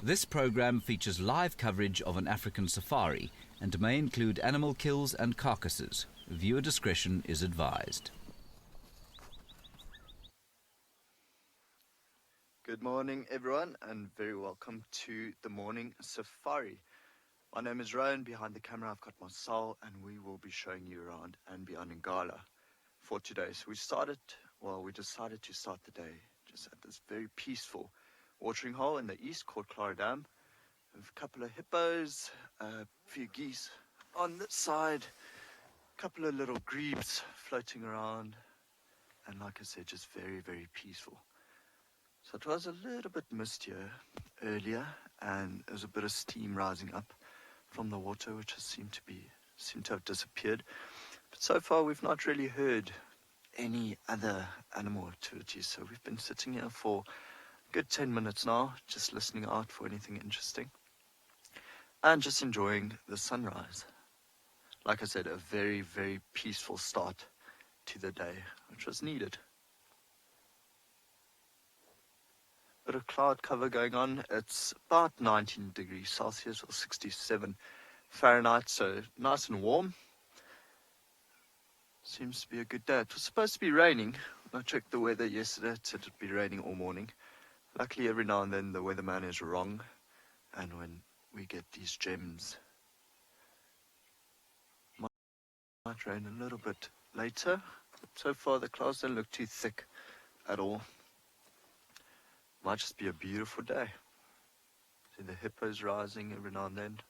This program features live coverage of an African safari and may include animal kills and carcasses. Viewer discretion is advised. Good morning everyone and very welcome to the morning safari. My name is Rowan. Behind the camera I've got Marcel and we will be showing you around andBeyond Ngala for today. So we decided to start the day just at this very peaceful watering hole in the east called Clara Dam. With a couple of hippos, a few geese on this side, a couple of little grebes floating around, and like I said, just very, very peaceful. So it was a little bit mistier earlier, and there was a bit of steam rising up from the water, which seemed to have disappeared. But so far, we've not really heard any other animal activities. So we've been sitting here for a good 10 minutes now, just listening out for anything interesting, and just enjoying the sunrise. Like I said, a very, very peaceful start to the day, which was needed. Bit of cloud cover going on. It's about 19 degrees Celsius or 67 Fahrenheit, so nice and warm. Seems to be a good day. It was supposed to be raining. I checked the weather yesterday. It said it'd be raining all morning. Luckily, every now and then the weatherman is wrong, and when we get these gems, might rain a little bit later. So far, the clouds don't look too thick at all. Might just be a beautiful day. See the hippos rising every now and then.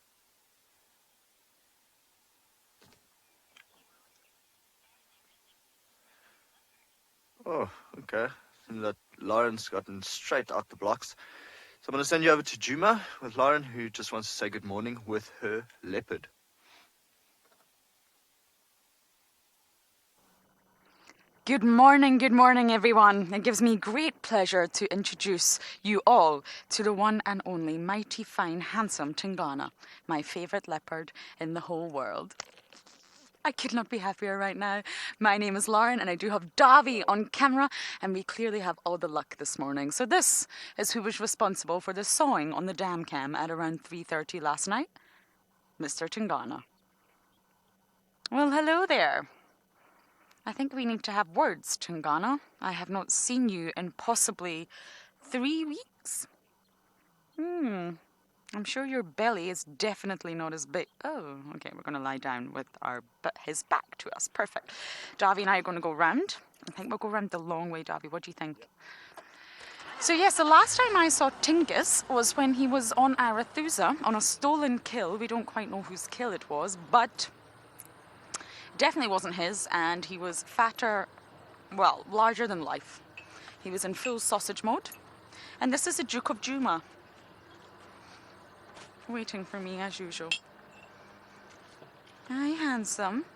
Oh, okay. And that Lauren's gotten straight out the blocks. So I'm going to send you over to Juma with Lauren, who just wants to say good morning with her leopard. Good morning everyone. It gives me great pleasure to introduce you all to the one and only mighty fine handsome Tingana, my favourite leopard in the whole world. I could not be happier right now. My name is Lauren and I do have Davy on camera, and we clearly have all the luck this morning. So this is who was responsible for the sawing on the dam cam at around 3:30 last night, Mr. Tingana. Well, hello there. I think we need to have words, Tingana. I have not seen you in possibly 3 weeks. I'm sure your belly is definitely not as big. Oh, okay, we're going to lie down with his back to us. Perfect. Davy and I are going to go round. I think we'll go round the long way, Davy. What do you think? So yes, the last time I saw Tingus was when he was on Arathusa on a stolen kill. We don't quite know whose kill it was, but definitely wasn't his, and he was fatter, well, larger than life. He was in full sausage mode. And this is the Duke of Juma, waiting for me as usual. Hi, handsome.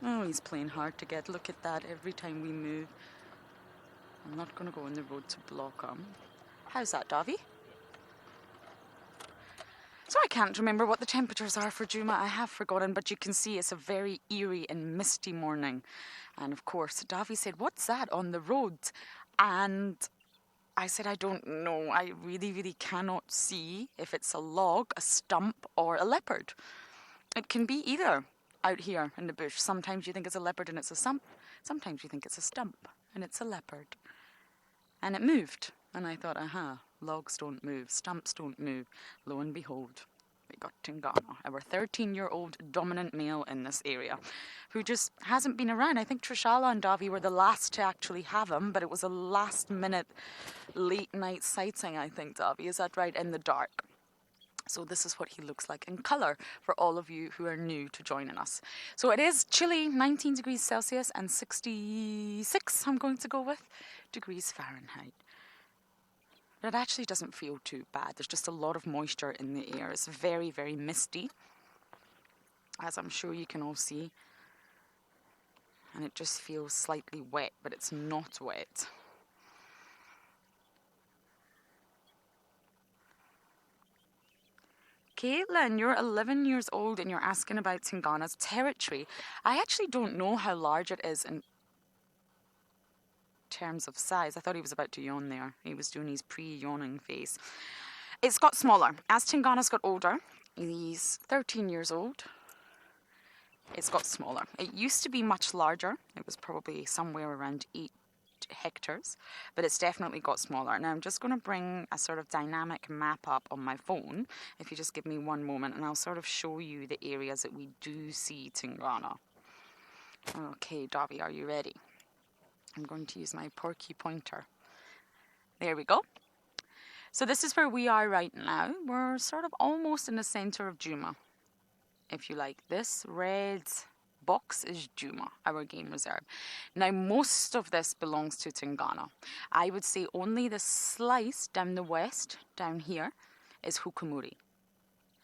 Oh, he's playing hard to get. Look at that every time we move. I'm not going to go on the road to block him. How's that, Davy? So I can't remember what the temperatures are for Juma. I have forgotten, but you can see it's a very eerie and misty morning. And of course, Davy said, "What's that on the road?" And I said, "I don't know. I really, really cannot see if it's a log, a stump, or a leopard. It can be either out here in the bush. Sometimes you think it's a leopard and it's a stump. Sometimes you think it's a stump and it's a leopard." And it moved. And I thought, aha, logs don't move, stumps don't move. Lo and behold, we got Tingana, our 13-year-old dominant male in this area, who just hasn't been around. I think Trishala and Davy were the last to actually have him, but it was a last-minute, late-night sighting, I think, Davy. Is that right? In the dark. So this is what he looks like in colour for all of you who are new to joining us. So it is chilly, 19 degrees Celsius and 66, I'm going to go with, degrees Fahrenheit. But it actually doesn't feel too bad. There's just a lot of moisture in the air. It's very, very misty, as I'm sure you can all see. And it just feels slightly wet, but it's not wet. Caitlin, you're 11 years old and you're asking about Tingana's territory. I actually don't know how large it is. And terms of size. I thought he was about to yawn there. He was doing his pre-yawning face. It's got smaller. As Tingana's got older, he's 13 years old, it's got smaller. It used to be much larger. It was probably somewhere around 8 hectares, but it's definitely got smaller. Now I'm just going to bring a sort of dynamic map up on my phone, if you just give me one moment, and I'll sort of show you the areas that we do see Tingana. Okay, Davi, are you ready? I'm going to use my porky pointer. There we go. So this is where we are right now. We're sort of almost in the center of Juma, if you like. This red box is Juma, our game reserve. Now, most of this belongs to Tingana. I would say only the slice down the west, down here, is Hukumuri.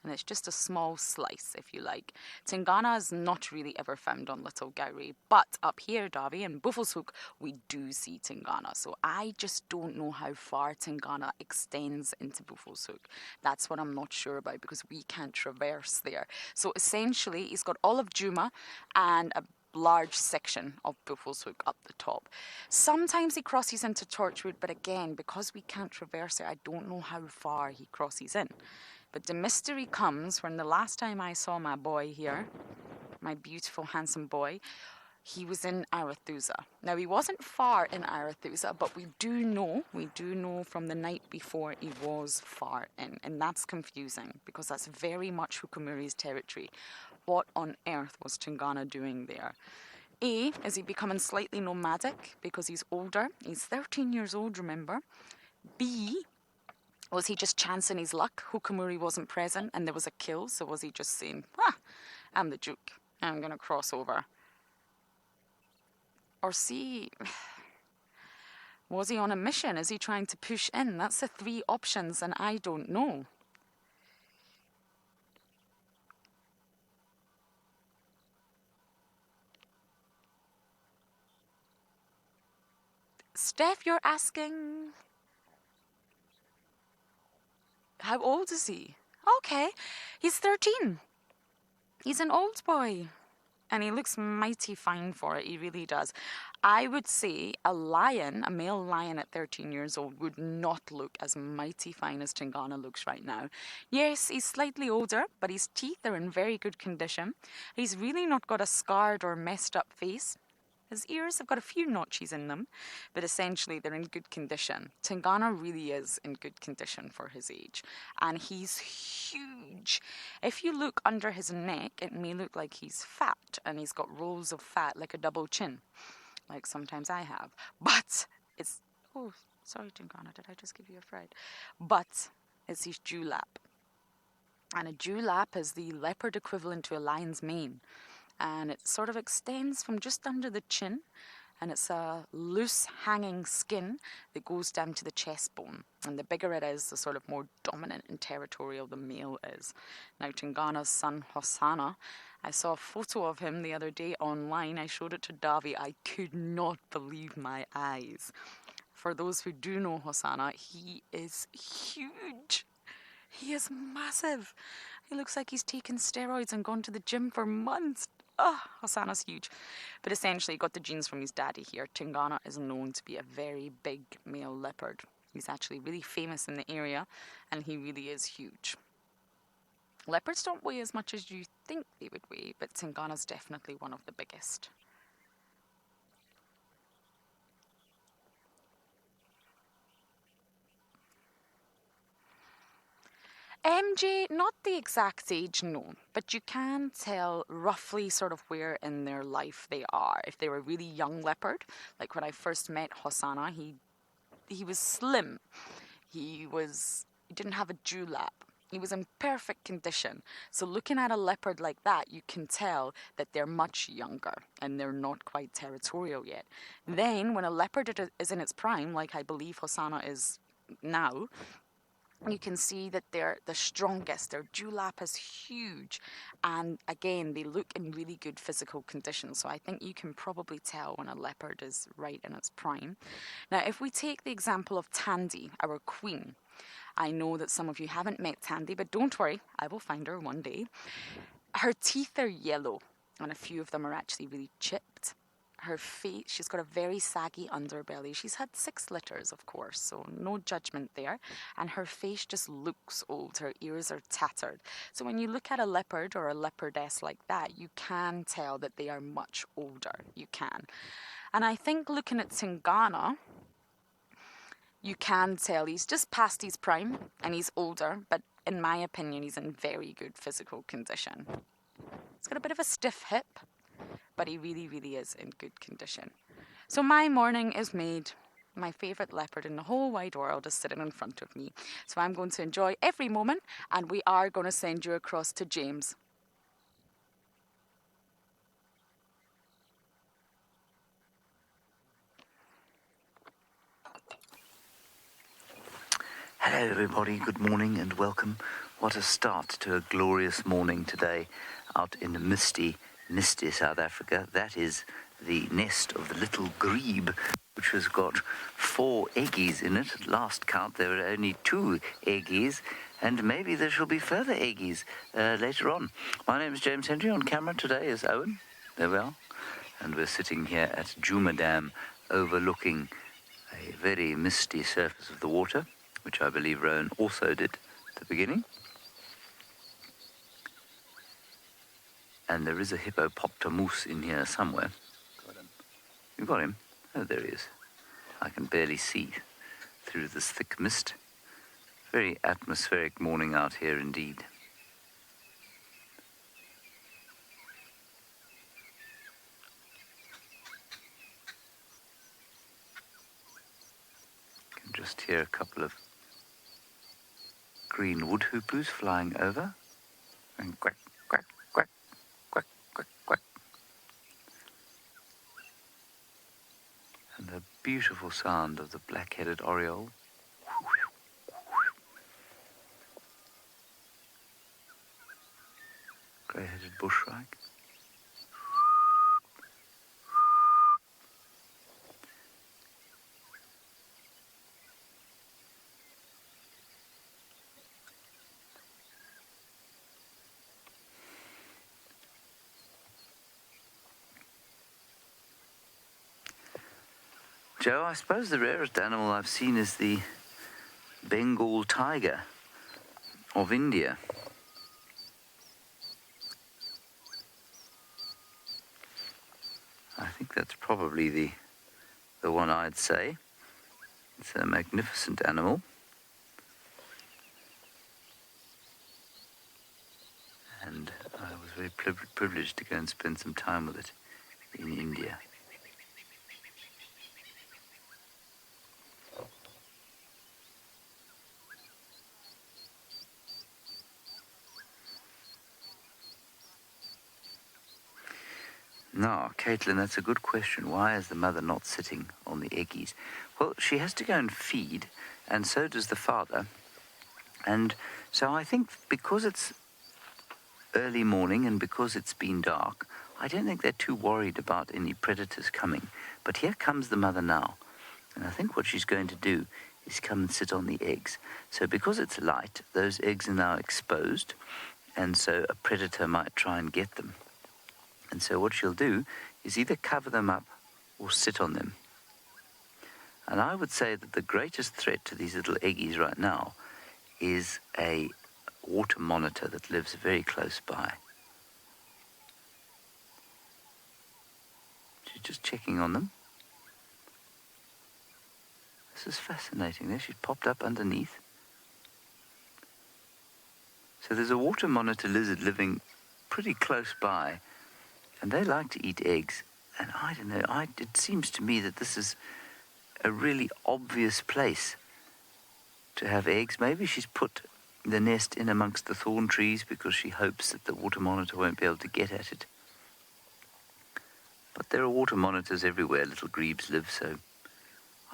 And it's just a small slice, if you like. Tingana is not really ever found on Little Gowrie, but up here, Davi, in Buffelshoek, we do see Tingana. So I just don't know how far Tingana extends into Buffelshoek. That's what I'm not sure about, because we can't traverse there. So essentially, he's got all of Juma and a large section of Buffelshoek up the top. Sometimes he crosses into Torchwood, but again, because we can't traverse it, I don't know how far he crosses in. But the mystery comes when the last time I saw my boy here, my beautiful, handsome boy, he was in Arathusa. Now, he wasn't far in Arathusa, but we do know from the night before he was far in. And that's confusing, because that's very much Hukumuri's territory. What on earth was Tingana doing there? A, is he becoming slightly nomadic because he's older? He's 13 years old, remember. B, was he just chancing his luck? Hukumuri wasn't present and there was a kill, so was he just saying, I'm the Duke, I'm going to cross over? Or C, was he on a mission? Is he trying to push in? That's the 3 options, and I don't know. Steph, you're asking... How old is he? Okay, he's 13. He's an old boy. And he looks mighty fine for it, he really does. I would say a lion, a male lion at 13 years old, would not look as mighty fine as Tingana looks right now. Yes, he's slightly older, but his teeth are in very good condition. He's really not got a scarred or messed up face. His ears have got a few notches in them, but essentially they're in good condition. Tingana really is in good condition for his age, and he's huge. If you look under his neck, it may look like he's fat, and he's got rolls of fat like a double chin, like sometimes I have. But it's... Oh, sorry, Tingana, did I just give you a fright? But it's his dewlap. And a dewlap is the leopard equivalent to a lion's mane. And it sort of extends from just under the chin, and it's a loose hanging skin that goes down to the chest bone. And the bigger it is, the sort of more dominant and territorial the male is. Now, Tingana's son Hosanna, I saw a photo of him the other day online. I showed it to Davi. I could not believe my eyes. For those who do know Hosanna, he is huge. He is massive. He looks like he's taken steroids and gone to the gym for months. Hosanna's huge. But essentially, he got the genes from his daddy here. Tingana is known to be a very big male leopard. He's actually really famous in the area, and he really is huge. Leopards don't weigh as much as you think they would weigh, but Tingana's definitely one of the biggest. MJ, not the exact age, no, but you can tell roughly sort of where in their life they are. If they were a really young leopard, like when I first met Hosanna, he was slim. He didn't have a dewlap. He was in perfect condition. So looking at a leopard like that, you can tell that they're much younger and they're not quite territorial yet. Then when a leopard is in its prime, like I believe Hosanna is now, you can see that they're the strongest. Their dewlap is huge. And again, they look in really good physical condition. So I think you can probably tell when a leopard is right in its prime. Now, if we take the example of Tandy, our queen, I know that some of you haven't met Tandy, but don't worry, I will find her one day. Her teeth are yellow, and a few of them are actually really chipped. her face, she's got a very saggy underbelly. She's had 6 litters, of course, so no judgment there. And her face just looks old. Her ears are tattered. So when you look at a leopard or a leopardess like that, you can tell that they are much older. You can. And I think looking at Tingana, you can tell he's just past his prime and he's older, but in my opinion, he's in very good physical condition. He's got a bit of a stiff hip, but he really, really is in good condition. So my morning is made. My favourite leopard in the whole wide world is sitting in front of me. So I'm going to enjoy every moment, and we are going to send you across to James. Hello everybody, good morning and welcome. What a start to a glorious morning today out in misty South Africa. That is the nest of the little grebe, which has got 4 eggies in it. At last count there were only 2 eggies, and maybe there shall be further eggies later on. My name is James Hendry. On camera today is Owen. There we are. And we're sitting here at Juma Dam overlooking a very misty surface of the water, which I believe Rowan also did at the beginning. And there is a hippopotamus in here somewhere. Got him. You got him? Oh, there he is. I can barely see through this thick mist. Very atmospheric morning out here indeed. You can just hear a couple of green wood hoopus flying over, and quack, quack, quack, quack, quack, quack. And the beautiful sound of the black-headed oriole. Grey-headed bushshrike. Joe, I suppose the rarest animal I've seen is the Bengal tiger of India. I think that's probably the one I'd say. It's a magnificent animal. And I was very privileged to go and spend some time with it in India. Now, Caitlin, that's a good question. Why is the mother not sitting on the eggies? Well, she has to go and feed, and so does the father. And so I think because it's early morning and because it's been dark, I don't think they're too worried about any predators coming. But here comes the mother now. And I think what she's going to do is come and sit on the eggs. So because it's light, those eggs are now exposed, and so a predator might try and get them. And so what she'll do is either cover them up or sit on them. And I would say that the greatest threat to these little eggies right now is a water monitor that lives very close by. She's just checking on them. This is fascinating. There she's popped up underneath. So there's a water monitor lizard living pretty close by, and they like to eat eggs. And I don't know, it seems to me that this is a really obvious place to have eggs. Maybe she's put the nest in amongst the thorn trees because she hopes that the water monitor won't be able to get at it. But there are water monitors everywhere little grebes live, so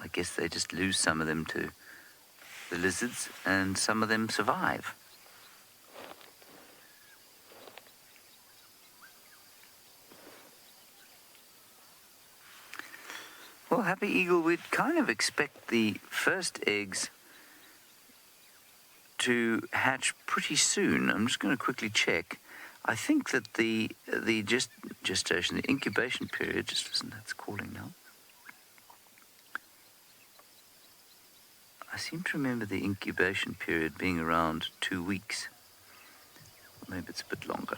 I guess they just lose some of them to the lizards and some of them survive. Well, Happy Eagle, we'd kind of expect the first eggs to hatch pretty soon. I'm just going to quickly check. I think that the just gestation. The incubation period, just listen, that's calling now. I seem to remember the incubation period being around 2 weeks. Maybe it's a bit longer.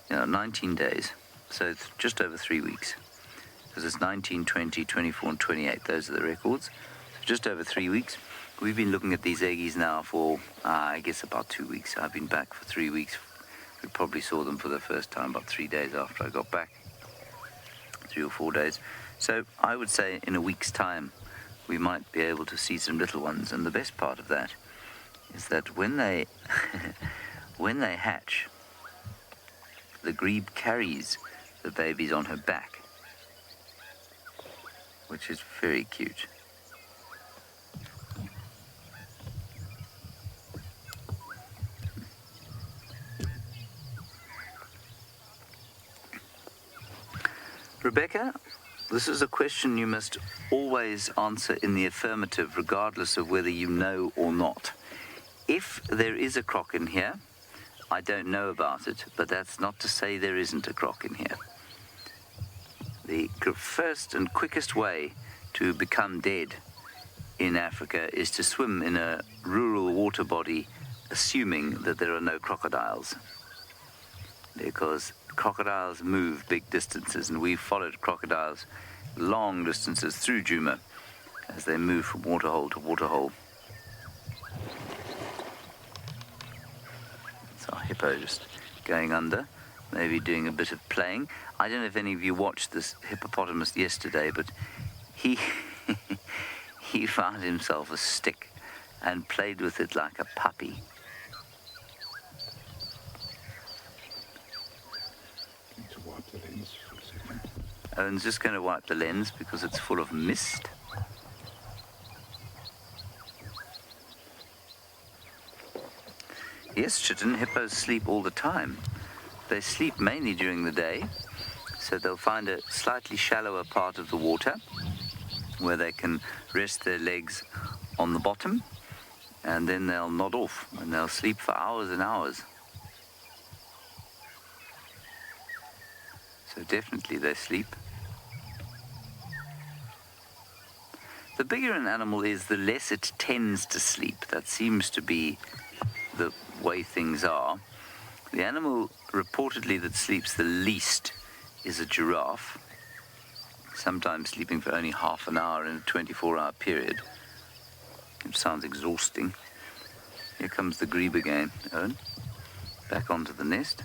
19 days. So it's just over 3 weeks. Because it's 19, 20, 24, and 28. Those are the records. So just over 3 weeks. We've been looking at these eggies now for, I guess, about 2 weeks. I've been back for 3 weeks. We probably saw them for the first time about 3 days after I got back. 3 or 4 days. So I would say in a week's time, we might be able to see some little ones. And the best part of that is that when they when they hatch, the grebe carries the babies on her back, which is very cute. Rebecca, this is a question you must always answer in the affirmative, regardless of whether you know or not. If there is a croc in here, I don't know about it, but that's not to say there isn't a croc in here. The first and quickest way to become dead in Africa is to swim in a rural water body, assuming that there are no crocodiles. Because crocodiles move big distances, and we've followed crocodiles long distances through Juma as they move from waterhole to waterhole. It's our hippo just going under, maybe doing a bit of playing. I don't know if any of you watched this hippopotamus yesterday, but he he found himself a stick and played with it like a puppy. Owen's just going to wipe the lens because it's full of mist. Yes, Chitin, hippos sleep all the time. They sleep mainly during the day, so they'll find a slightly shallower part of the water where they can rest their legs on the bottom, and then they'll nod off and they'll sleep for hours and hours. So definitely they sleep. The bigger an animal is, the less it tends to sleep. That seems to be the way things are. The animal reportedly that sleeps the least is a giraffe, sometimes sleeping for only half an hour in a 24-hour period. It sounds exhausting. Here comes the grebe again, Owen. Back onto the nest.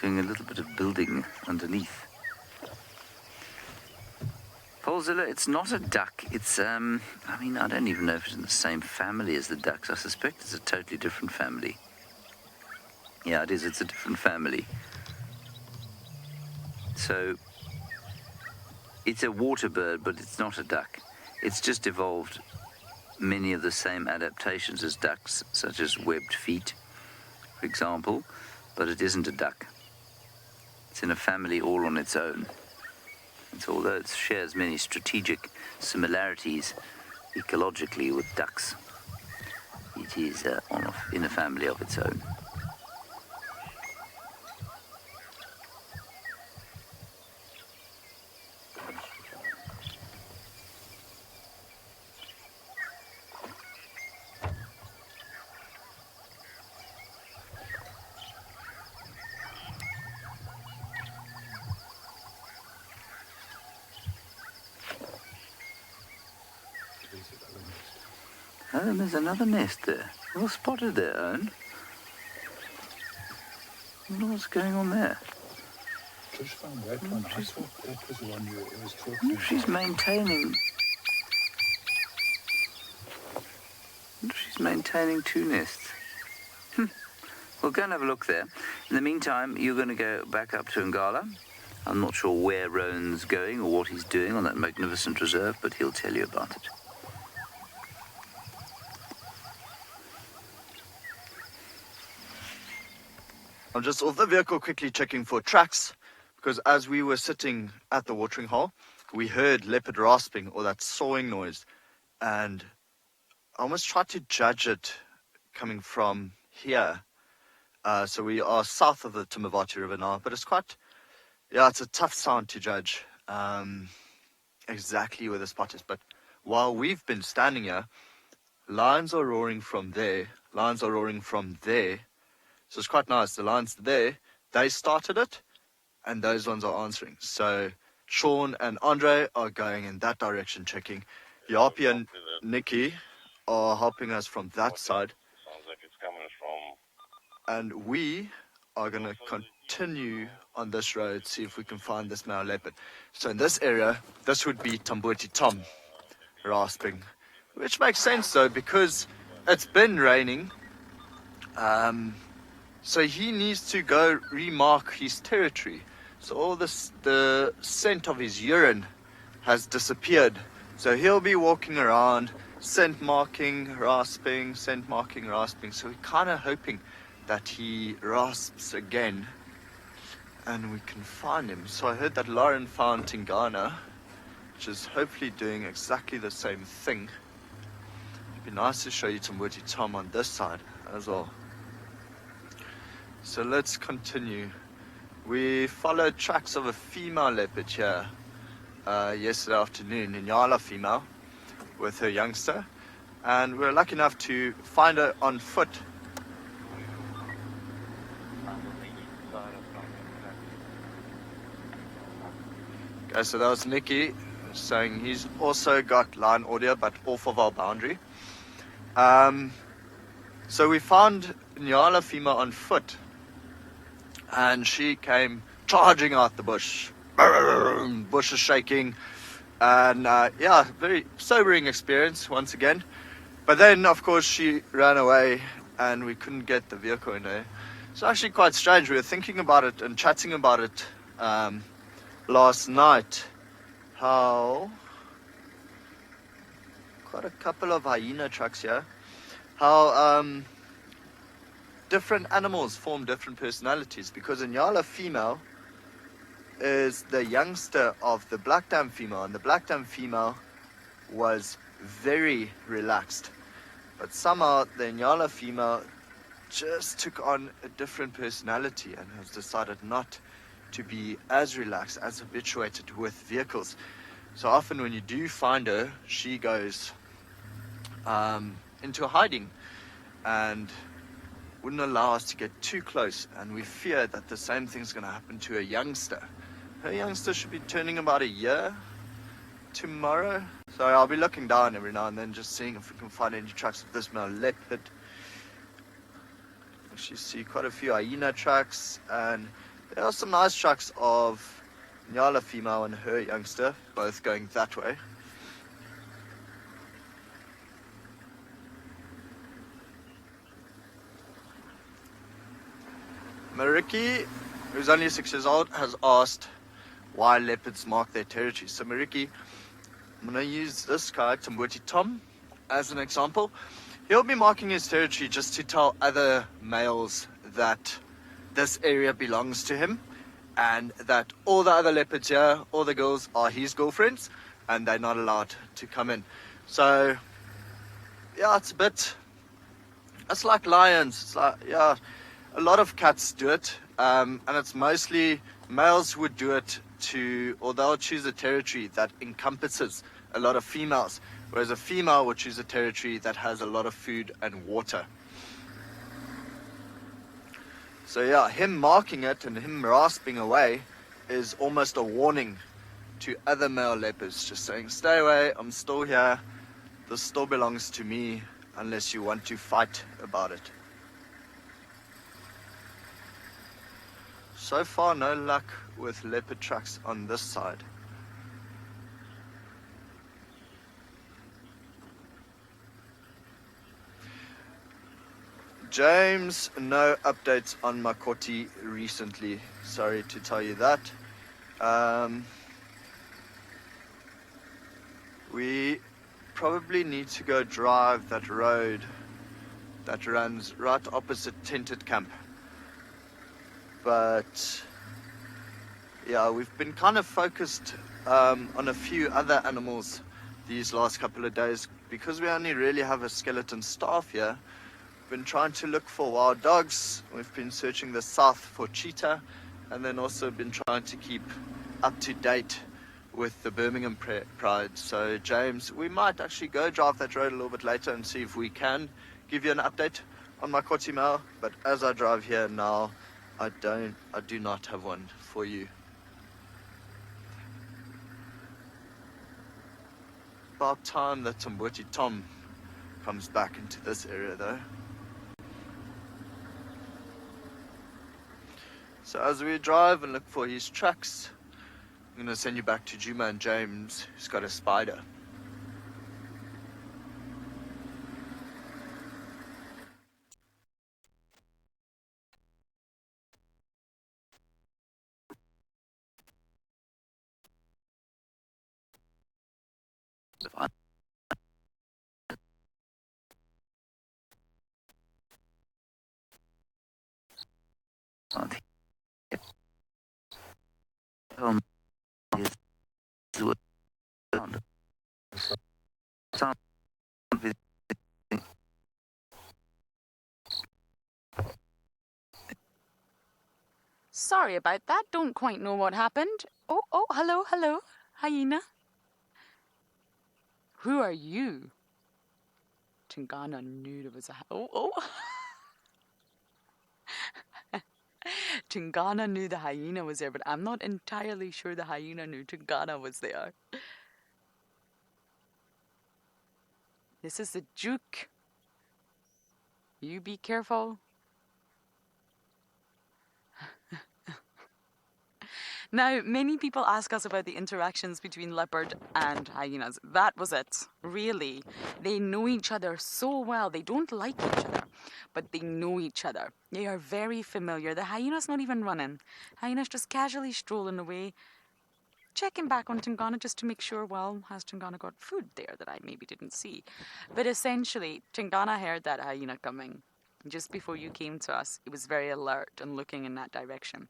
Doing a little bit of building underneath. Polzilla, it's not a duck. It's, I don't even know if it's in the same family as the ducks. I suspect it's a totally different family. Yeah, it is. It's a different family. So, it's a water bird, but it's not a duck. It's just evolved many of the same adaptations as ducks, such as webbed feet, for example, but it isn't a duck. It's in a family all on its own. And although it shares many strategic similarities ecologically with ducks, it is in a family of its own. Oh, and there's another nest there. Well spotted there, Owen. I wonder what's going on there. Just found that one. I thought that was the one you was talking about. She's maintaining two nests. We'll go and have a look there. In the meantime, you're going to go back up to Ngala. I'm not sure where Rowan's going or what he's doing on that magnificent reserve, but he'll tell you about it. I'm just off the vehicle quickly checking for tracks, because as we were sitting at the watering hole, we heard leopard rasping, or that sawing noise, and I almost tried to judge it coming from here. So we are south of the Timavati River now, but it's a tough sound to judge exactly where the spot is. But while we've been standing here, lions are roaring from there, lions are roaring from there. So it's quite nice. The lions there, they started it, and those ones are answering. So Sean and Andre are going in that direction, checking. Yapi and Nikki are helping us from that side. Sounds like it's coming from... And we are going to continue on this road, see if we can find this male leopard. So in this area, this would be Tambuti Tom rasping, which makes sense though, because it's been raining. So he needs to go remark his territory. So all this, the scent of his urine has disappeared. So he'll be walking around, scent marking, rasping, scent marking, rasping. So we're kind of hoping that he rasps again and we can find him. So I heard that Lauren found Tingana, which is hopefully doing exactly the same thing. It'd be nice to show you Tambuti Tom on this side as well. So let's continue. We followed tracks of a female leopard here yesterday afternoon, a Ngala female with her youngster, and we were lucky enough to find her on foot. Okay, so that was Nicky saying he's also got line audio but off of our boundary. So we found Ngala female on foot, and she came charging out the bush. Bush is shaking, and yeah, very sobering experience once again. But then of course she ran away and we couldn't get the vehicle in there. It's actually quite strange. We were thinking about it and chatting about it last night, how quite a couple of hyena tracks here, how different animals form different personalities, because a Ngala female is the youngster of the black dam female, and the black dam female was very relaxed, but somehow the Ngala female just took on a different personality and has decided not to be as relaxed, as habituated with vehicles. So often when you do find her, she goes into hiding and wouldn't allow us to get too close, and we fear that the same thing's going to happen to a youngster. Her youngster should be turning about a year tomorrow, so I'll be looking down every now and then just seeing if we can find any tracks of this male leopard. Actually see quite a few hyena tracks, and there are some nice tracks of Ngala female and her youngster both going that way. Mariki, who's only 6 years old, has asked why leopards mark their territory. So Mariki, I'm going to use this guy, Tambuti Tom, as an example. He'll be marking his territory just to tell other males that this area belongs to him, and that all the other leopards here, all the girls, are his girlfriends, and they're not allowed to come in. So yeah, it's like lions. It's like, yeah, a lot of cats do it, and it's mostly males would do it or they'll choose a territory that encompasses a lot of females, whereas a female would choose a territory that has a lot of food and water. So yeah, him marking it and him rasping away is almost a warning to other male leopards, just saying, stay away, I'm still here, this still belongs to me, unless you want to fight about it. So far, no luck with leopard tracks on this side. James, no updates on Makoti recently. Sorry to tell you that. We probably need to go drive that road that runs right opposite Tented Camp. But yeah, we've been kind of focused on a few other animals these last couple of days. Because we only really have a skeleton staff here, we've been trying to look for wild dogs. We've been searching the south for cheetah, and then also been trying to keep up to date with the Birmingham Pride. So James, we might actually go drive that road a little bit later and see if we can give you an update on my Kotimau, but as I drive here now, I do not have one for you. About time that Tamboti Tom comes back into this area though. So as we drive and look for his tracks, I'm going to send you back to Juma and James, who's got a spider. Sorry about that. Don't quite know what happened. Oh, hello, hyena. Who are you? Tingana knew there was a... Tingana knew the hyena was there, but I'm not entirely sure the hyena knew Tingana was there. This is the Duke. You be careful. Now, many people ask us about the interactions between leopard and hyenas. That was it, really. They know each other so well. They don't like each other, but they know each other. They are very familiar. The hyena's not even running. Hyena's just casually strolling away, checking back on Tingana just to make sure, well, has Tingana got food there that I maybe didn't see? But essentially, Tingana heard that hyena coming. Just before you came to us, it was very alert and looking in that direction.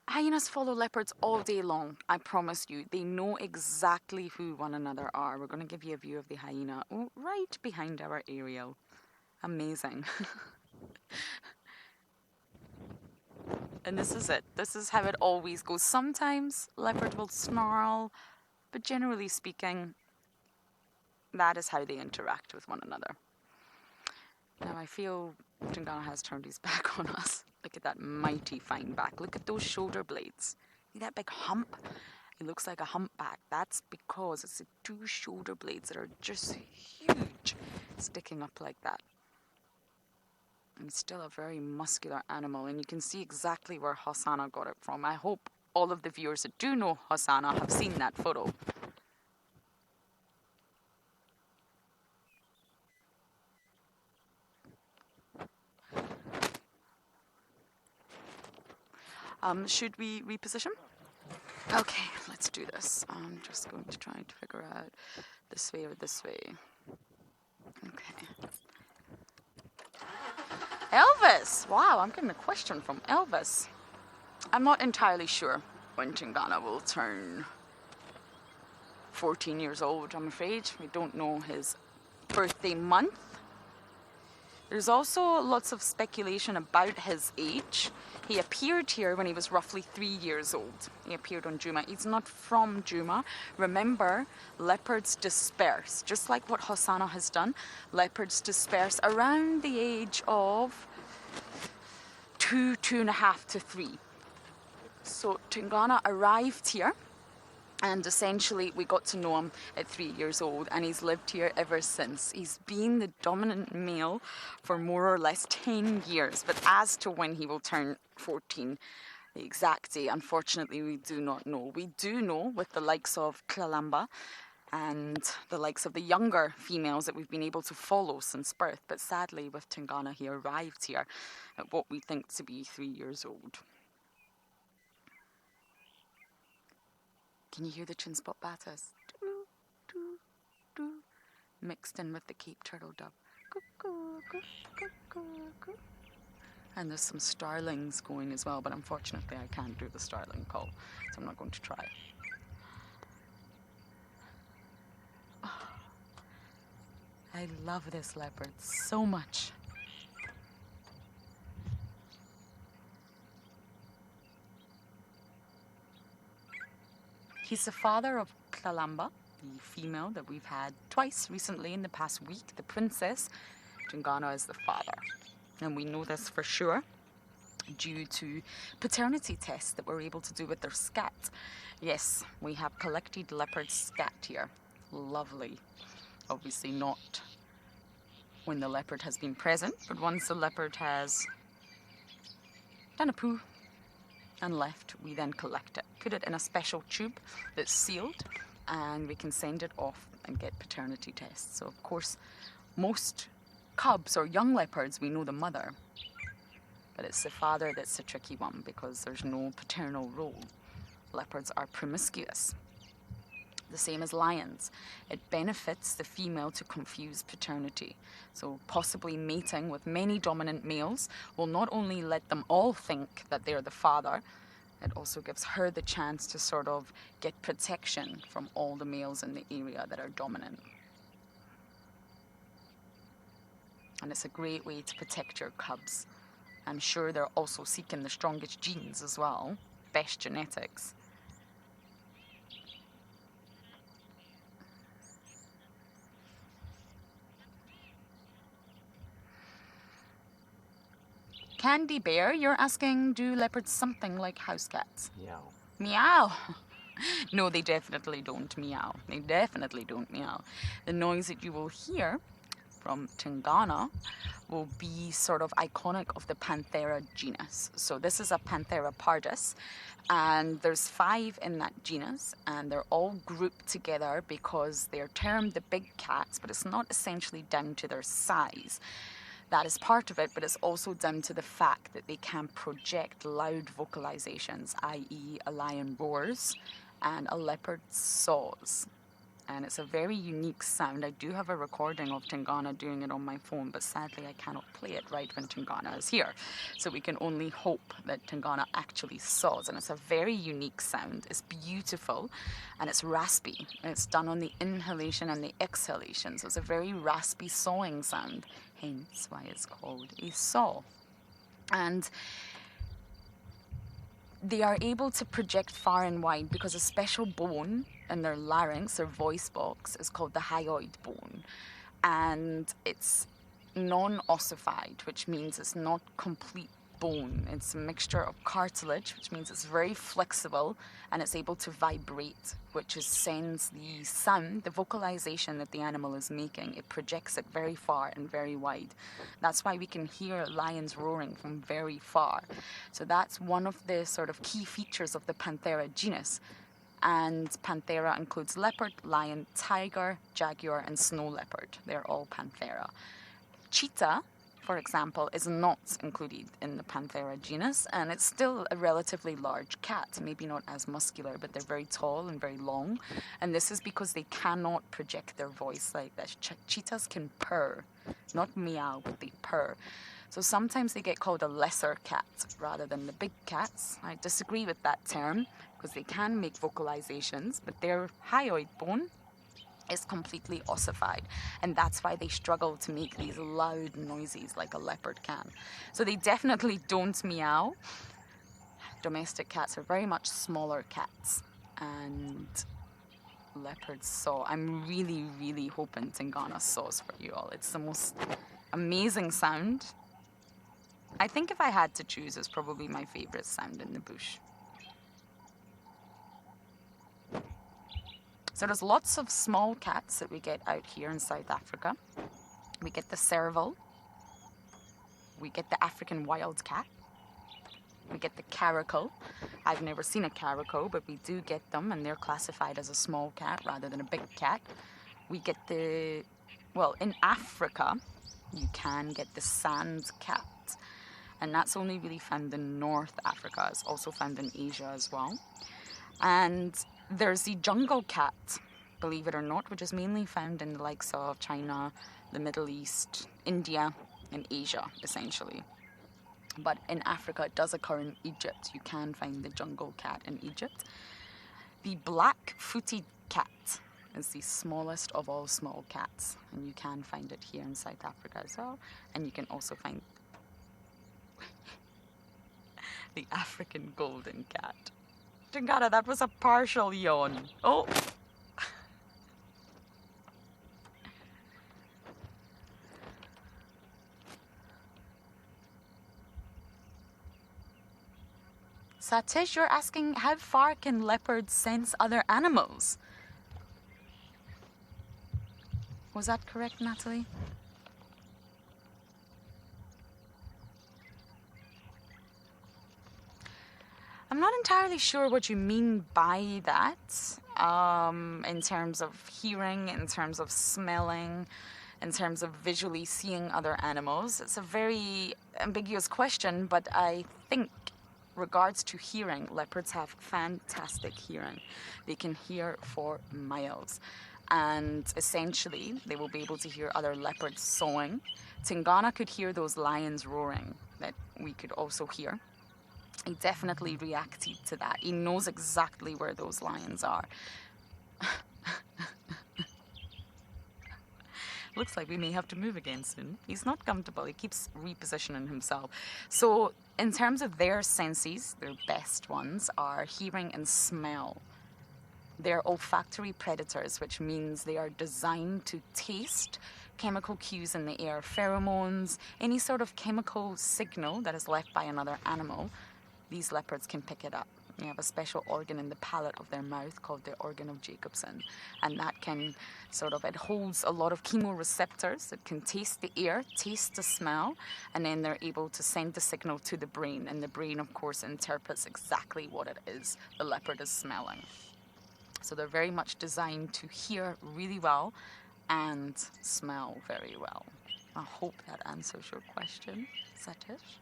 Hyenas follow leopards all day long, I promise you. They know exactly who one another are. We're going to give you a view of the hyena right behind our aerial. Amazing. And this is it. This is how it always goes. Sometimes leopard will snarl, but generally speaking, that is how they interact with one another. Now I feel Tingana has turned his back on us. Look at that mighty fine back. Look at those shoulder blades. See that big hump? It looks like a humpback. That's because it's the two shoulder blades that are just huge, sticking up like that. And it's still a very muscular animal, and you can see exactly where Hosanna got it from. I hope all of the viewers that do know Hosanna have seen that photo. Should we reposition? Okay, let's do this. I'm just going to try to figure out this way or this way. Okay. Elvis! Wow, I'm getting a question from Elvis. I'm not entirely sure when Tingana will turn 14 years old, I'm afraid. We don't know his birthday month. There's also lots of speculation about his age. He appeared here when he was roughly 3 years old. He appeared on Juma. He's not from Juma. Remember, leopards disperse, just like what Hosanna has done. Leopards disperse around the age of 2.5 to 3. So Tingana arrived here, and essentially we got to know him at 3 years old, and he's lived here ever since. He's been the dominant male for more or less 10 years, but as to when he will turn 14, the exact day, unfortunately, we do not know. We do know with the likes of Klalamba and the likes of the younger females that we've been able to follow since birth, but sadly with Tingana, he arrived here at what we think to be 3 years old. Can you hear the chin spot batters? Doo, doo, doo, mixed in with the Cape turtle dove. Cuckoo, cuckoo, cuckoo. And there's some starlings going as well, but unfortunately I can't do the starling call, so I'm not going to try. Oh, I love this leopard so much. He's the father of Kalamba, the female that we've had twice recently in the past week, the princess. Tingana is the father. And we know this for sure due to paternity tests that we're able to do with their scat. Yes, we have collected leopard scat here. Lovely. Obviously not when the leopard has been present, but once the leopard has done a poo and left, we then collect it, put it in a special tube that's sealed, and we can send it off and get paternity tests. So of course, most cubs or young leopards, we know the mother, but it's the father that's the tricky one because there's no paternal role. Leopards are promiscuous, the same as lions. It benefits the female to confuse paternity. So possibly mating with many dominant males will not only let them all think that they're the father, it also gives her the chance to sort of get protection from all the males in the area that are dominant. And it's a great way to protect your cubs. I'm sure they're also seeking the strongest genes as well, best genetics. Candy Bear, you're asking, do leopards something like house cats? Meow. Meow. No, they definitely don't meow. They definitely don't meow. The noise that you will hear from Tingana will be sort of iconic of the Panthera genus. So this is a Panthera pardus, and there's 5 in that genus, and they're all grouped together because they're termed the big cats, but it's not essentially down to their size. That is part of it, but it's also down to the fact that they can project loud vocalizations, i.e. a lion roars and a leopard saws. And it's a very unique sound. I do have a recording of Tingana doing it on my phone, but sadly I cannot play it right when Tingana is here. So we can only hope that Tingana actually saws. And it's a very unique sound. It's beautiful and it's raspy. And it's done on the inhalation and the exhalation. So it's a very raspy sawing sound, hence why it's called a saw. And they are able to project far and wide because a special bone in their larynx, their voice box, is called the hyoid bone. And it's non-ossified, which means it's not complete bone. It's a mixture of cartilage, which means it's very flexible and it's able to vibrate, which sends the sound, the vocalization that the animal is making. It projects it very far and very wide. That's why we can hear lions roaring from very far. So that's one of the sort of key features of the Panthera genus. And Panthera includes leopard, lion, tiger, jaguar, and snow leopard. They're all Panthera. Cheetah, for example, is not included in the Panthera genus, and it's still a relatively large cat, maybe not as muscular, but they're very tall and very long. And this is because they cannot project their voice like this. Cheetahs can purr, not meow, but they purr. So sometimes they get called a lesser cat rather than the big cats. I disagree with that term because they can make vocalizations, but their hyoid bone is completely ossified, and that's why they struggle to make these loud noises like a leopard can. So they definitely don't meow. Domestic cats are very much smaller cats, and leopards saw. I'm really, really hoping Tingana saws for you all. It's the most amazing sound. I think if I had to choose, it's probably my favorite sound in the bush. So there's lots of small cats that we get out here in South Africa. We get the serval. We get the African wild cat. We get the caracal. I've never seen a caracal, but we do get them, and they're classified as a small cat rather than a big cat. We get in Africa, you can get the sand cat, and that's only really found in North Africa. It's also found in Asia as well. And there's the jungle cat, believe it or not, which is mainly found in the likes of China, the Middle East, India, and Asia, essentially. But in Africa, it does occur in Egypt. You can find the jungle cat in Egypt. The black-footed cat is the smallest of all small cats, and you can find it here in South Africa as well. And you can also find the African golden cat. Tingana, that was a partial yawn. Oh! Satish, you're asking how far can leopards sense other animals? Was that correct, Natalie? I'm not entirely sure what you mean by that, in terms of hearing, in terms of smelling, in terms of visually seeing other animals. It's a very ambiguous question, but I think regards to hearing, leopards have fantastic hearing. They can hear for miles. And essentially, they will be able to hear other leopards sawing. Tingana could hear those lions roaring that we could also hear. He definitely reacted to that. He knows exactly where those lions are. Looks like we may have to move again soon. He's not comfortable. He keeps repositioning himself. So in terms of their senses, their best ones are hearing and smell. They're olfactory predators, which means they are designed to taste chemical cues in the air, pheromones, any sort of chemical signal that is left by another animal. These leopards can pick it up. They have a special organ in the palate of their mouth called the organ of Jacobson. And that can it holds a lot of chemoreceptors. It can taste the air, taste the smell, and then they're able to send the signal to the brain. And the brain, of course, interprets exactly what it is the leopard is smelling. So they're very much designed to hear really well and smell very well. I hope that answers your question, Satish.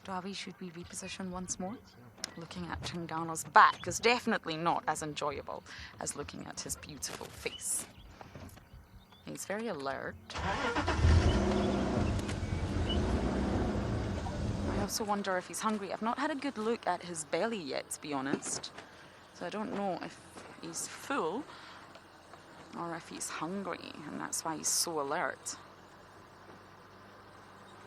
Davi, should we reposition once more? Looking at Tingana's back is definitely not as enjoyable as looking at his beautiful face. He's very alert. I also wonder if he's hungry. I've not had a good look at his belly yet, to be honest. So I don't know if he's full or if he's hungry, and that's why he's so alert.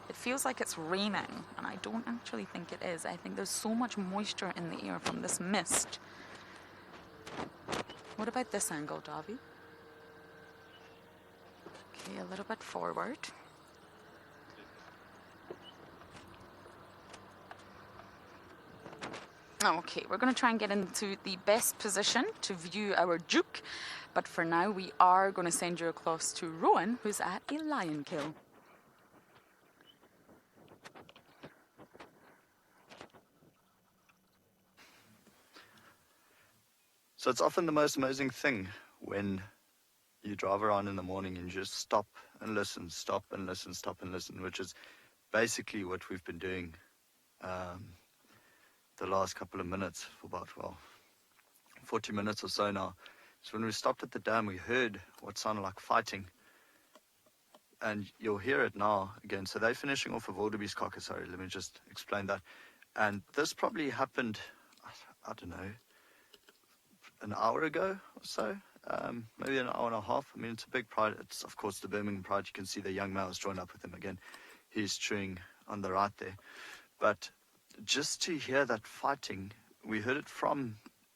It feels like it's raining, and I don't actually think it is. I think there's so much moisture in the air from this mist. What about this angle, Davi? Okay, a little bit forward. Okay, we're going to try and get into the best position to view our Duke, but for now we are going to send you across to Rowan, who's at a lion kill. So it's often the most amazing thing when you drive around in the morning and you just stop and listen, stop and listen, stop and listen, which is basically what we've been doing the last couple of minutes for about, 40 minutes or so now. So when we stopped at the dam, we heard what sounded like fighting. And you'll hear it now again. So they're finishing off a wildebeest cocker. Sorry, let me just explain that. And this probably happened, I don't know, an hour ago or so, maybe an hour and a half. I mean, it's a big pride. It's, of course, the Birmingham Pride. You can see the young males joined up with him again. He's chewing on the right there. But just to hear that fighting, we heard it from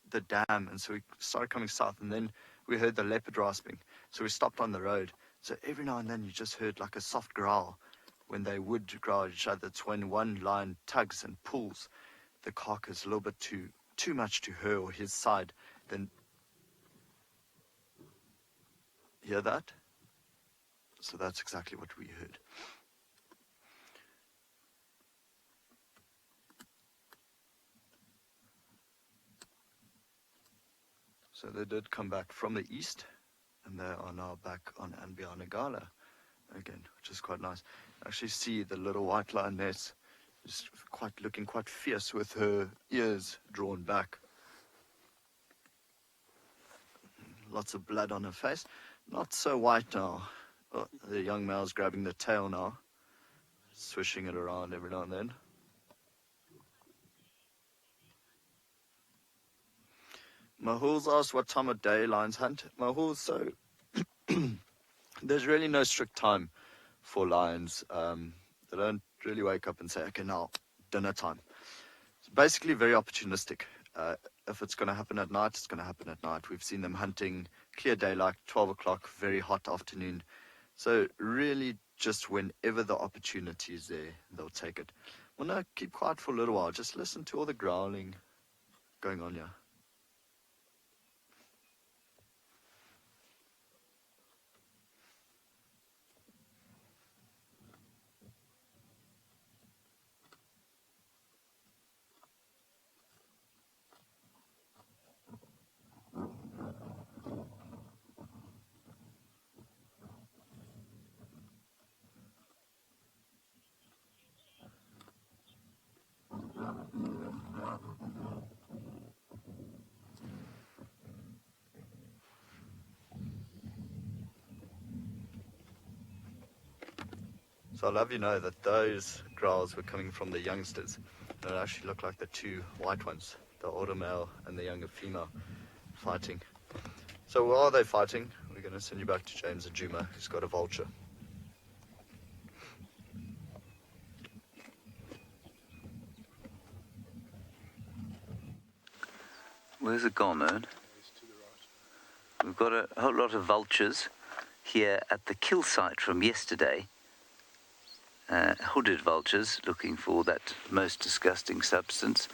the dam, and so we started coming south, and then we heard the leopard rasping. So we stopped on the road. So every now and then you just heard like a soft growl when they would growl at each other. It's when one lion tugs and pulls the carcass a little bit too much to her or his side. Then, hear that? So that's exactly what we heard. So they did come back from the east, and they are now back on andBeyond Ngala again, which is quite nice. Actually see the little white lioness is looking quite fierce with her ears drawn back. Lots of blood on her face. Not so white now. Oh, the young male's grabbing the tail now. swishing it around every now and then. Mahul's asked what time of day lions hunt. Mahul, so there's really no strict time for lions. They don't really wake up and say, okay, now dinner time. It's basically very opportunistic. If it's going to happen at night, it's going to happen at night. We've seen them hunting clear daylight, 12 o'clock, very hot afternoon. So really just whenever the opportunity is there, they'll take it. Well, no, keep quiet for a little while. Just listen to all the growling going on here. So I'll have you know that those growls were coming from the youngsters. It actually looked like the two white ones, the older male and the younger female, fighting. So while they're fighting, we're going to send you back to James and Juma, who's got a vulture. Where's it gone, Owen? We've got a whole lot of vultures here at the kill site from yesterday. Hooded vultures looking for that most disgusting substance,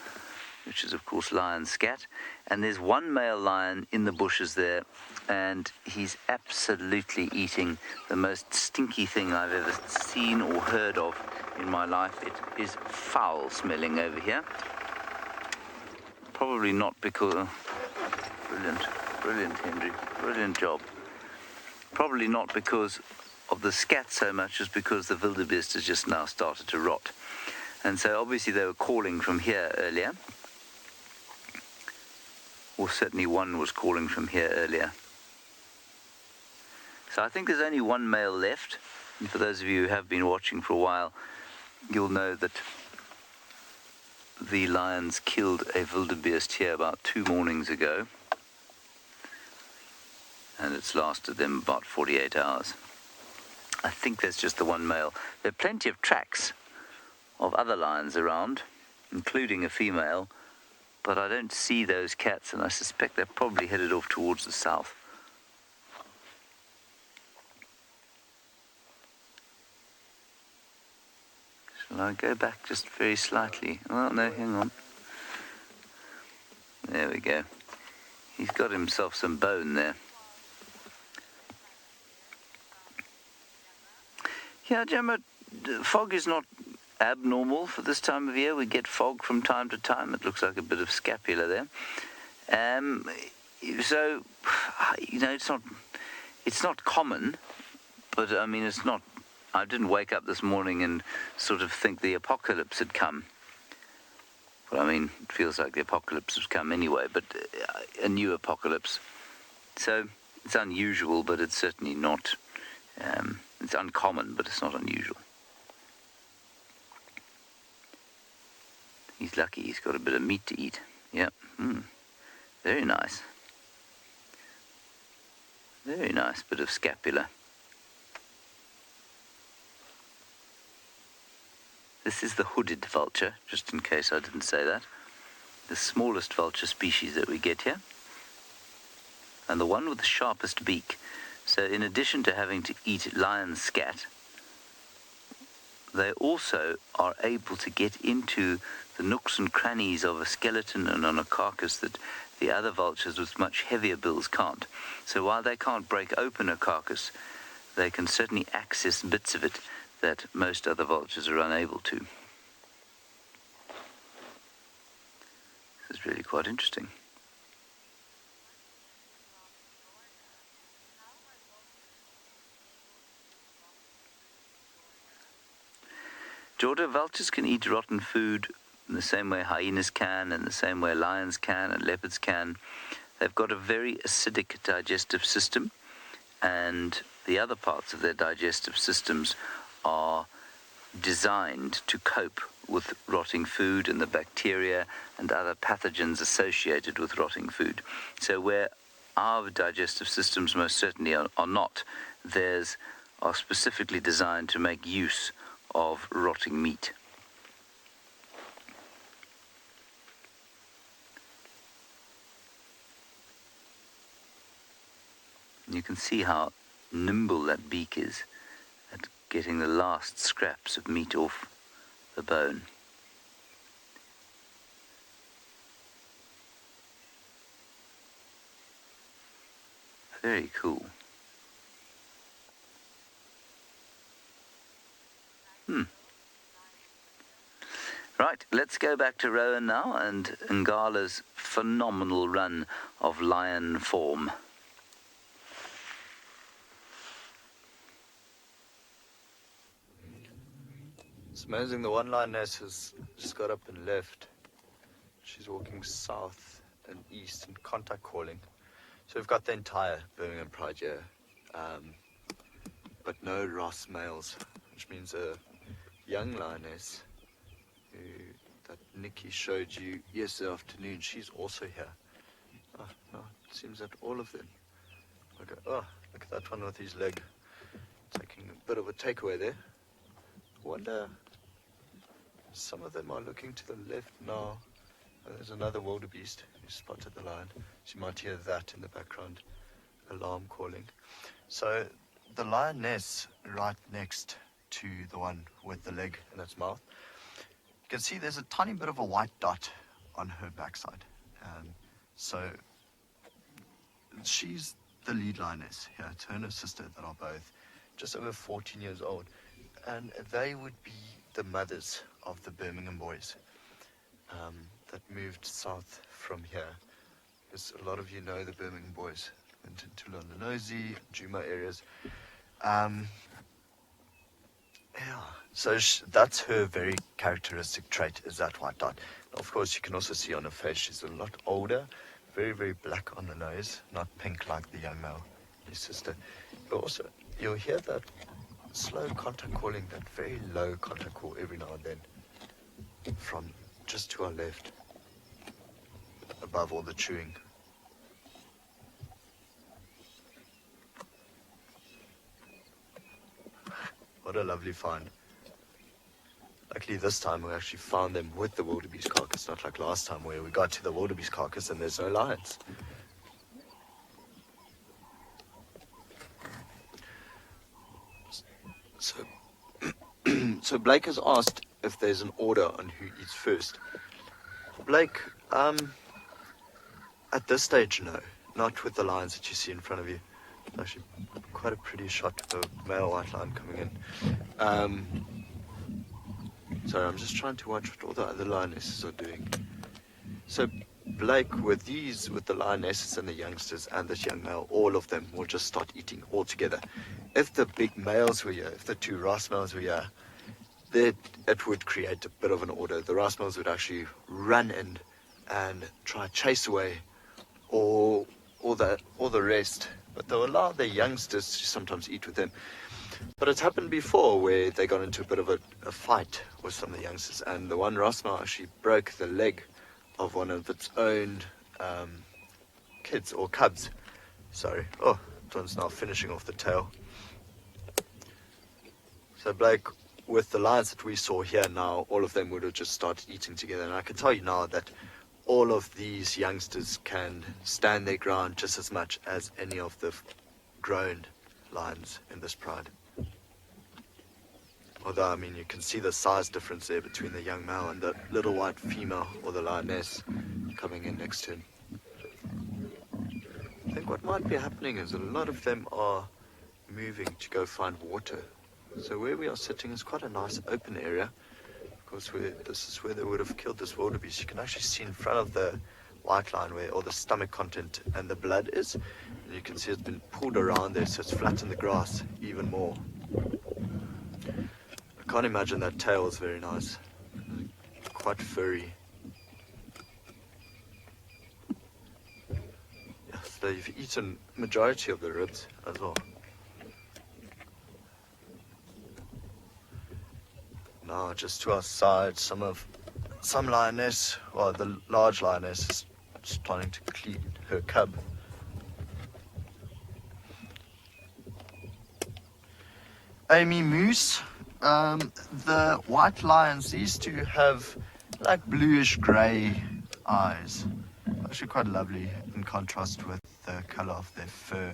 which is of course lion scat. And there's one male lion in the bushes there, and he's absolutely eating the most stinky thing I've ever seen or heard of in my life. It is foul smelling over here. Probably not because... Brilliant Henry, brilliant job. Probably not because of the scat so much as because the wildebeest has just now started to rot. And so obviously they were calling from here earlier, or certainly one was calling from here earlier. So I think there's only one male left, and for those of you who have been watching for a while, you'll know that the lions killed a wildebeest here about 2 mornings ago, and it's lasted them about 48 hours. I think there's just the one male. There are plenty of tracks of other lions around, including a female, but I don't see those cats, and I suspect they're probably headed off towards the south. Shall I go back just very slightly? Oh, no, hang on. There we go. He's got himself some bone there. Yeah, Juma, fog is not abnormal for this time of year. We get fog from time to time. It looks like a bit of scapula there. So, you know, it's not common, but I mean, it's not. I didn't wake up this morning and sort of think the apocalypse had come. Well, I mean, it feels like the apocalypse has come anyway, but a new apocalypse. So it's unusual, but it's certainly not. It's uncommon, but it's not unusual. He's lucky he's got a bit of meat to eat. Yeah. Very nice. Very nice bit of scapula. This is the hooded vulture, just in case I didn't say that. The smallest vulture species that we get here. And the one with the sharpest beak. So in addition to having to eat lion scat, they also are able to get into the nooks and crannies of a skeleton and on a carcass that the other vultures with much heavier bills can't. So while they can't break open a carcass, they can certainly access bits of it that most other vultures are unable to. This is really quite interesting. Jordan, vultures can eat rotten food in the same way hyenas can, and the same way lions can, and leopards can. They've got a very acidic digestive system, and the other parts of their digestive systems are designed to cope with rotting food and the bacteria and other pathogens associated with rotting food. So where our digestive systems most certainly are not, theirs are specifically designed to make use of rotting meat. You can see how nimble that beak is at getting the last scraps of meat off the bone. Very cool. Right, let's go back to Rowan now and Ngala's phenomenal run of lion form. It's amazing, the one lioness has just got up and left. She's walking south and east and contact calling. So we've got the entire Birmingham Pride here, but no Ross males, which means a young lioness that Nikki showed you yesterday afternoon, she's also here. Oh, no, it seems that all of them. Okay. Oh, look at that one with his leg. Taking a bit of a takeaway there. I wonder, some of them are looking to the left now. Oh, there's another wildebeest who spotted the lion. So you might hear that in the background, alarm calling. So the lioness right next to the one with the leg in its mouth, you can see there's a tiny bit of a white dot on her backside. So she's the lead lioness here. It's her and her sister that are both just over 14 years old. And they would be the mothers of the Birmingham boys that moved south from here. Because a lot of you know the Birmingham boys went into Londonose, Juma areas. Yeah, so that's her very characteristic trait, is that white dot. Of course, you can also see on her face she's a lot older, very, very black on the nose, not pink like the young male, his sister. But also, you'll hear that slow contact calling, that very low contact call every now and then, from just to our left, above all the chewing. What a lovely find. Luckily this time we actually found them with the wildebeest carcass, not like last time where we got to the wildebeest carcass and there's no lions. So Blake has asked if there's an order on who eats first. Blake, at this stage, no. Not with the lions that you see in front of you. Actually, quite a pretty shot of a male white lion coming in. Sorry, I'm just trying to watch what all the other lionesses are doing. So Blake, with the lionesses and the youngsters and this young male, all of them will just start eating all together. If the big males were here, if the two Ross males were here, it would create a bit of an order. The Ross males would actually run in and try to chase away all the rest. But they'll allow their youngsters to sometimes eat with them. But it's happened before where they got into a bit of a fight with some of the youngsters, and the one Ross male actually broke the leg of one of its own kids or cubs. Sorry. Oh, this one's now finishing off the tail. So Blake, with the lions that we saw here now, all of them would have just started eating together. And I can tell you now that all of these youngsters can stand their ground just as much as any of the grown lions in this pride. Although, I mean, you can see the size difference there between the young male and the little white female, or the lioness, coming in next to him. I think what might be happening is a lot of them are moving to go find water. So where we are sitting is quite a nice open area. Of course, this is where they would have killed this wildebeest. You can actually see in front of the white line where all the stomach content and the blood is. And you can see it's been pulled around there, so it's flattened the grass even more. I can't imagine that tail is very nice. Quite furry. Yeah, so you've eaten majority of the ribs as well. Now, just to our side, some lioness, well, the large lioness is starting to clean her cub. Amy Moose, the white lions, these two have like bluish grey eyes. Actually quite lovely in contrast with the colour of their fur.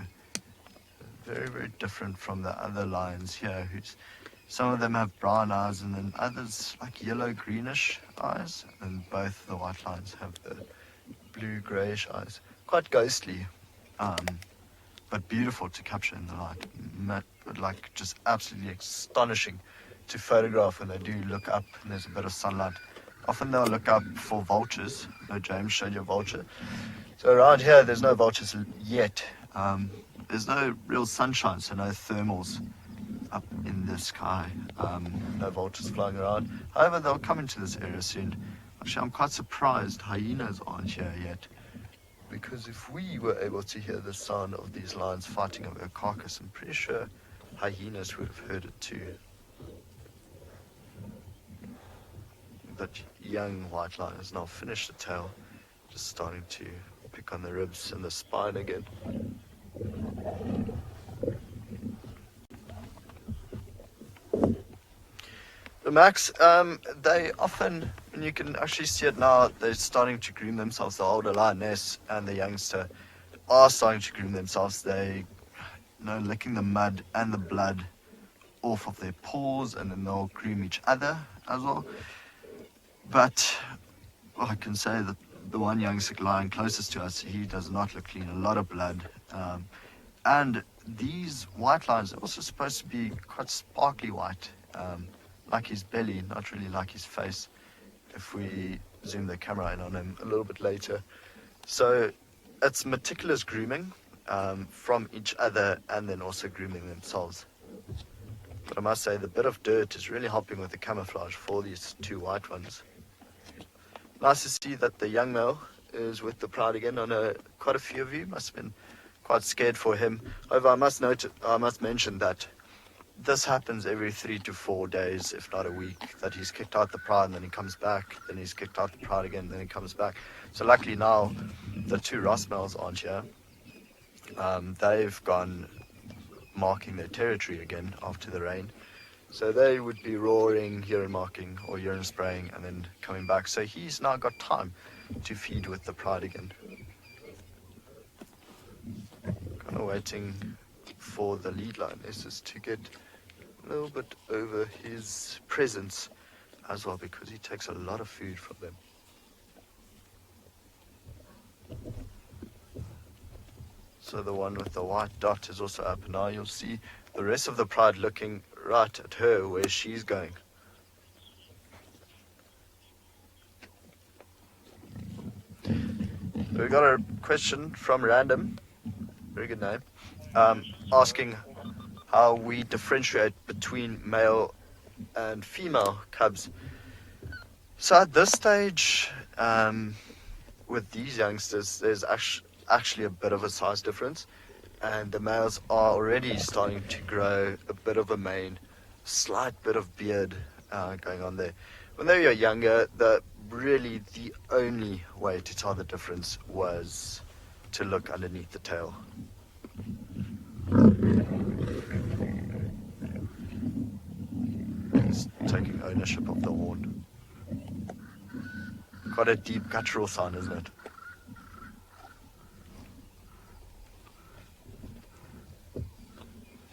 Very, very different from the other lions here, some of them have brown eyes and then others like yellow greenish eyes, and both the white lions have the blue greyish eyes. Quite ghostly, but beautiful to capture in the light. Like just absolutely astonishing to photograph when they do look up and there's a bit of sunlight. Often they'll look up for vultures. James showed you a vulture. So around here there's no vultures yet. There's no real sunshine, so no thermals up in the sky. No vultures flying around. However, they'll come into this area soon. Actually, I'm quite surprised hyenas aren't here yet, because if we were able to hear the sound of these lions fighting over a carcass, I'm pretty sure hyenas would have heard it too. That young white lion has now finished the tail, just starting to pick on the ribs and the spine again. The Max, they often, and you can actually see it now, they're starting to groom themselves. The older lioness and the youngster are starting to groom themselves. They, licking the mud and the blood off of their paws, and then they'll groom each other as well. But I can say that the one youngster lion closest to us, he does not look clean. A lot of blood. And these white lions are also supposed to be quite sparkly white, like his belly, not really like his face, if we zoom the camera in on him a little bit later. So it's meticulous grooming from each other, and then also grooming themselves. But I must say the bit of dirt is really helping with the camouflage for these two white ones. Nice to see that the young male is with the pride again. I know quite a few of you must have been quite scared for him. However, I must mention that this happens every 3 to 4 days, if not a week, that he's kicked out the pride and then he comes back, then he's kicked out the pride again, then he comes back. So luckily now the two Ross males aren't here. They've gone marking their territory again after the rain. So they would be roaring, urine marking or urine spraying and then coming back. So he's now got time to feed with the pride again. Kind of waiting for the lead lionesses to get a little bit over his presence as well, because he takes a lot of food from them. So the one with the white dot is also up. Now you'll see the rest of the pride looking right at her where she's going. We got a question from Random, very good name, asking how we differentiate between male and female cubs. So at this stage, with these youngsters, there's actually a bit of a size difference, and the males are already starting to grow a bit of a mane, slight bit of beard going on there. When they were younger, the only way to tell the difference was to look underneath the tail. He's taking ownership of the horn. Quite a deep guttural sound, isn't it?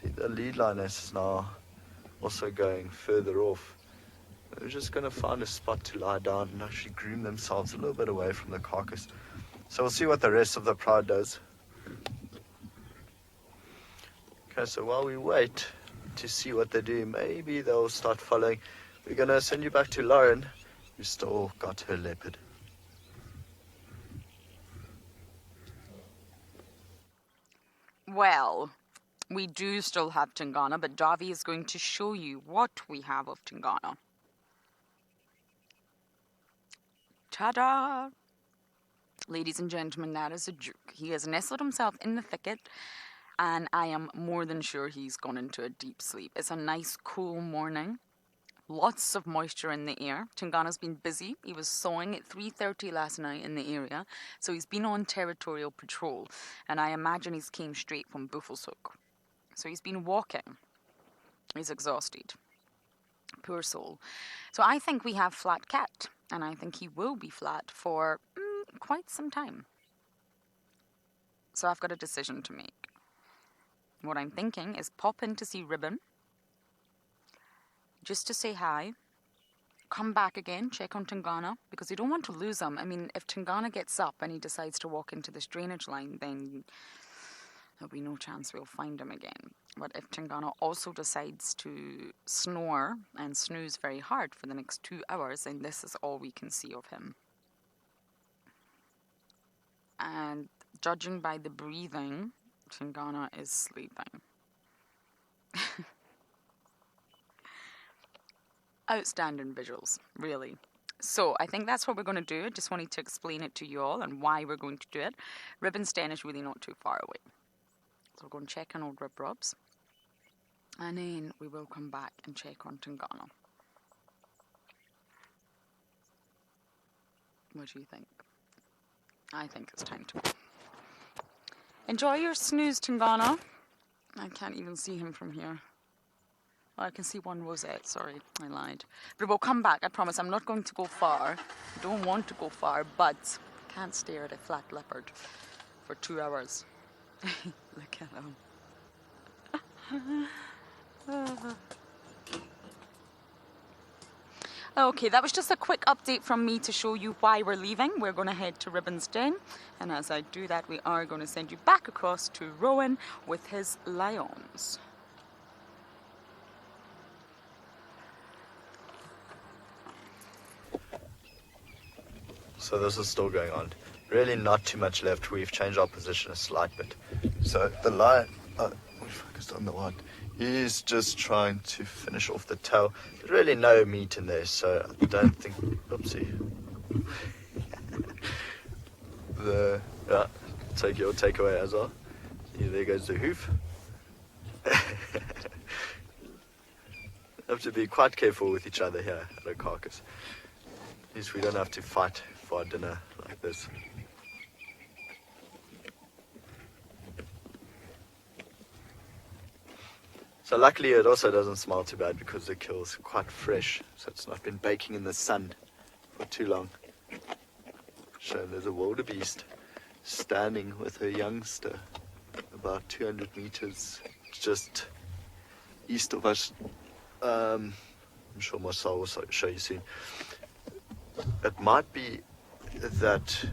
See, the lead lioness is now also going further off. They're just going to find a spot to lie down and actually groom themselves a little bit away from the carcass. So we'll see what the rest of the pride does. Okay, so while we wait to see what they do, maybe they'll start following. We're going to send you back to Lauren, who's still got her leopard. Well, we do still have Tingana, but Davi is going to show you what we have of Tingana. Ta-da! Ladies and gentlemen, that is a Duke. He has nestled himself in the thicket, and I am more than sure he's gone into a deep sleep. It's a nice, cool morning. Lots of moisture in the air. Tingana's been busy. He was sawing at 3:30 last night in the area, so he's been on territorial patrol, and I imagine he's came straight from Buffelshoek. So he's been walking. He's exhausted. Poor soul. So I think we have flat cat, and I think he will be flat for quite some time. So I've got a decision to make. What I'm thinking is pop in to see Ribbon, just to say hi, come back again, check on Tingana, because you don't want to lose him. I mean, if Tingana gets up and he decides to walk into this drainage line, then there'll be no chance we'll find him again. But if Tingana also decides to snore and snooze very hard for the next 2 hours, then this is all we can see of him. And judging by the breathing, Tingana is sleeping. Outstanding visuals, really. So I think that's what we're going to do. I just wanted to explain it to you all and why we're going to do it. Ribbon's den is really not too far away. So we're going to check on old Rib Robs. And then we will come back and check on Tingana. What do you think? I think it's time to go. Enjoy your snooze, Tingana. I can't even see him from here. Well, I can see one rosette, sorry, I lied. But we'll come back, I promise. I'm not going to go far. I don't want to go far, but I can't stare at a flat leopard for 2 hours. Look at him. Okay, that was just a quick update from me to show you why we're leaving. We're going to head to Ribbon's den, and as I do that, we are going to send you back across to Rowan with his lions. So this is still going on. Really not too much left. We've changed our position a slight bit. So the lion, we focused on the one. He's just trying to finish off the tail. There's really no meat in there, so I don't think, oopsie. Take your takeaway as well. Yeah, there goes the hoof. Have to be quite careful with each other here at a carcass. At least we don't have to fight for our dinner like this. So luckily it also doesn't smell too bad because the kill's quite fresh, so it's not been baking in the sun for too long. So there's a wildebeest standing with her youngster about 200 meters just east of us. I'm sure Marcel will show you soon. It might be that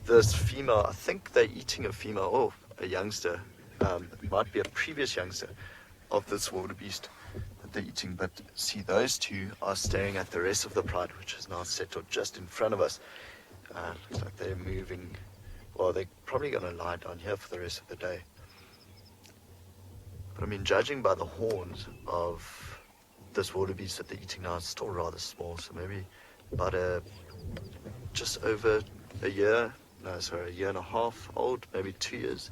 this female, I think they're eating a female or a youngster. It might be a previous youngster of this wildebeest that they're eating, but see, those two are staring at the rest of the pride, which is now settled just in front of us. Looks like they're moving. Well, they're probably going to lie down here for the rest of the day. But I mean, judging by the horns of this wildebeest that they're eating now, it's still rather small, so maybe about just over a year and a half old, maybe 2 years.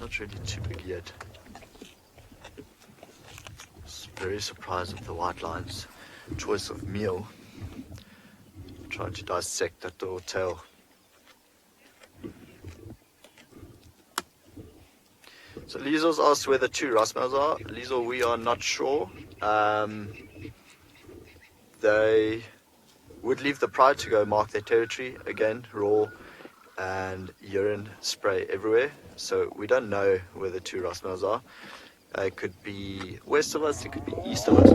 Not really too big yet. Very surprised with the white lion's choice of meal. Trying to dissect that little tail. So Liesel's asked where the two Rasmels are. Liesel, we are not sure. They would leave the pride to go mark their territory again, raw and urine spray everywhere. So we don't know where the two Rasmels are. It could be west of us, it could be east of us.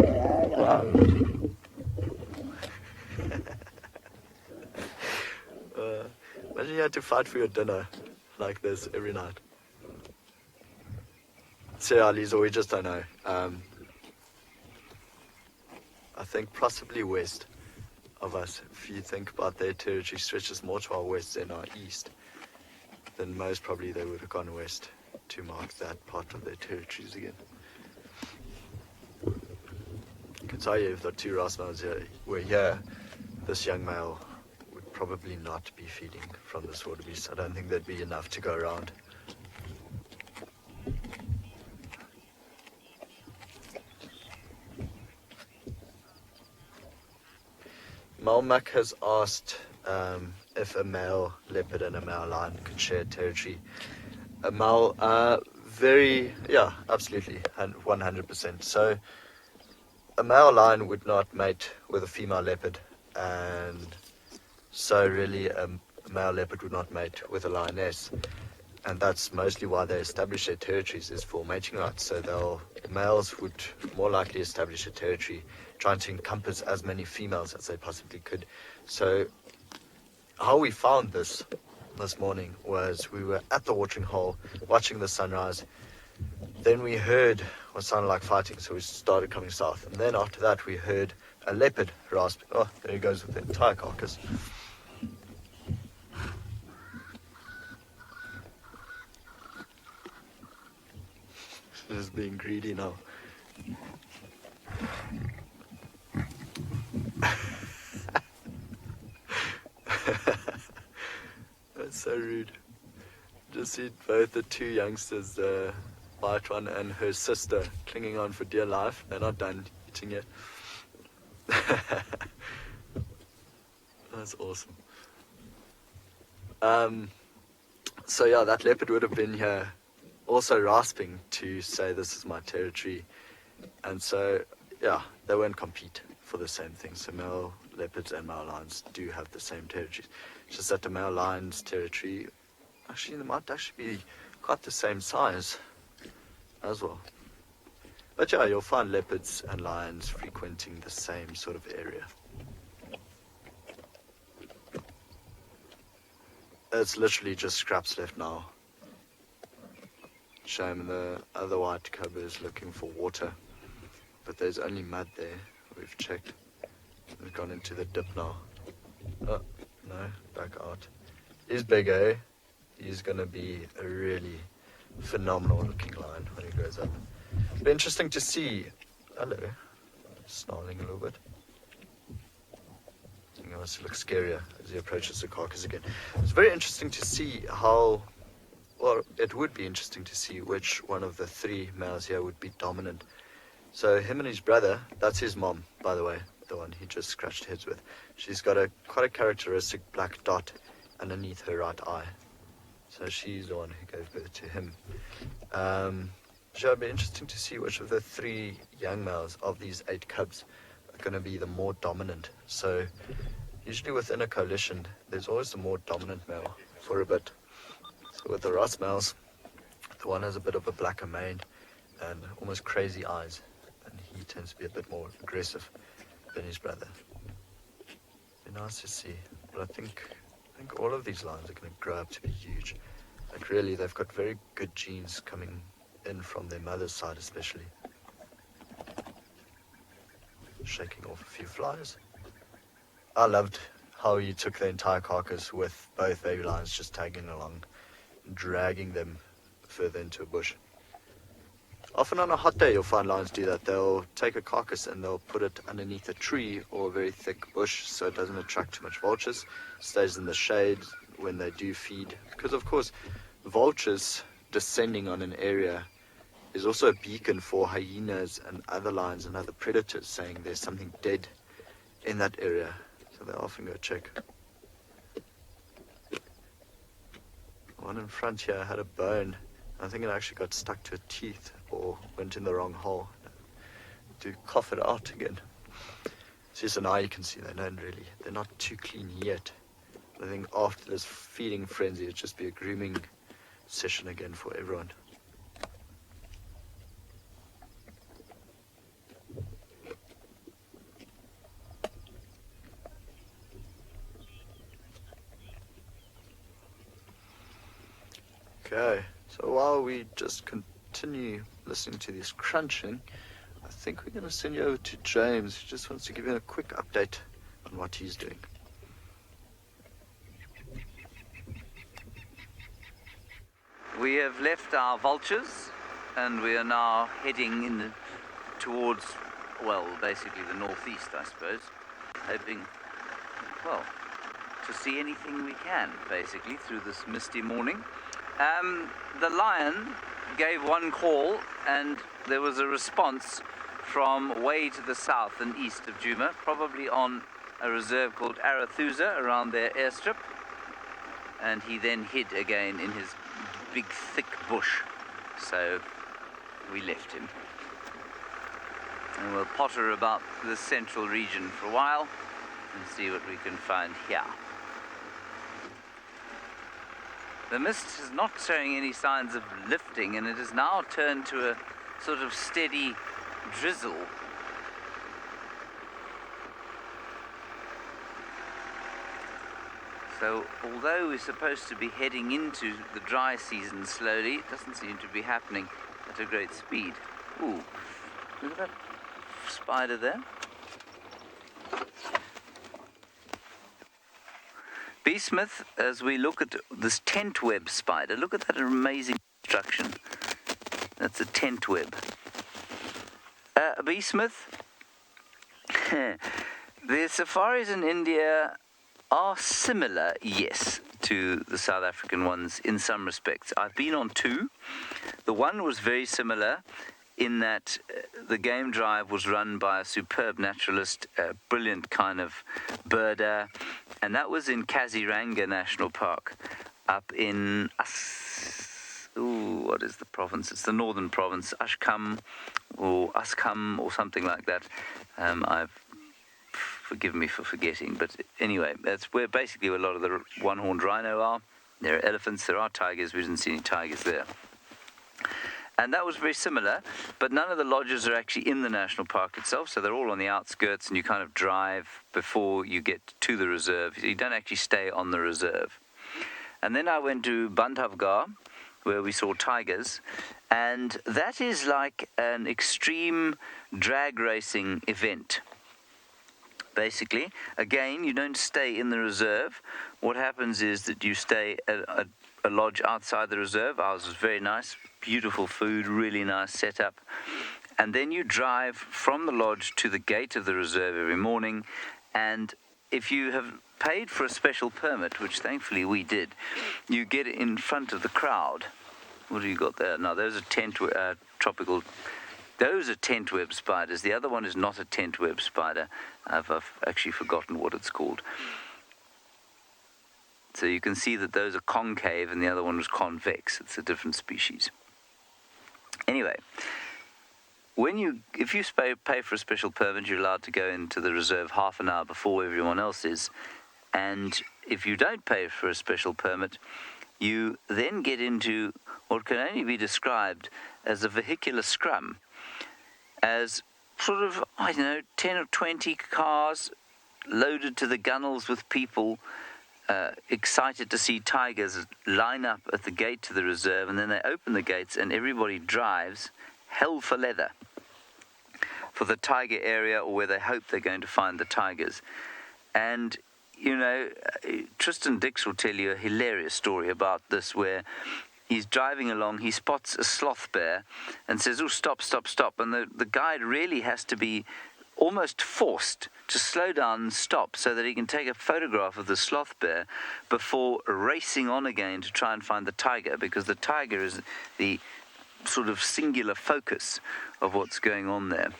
Imagine you had to fight for your dinner like this every night. So yeah, Lisa, we just don't know. I think possibly west of us. If you think about their territory stretches more to our west than our east, then most probably they would have gone west to mark that part of their territories again. I can tell you if the two Rasmels were here, this young male would probably not be feeding from this wildebeest. I don't think there'd be enough to go around. Malmac has asked if a male leopard and a male lion could share territory. A male, absolutely, 100%. So a male lion would not mate with a female leopard, and so really a male leopard would not mate with a lioness. And that's mostly why they establish their territories, is for mating rights. So males would more likely establish a territory trying to encompass as many females as they possibly could. So how we found this morning was we were at the watering hole watching the sunrise. Then we heard what sounded like fighting, so we started coming south. And then after that we heard a leopard rasp. Oh, there he goes with the entire carcass. Just being greedy now. That's so rude. Just see both the two youngsters, the white one and her sister, clinging on for dear life. They're not done eating yet. That's awesome. So yeah, that leopard would have been here also rasping to say this is my territory. And so yeah, they won't compete for the same thing. So male leopards and male lions do have the same territories. It's just that the male lion's territory, actually, they might actually be quite the same size as well. But yeah, you'll find leopards and lions frequenting the same sort of area. It's literally just scraps left now. Shame the other white cub is looking for water, but there's only mud there. We've checked. We've gone into the dip now. Oh, no, back out. He's big, eh? He's gonna be a really phenomenal looking lion when he grows up. It'll be interesting to see. Hello. Snarling a little bit. He must look scarier as he approaches the carcass again. It's very interesting to see how, well, it would be interesting to see which one of the three males here would be dominant. So him and his brother, that's his mom, by the way, the one he just scratched heads with. She's got quite a characteristic black dot underneath her right eye. So she's the one who gave birth to him. So it'll be interesting to see which of the three young males of these 8 cubs are going to be the more dominant. So usually within a coalition, there's always the more dominant male for a bit. So with the Ross males, the one has a bit of a blacker mane and almost crazy eyes, and he tends to be a bit more aggressive than his brother. Be nice to see, but I think all of these lions are going to grow up to be huge. Like really, they've got very good genes coming in from their mother's side, especially. Shaking off a few flies. I loved how he took the entire carcass with both baby lions just tagging along, dragging them further into a bush. Often on a hot day you'll find lions do that. They'll take a carcass and they'll put it underneath a tree or a very thick bush so it doesn't attract too much vultures. It stays in the shade when they do feed. Because of course, vultures descending on an area is also a beacon for hyenas and other lions and other predators, saying there's something dead in that area. So they often go check. One in front here had a bone. I think it actually got stuck to a teeth or went in the wrong hole. To cough it out again. So now you can see they're not too clean yet. But I think after this feeding frenzy, it'll just be a grooming session again for everyone. Okay, so while we just continue listening to this crunching, I think we're going to send you over to James, who just wants to give you a quick update on what he's doing. We have left our vultures and we are now heading towards, well, basically the northeast, I suppose, hoping, well, to see anything we can, basically, through this misty morning. The lion gave one call and there was a response from way to the south and east of Juma, probably on a reserve called Arathusa around their airstrip, and he then hid again in his big thick bush, so we left him. And we'll potter about the central region for a while and see what we can find here. The mist is not showing any signs of lifting, and it has now turned to a sort of steady drizzle. So, although we're supposed to be heading into the dry season slowly, it doesn't seem to be happening at a great speed. Ooh, look at that spider there. B. Smith, as we look at this tent web spider, look at that amazing construction. That's a tent web. B. Smith, the safaris in India are similar, yes, to the South African ones in some respects. I've been on two. The one was very similar in that the game drive was run by a superb naturalist, a brilliant kind of birder, and that was in Kaziranga National Park, up in what is the province? It's the northern province, Ashkam or something like that. Forgive me for forgetting, but anyway, that's where basically a lot of the one-horned rhino are. There are elephants, there are tigers. We didn't see any tigers there. And that was very similar, but none of the lodges are actually in the national park itself, so they're all on the outskirts, and you kind of drive before you get to the reserve. You don't actually stay on the reserve. And then I went to Bandhavgarh, where we saw tigers, and that is like an extreme drag racing event. Basically, again, you don't stay in the reserve. What happens is that you stay at a lodge outside the reserve. Ours was very nice, beautiful food, really nice setup. And then you drive from the lodge to the gate of the reserve every morning. And if you have paid for a special permit, which thankfully we did, you get in front of the crowd. What have you got there? No, those are tropical. Those are tent web spiders. The other one is not a tent web spider. I've actually forgotten what it's called. So you can see that those are concave and the other one was convex. It's a different species. Anyway, if you pay for a special permit, you're allowed to go into the reserve half an hour before everyone else is. And if you don't pay for a special permit, you then get into what can only be described as a vehicular scrum, as sort of, 10 or 20 cars loaded to the gunnels with people excited to see tigers line up at the gate to the reserve, and then they open the gates and everybody drives hell for leather for the tiger area or where they hope they're going to find the tigers. And, Tristan Dix will tell you a hilarious story about this where he's driving along, he spots a sloth bear and says, "Oh, stop, stop, stop." And the guide really has to be almost forced to slow down and stop so that he can take a photograph of the sloth bear before racing on again to try and find the tiger, because the tiger is the sort of singular focus of what's going on there.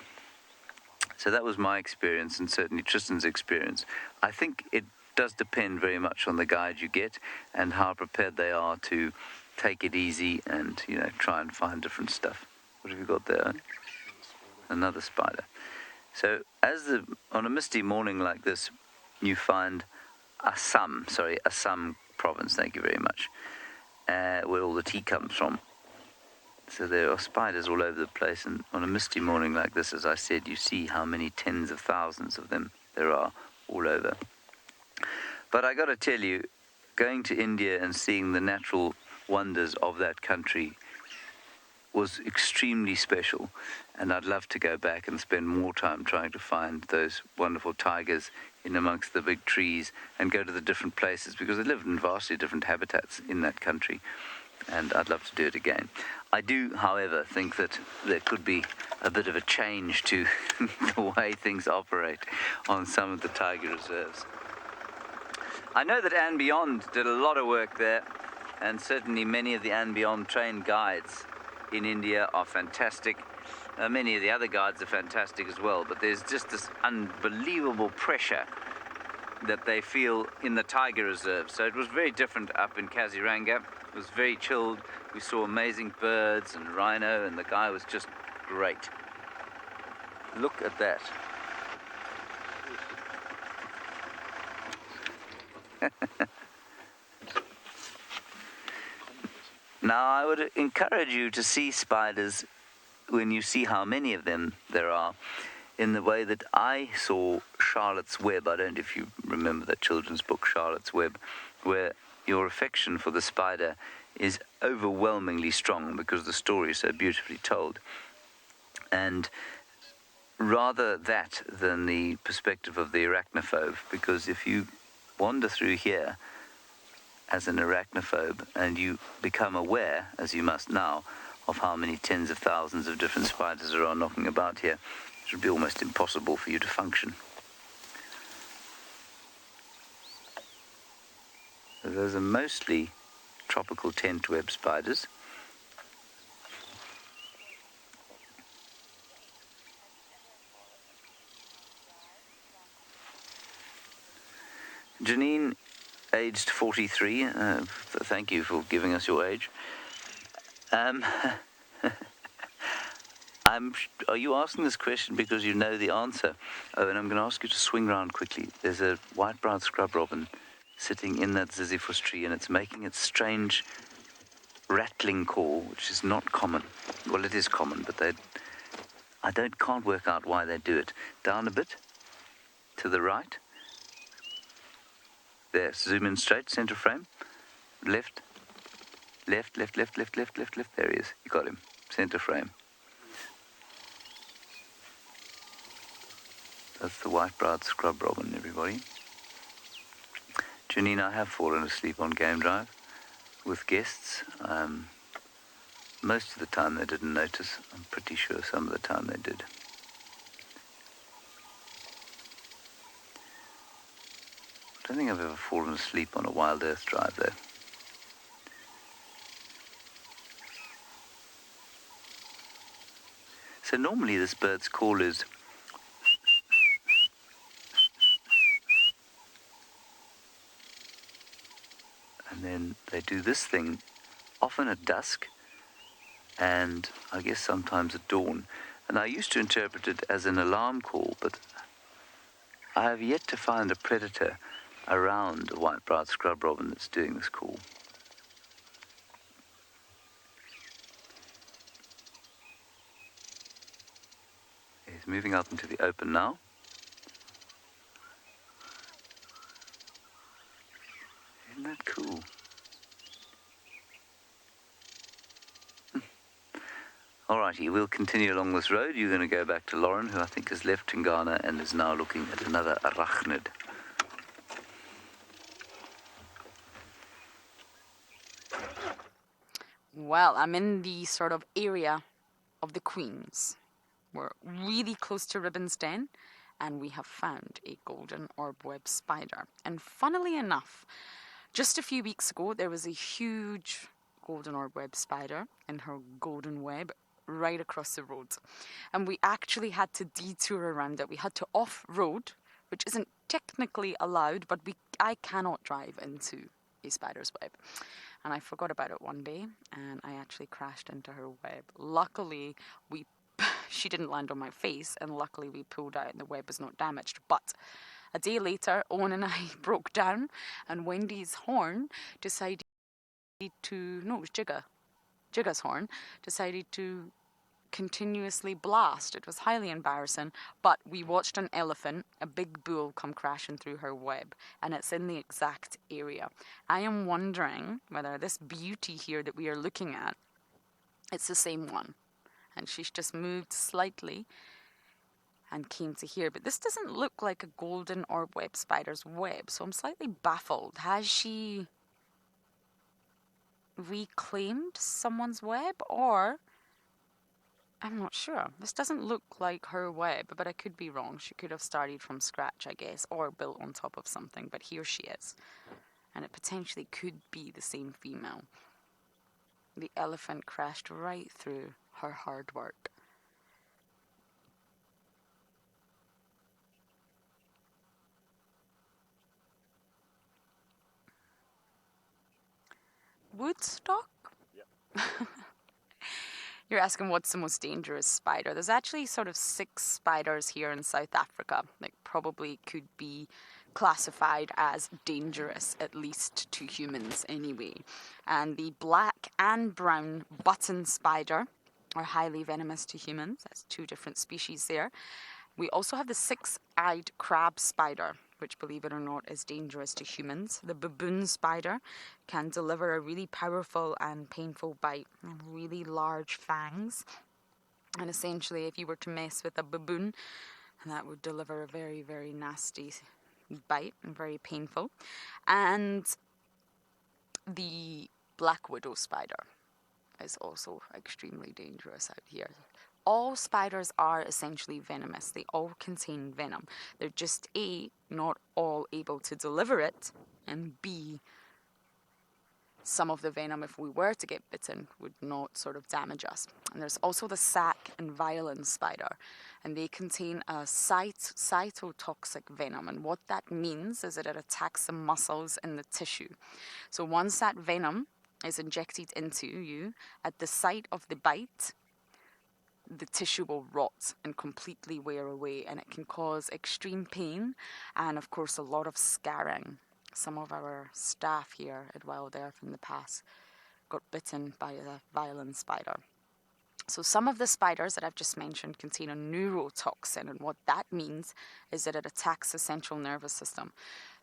So that was my experience, and certainly Tristan's experience. I think it does depend very much on the guide you get and how prepared they are to take it easy and, try and find different stuff. What have you got there? Another spider. So on a misty morning like this, you find Assam province, thank you very much, where all the tea comes from. So there are spiders all over the place, and on a misty morning like this, as I said, you see how many tens of thousands of them there are all over. But I got to tell you, going to India and seeing the natural wonders of that country was extremely special, and I'd love to go back and spend more time trying to find those wonderful tigers in amongst the big trees and go to the different places, because they live in vastly different habitats in that country, and I'd love to do it again. I do, however, think that there could be a bit of a change to the way things operate on some of the tiger reserves. I know that andBeyond did a lot of work there, and certainly many of the andBeyond trained guides in India are fantastic. Many of the other guides are fantastic as well, but there's just this unbelievable pressure that they feel in the tiger reserve. So it was very different up in Kaziranga. It was very chilled. We saw amazing birds and rhino, and the guy was just great. Look at that. Now, I would encourage you to see spiders when you see how many of them there are, in the way that I saw Charlotte's Web. I don't know if you remember that children's book, Charlotte's Web, where your affection for the spider is overwhelmingly strong because the story is so beautifully told. And rather that than the perspective of the arachnophobe, because if you wander through here as an arachnophobe and you become aware, as you must now, of how many tens of thousands of different spiders there are knocking about here, it would be almost impossible for you to function. So those are mostly tropical tent web spiders. Janine, aged 43, thank you for giving us your age. Are you asking this question because you know the answer? Oh, and I'm going to ask you to swing round quickly. There's a white-browed scrub robin sitting in that ziziphus tree, and it's making its strange rattling call, which is not common. Well, it is common, but can't work out why they do it. Down a bit, to the right. There, zoom in straight, center frame. Left. There he is. You got him. Center frame. That's the white-browed scrub robin, everybody. Janine, I have fallen asleep on game drive with guests. Most of the time they didn't notice. I'm pretty sure some of the time they did. I don't think I've ever fallen asleep on a WildEarth drive, though. So normally this bird's call is... and then they do this thing, often at dusk, and I guess sometimes at dawn. And I used to interpret it as an alarm call, but I have yet to find a predator around a white-browed scrub robin that's doing this call. He's moving out into the open now. Isn't that cool? Alrighty, we'll continue along this road. You're going to go back to Lauren, who I think has left Tingana and is now looking at another arachnid. Well, I'm in the sort of area of the Queens. We're really close to Ribbon's Den, and we have found a golden orb web spider. And funnily enough, just a few weeks ago, there was a huge golden orb web spider in her golden web right across the road. And we actually had to detour around it. We had to off-road, which isn't technically allowed, but I cannot drive into a spider's web. And I forgot about it one day, and I actually crashed into her web. Luckily, she didn't land on my face, and luckily we pulled out and the web was not damaged. But a day later, Owen and I broke down, and Wendy's horn decided to... no, it was Jigga's horn decided to continuously blast. It was highly embarrassing, but we watched an elephant, a big bull, come crashing through her web, and it's in the exact area. I am wondering whether this beauty here that we are looking at, it's the same one, and she's just moved slightly and came to here. But this doesn't look like a golden orb web spider's web, so I'm slightly baffled. Has she reclaimed someone's web, or... I'm not sure. This doesn't look like her web, but I could be wrong. She could have started from scratch, I guess, or built on top of something, but here she is. And it potentially could be the same female. The elephant crashed right through her hard work. Woodstock? Yeah. You're asking what's the most dangerous spider. There's actually sort of 6 spiders here in South Africa that probably could be classified as dangerous, at least to humans anyway. And the black and brown button spider are highly venomous to humans. That's 2 different species there. We also have the 6-eyed crab spider, which, believe it or not, is dangerous to humans. The baboon spider can deliver a really powerful and painful bite and really large fangs. And essentially, if you were to mess with a baboon, that would deliver a very, very nasty bite and very painful. And the black widow spider is also extremely dangerous out here. All spiders are essentially venomous. They all contain venom. They're just A, not all able to deliver it, and B, some of the venom, if we were to get bitten, would not sort of damage us. And there's also the sac and violin spider, and they contain a cytotoxic venom. And what that means is that it attacks the muscles in the tissue. So once that venom is injected into you, at the site of the bite, the tissue will rot and completely wear away, and it can cause extreme pain and, of course, a lot of scarring. Some of our staff here at WildEarth in the past got bitten by a violin spider. So some of the spiders that I've just mentioned contain a neurotoxin, and what that means is that it attacks the central nervous system.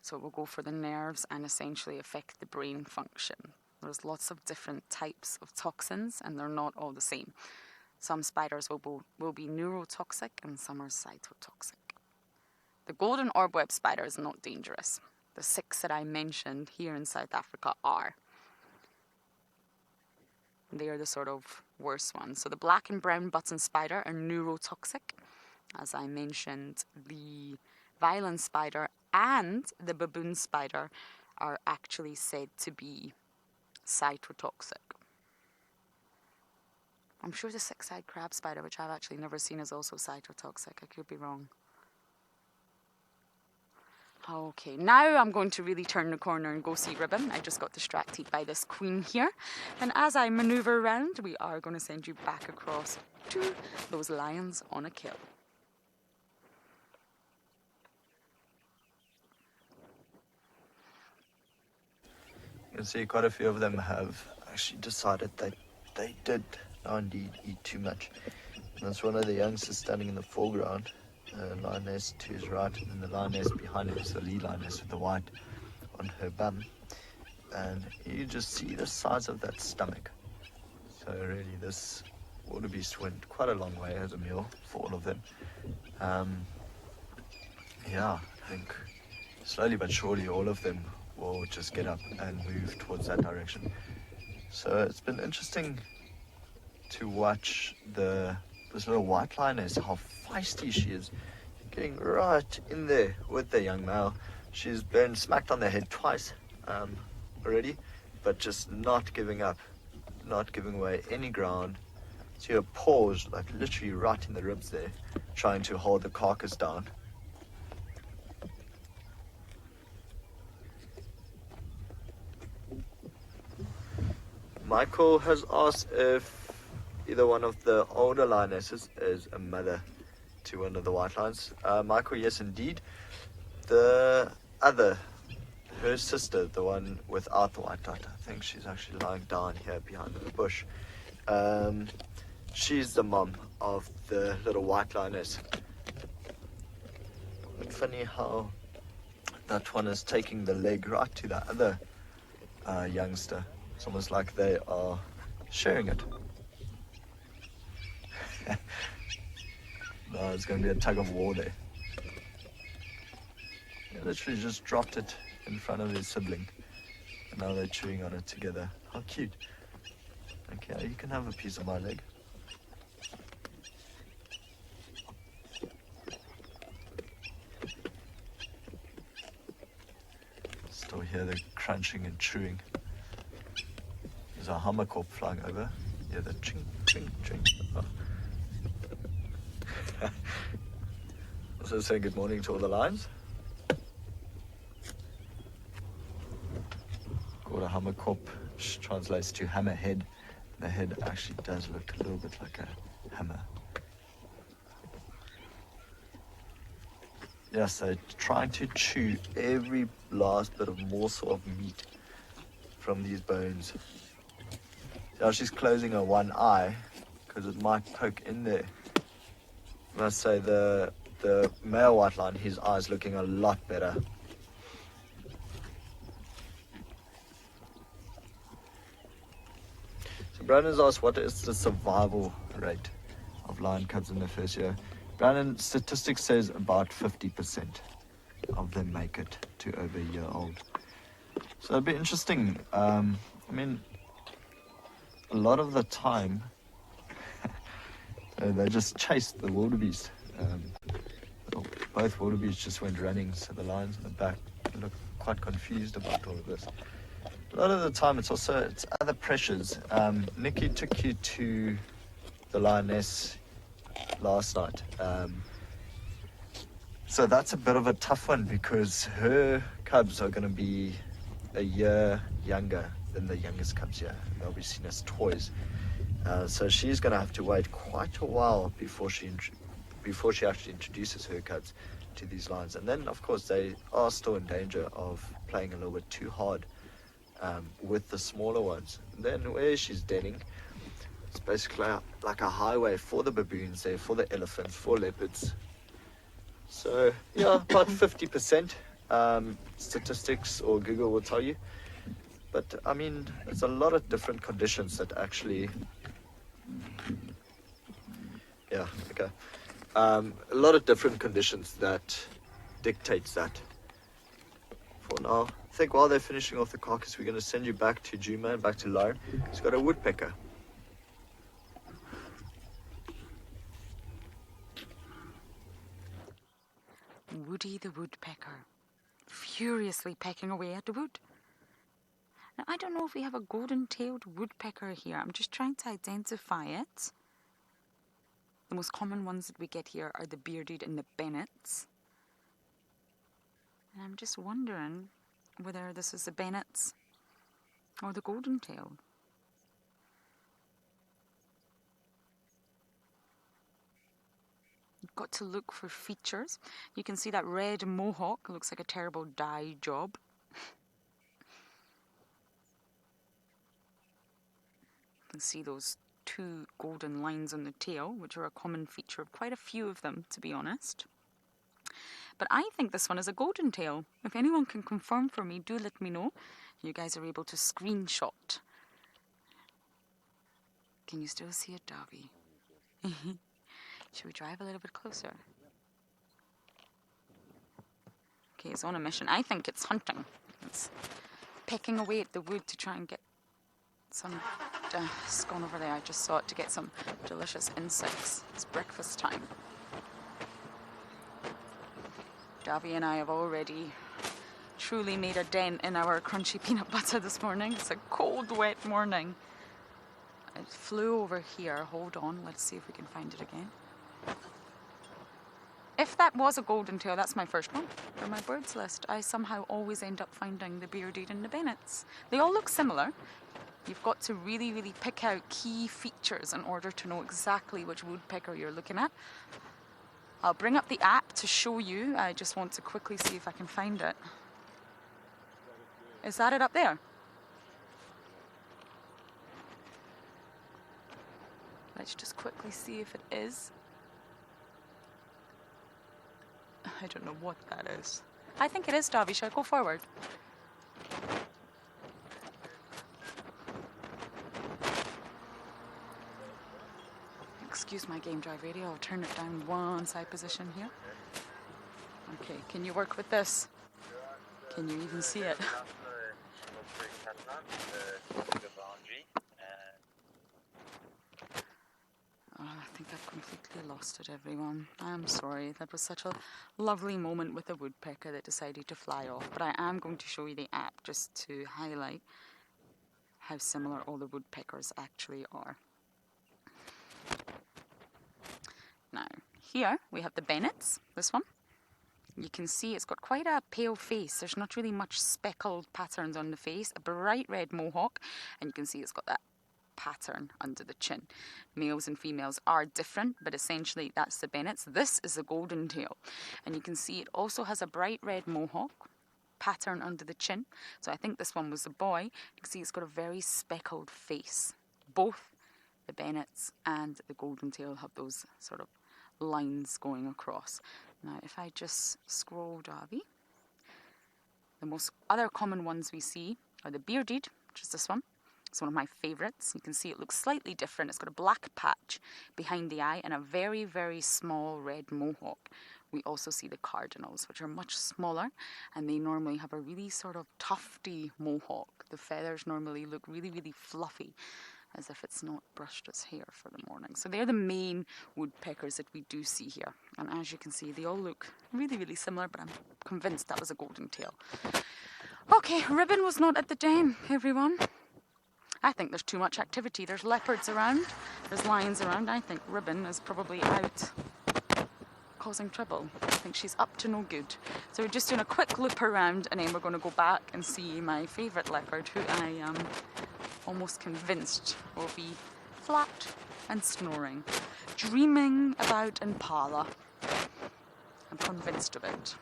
So it will go for the nerves and essentially affect the brain function. There's lots of different types of toxins, and they're not all the same. Some spiders will be neurotoxic and some are cytotoxic. The golden orbweb spider is not dangerous. The 6 that I mentioned here in South Africa are. They are the sort of worst ones. So the black and brown button spider are neurotoxic. As I mentioned, the violin spider and the baboon spider are actually said to be cytotoxic. I'm sure the 6-eyed crab spider, which I've actually never seen, is also cytotoxic. I could be wrong. Okay, now I'm going to really turn the corner and go see Ribbon. I just got distracted by this queen here. And as I maneuver around, we are going to send you back across to those lions on a kill. You can see quite a few of them have actually decided that they did indeed eat too much. And that's one of the youngsters standing in the foreground, lioness to his right, and then the lioness behind him is the lead lioness with the white on her bum. And you just see the size of that stomach. So really this wildebeest went quite a long way as a meal for all of them. Yeah, I think slowly but surely all of them will just get up and move towards that direction. So it's been interesting to watch this little white lioness, how feisty she is, getting right in there with the young male. She's been smacked on the head twice already, but just not giving up, not giving away any ground. See her paws like literally right in the ribs there, trying to hold the carcass down. Michael has asked if either one of the older lionesses is a mother to one of the white lions. Michael, yes indeed. The other, her sister, the one without the white dot, I think she's actually lying down here behind the bush. She's the mom of the little white lioness. It's funny how that one is taking the leg right to the other youngster. It's almost like they are sharing it. No, it's going to be a tug of war there. He literally just dropped it in front of his sibling, and now they're chewing on it together. How cute. Okay, you can have a piece of my leg. Still hear the crunching and chewing. There's a hammerkorp flying over. Yeah, the ching, ching, ching. Oh. Also saying good morning to all the lions. Got a hammerkorp trying translates to hammerhead. The head actually does look a little bit like a hammer. Yes, they're trying to chew every last bit of morsel of meat from these bones. Now she's closing her one eye because it might poke in there. I must say the male white lion, his eye's looking a lot better. So Brandon's asked, what is the survival rate of lion cubs in the first year? Brandon, statistics says about 50% of them make it to over a year old. So it'd be interesting. I mean, a lot of the time, they just chased the wildebeest. Both wildebeest just went running, so the lions in the back look quite confused about all of this. A lot of the time, it's other pressures. Nikki took you to the lioness last night. So that's a bit of a tough one because her cubs are going to be a year younger than the youngest cubs here. They'll be seen as toys. So she's going to have to wait quite a while before she actually introduces her cubs to these lions. And then, of course, they are still in danger of playing a little bit too hard with the smaller ones. And then where she's denning, it's basically like a highway for the baboons there, for the elephants, for leopards. So, yeah, about 50%. Statistics or Google will tell you. But, I mean, there's a lot of different conditions that actually... Yeah, okay. A lot of different conditions that dictates that. For now, I think while they're finishing off the carcass, we're going to send you back to Juma and back to Lauren. He's got a woodpecker. Woody the woodpecker, furiously pecking away at the wood. Now, I don't know if we have a golden-tailed woodpecker here. I'm just trying to identify it. The most common ones that we get here are the bearded and the bennets. And I'm just wondering whether this is the bennets or the golden-tailed. You've got to look for features. You can see that red mohawk. Looks like a terrible dye job. You can see those two golden lines on the tail, which are a common feature of quite a few of them, to be honest. But I think this one is a golden tail. If anyone can confirm for me, do let me know. You guys are able to screenshot. Can you still see it, Davy? Should we drive a little bit closer? Okay, it's on a mission. I think it's hunting. It's pecking away at the wood to try and get some... it's gone over there. I just saw it to get some delicious insects. It's breakfast time. Davy and I have already truly made a dent in our crunchy peanut butter this morning. It's a cold, wet morning. It flew over here. Hold on. Let's see if we can find it again. If that was a golden tail, that's my first one for my birds list. I somehow always end up finding the bearded and the bennets. They all look similar. You've got to really, really pick out key features in order to know exactly which woodpecker you're looking at. I'll bring up the app to show you. I just want to quickly see if I can find it. Is that it up there? Let's just quickly see if it is. I don't know what that is. I think it is, Davy. Shall I go forward? Excuse my game drive radio. I'll turn it down one side position here. Okay, can you work with this? Can you even see it? I think I've completely lost it, everyone. I'm sorry. That was such a lovely moment with the woodpecker that decided to fly off. But I am going to show you the app just to highlight how similar all the woodpeckers actually are. Now, here we have the bennets, this one. You can see it's got quite a pale face. There's not really much speckled patterns on the face. A bright red mohawk, and you can see it's got that pattern under the chin. Males and females are different, but essentially that's the Bennet's. This is a golden tail, and you can see it also has a bright red mohawk pattern under the chin. So I think this one was a boy. You can see it's got a very speckled face. Both the Bennet's and the golden tail have those sort of lines going across. Now if I just scroll, Darby, the most other common ones we see are the bearded, which is this one. It's one of my favourites. You can see it looks slightly different. It's got a black patch behind the eye and a very, very small red mohawk. We also see the cardinals, which are much smaller, and they normally have a really sort of tufty mohawk. The feathers normally look really, really fluffy, as if it's not brushed its hair for the morning. So they're the main woodpeckers that we do see here. And as you can see, they all look really, really similar, but I'm convinced that was a golden tail. Okay, Ribbon was not at the den, everyone. I think there's too much activity. There's leopards around, there's lions around. I think Ribbon is probably out causing trouble. I think she's up to no good. So we're just doing a quick loop around, and then we're going to go back and see my favourite leopard, who I am almost convinced will be flat and snoring, dreaming about Impala. I'm convinced of it.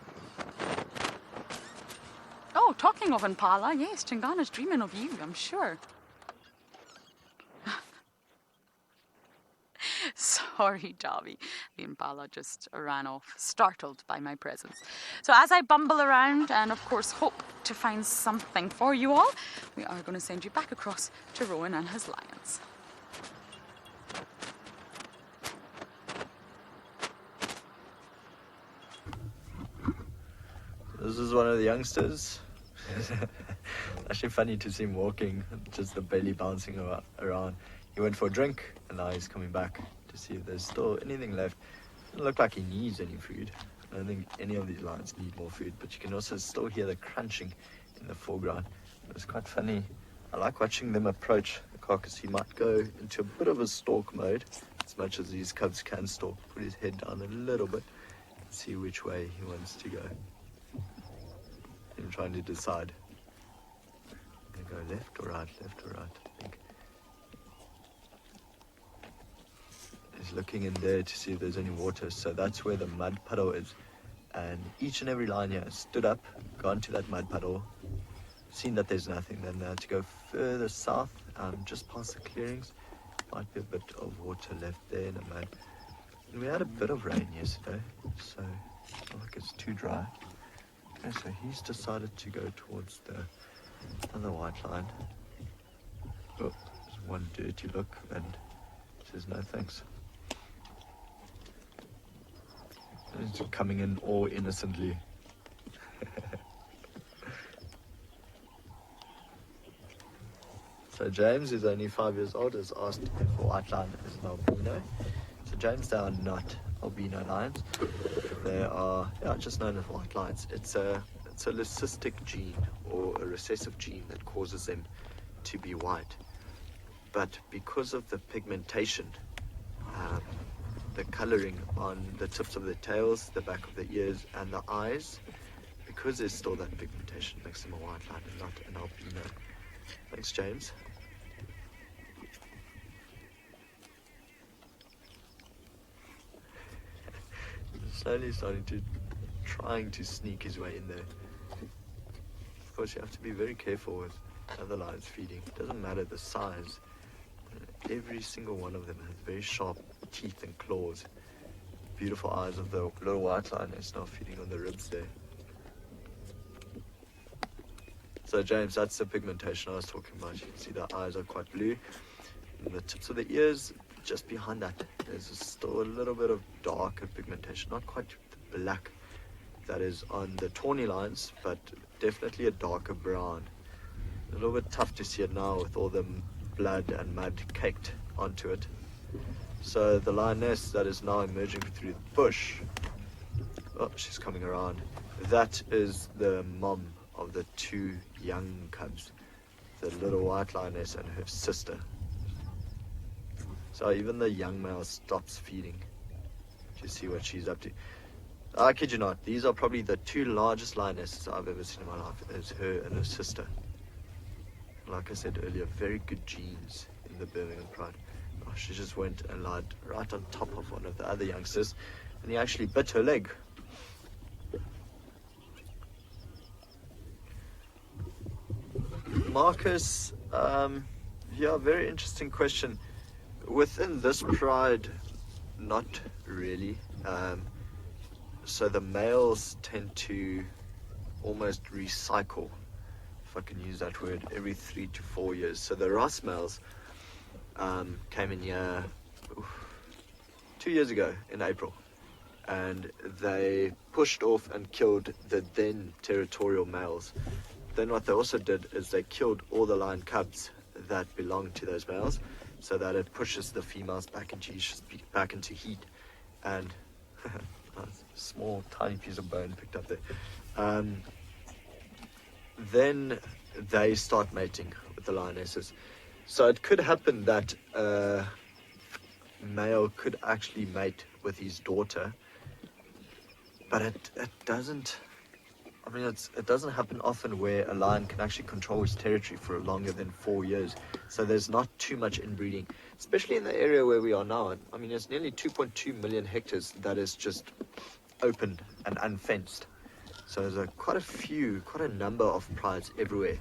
Oh, talking of Impala, yes, Tingana's dreaming of you, I'm sure. Sorry, Darby. The Impala just ran off, startled by my presence. So as I bumble around and, of course, hope to find something for you all, we are going to send you back across to Rowan and his lions. This is one of the youngsters. Actually funny to see him walking, just the belly bouncing around. He went for a drink, and now he's coming back to see if there's still anything left. Doesn't look like he needs any food. I don't think any of these lions need more food, but you can also still hear the crunching in the foreground. It's quite funny. I like watching them approach the carcass. He might go into a bit of a stalk mode, as much as these cubs can stalk. Put his head down a little bit and see which way he wants to go. I'm trying to decide. I'm going to go left or right, I think. He's looking in there to see if there's any water. So that's where the mud puddle is. And each and every lion here stood up, gone to that mud puddle, seen that there's nothing. Then they had to go further south, just past the clearings. Might be a bit of water left there in the mud. And we had a bit of rain yesterday, so it's not like it's too dry. Okay, so he's decided to go towards the other white line. Oh, there's one dirty look and says no thanks. He's coming in all innocently. So James, who's only 5 years old, has asked if a white lion is an albino. So James, they are not albino lions. They are just known as white lions. It's a leucistic gene or a recessive gene that causes them to be white. But because of the pigmentation, the colouring on the tips of the tails, the back of the ears and the eyes, because there's still that pigmentation, makes them a white lion and not an albino. Thanks, James. Slowly trying to sneak his way in there. Of course, you have to be very careful with other lions feeding. It doesn't matter the size. Every single one of them has very sharp teeth and claws. Beautiful eyes of the little white lion is now feeding on the ribs there. So James, that's the pigmentation I was talking about. You can see the eyes are quite blue. And the tips of the ears, just behind that, there's still a little bit of darker pigmentation. Not quite the black that is on the tawny lions, but definitely a darker brown. A little bit tough to see it now with all the blood and mud caked onto it. So the lioness that is now emerging through the bush, oh, she's coming around. That is the mom of the two young cubs, the little white lioness and her sister. So even the young male stops feeding to see what she's up to. I kid you not, these are probably the 2 largest lionesses I've ever seen in my life. There's her and her sister. Like I said earlier, very good genes in the Birmingham Pride. Oh, she just went and lied right on top of one of the other youngsters, and he actually bit her leg. Marcus, yeah, very interesting question. Within this pride, not really. So the males tend to almost recycle, if I can use that word, every 3 to 4 years. So the Ross males came in here 2 years ago in April, and they pushed off and killed the then territorial males. Then what they also did is they killed all the lion cubs that belonged to those males, so that it pushes the females back into heat. And a small tiny piece of bone picked up there. Then they start mating with the lionesses. So it could happen that a male could actually mate with his daughter, but it doesn't. I mean, it doesn't happen often where a lion can actually control his territory for longer than 4 years. So there's not too much inbreeding, especially in the area where we are now. I mean, it's nearly 2.2 million hectares that is just open and unfenced. So there's quite a number of prides everywhere.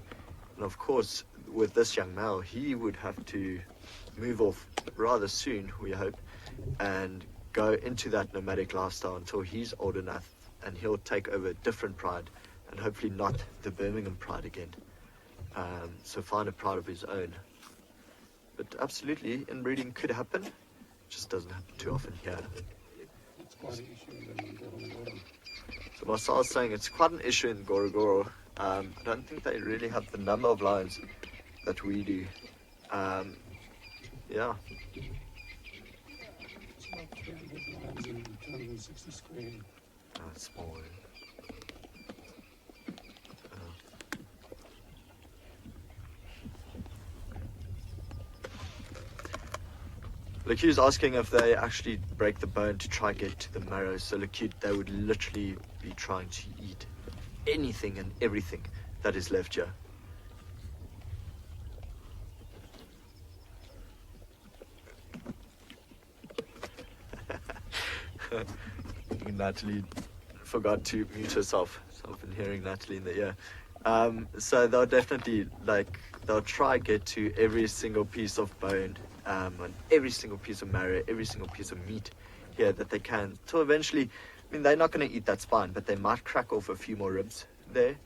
And of course, with this young male, he would have to move off rather soon, we hope, and go into that nomadic lifestyle until he's old enough, and he'll take over a different pride, and hopefully not the Birmingham pride again. So find a pride of his own. But absolutely, inbreeding could happen. It just doesn't happen too often here. It's quite an issue in Ngala. So Marcel's saying it's quite an issue in Ngorongoro. I don't think they really have the number of lions that we do. Yeah. It's about 300 lions in 260 square. Oh, it's small. Lacute's asking if they actually break the bone to try get to the marrow. So Lacute, they would literally be trying to eat anything and everything that is left here. Natalie forgot to mute herself, so I've been hearing Natalie in the ear. So they'll definitely, they'll try get to every single piece of bone, and every single piece of marrow, every single piece of meat here that they can, till eventually, I mean, they're not going to eat that spine, but they might crack off a few more ribs there.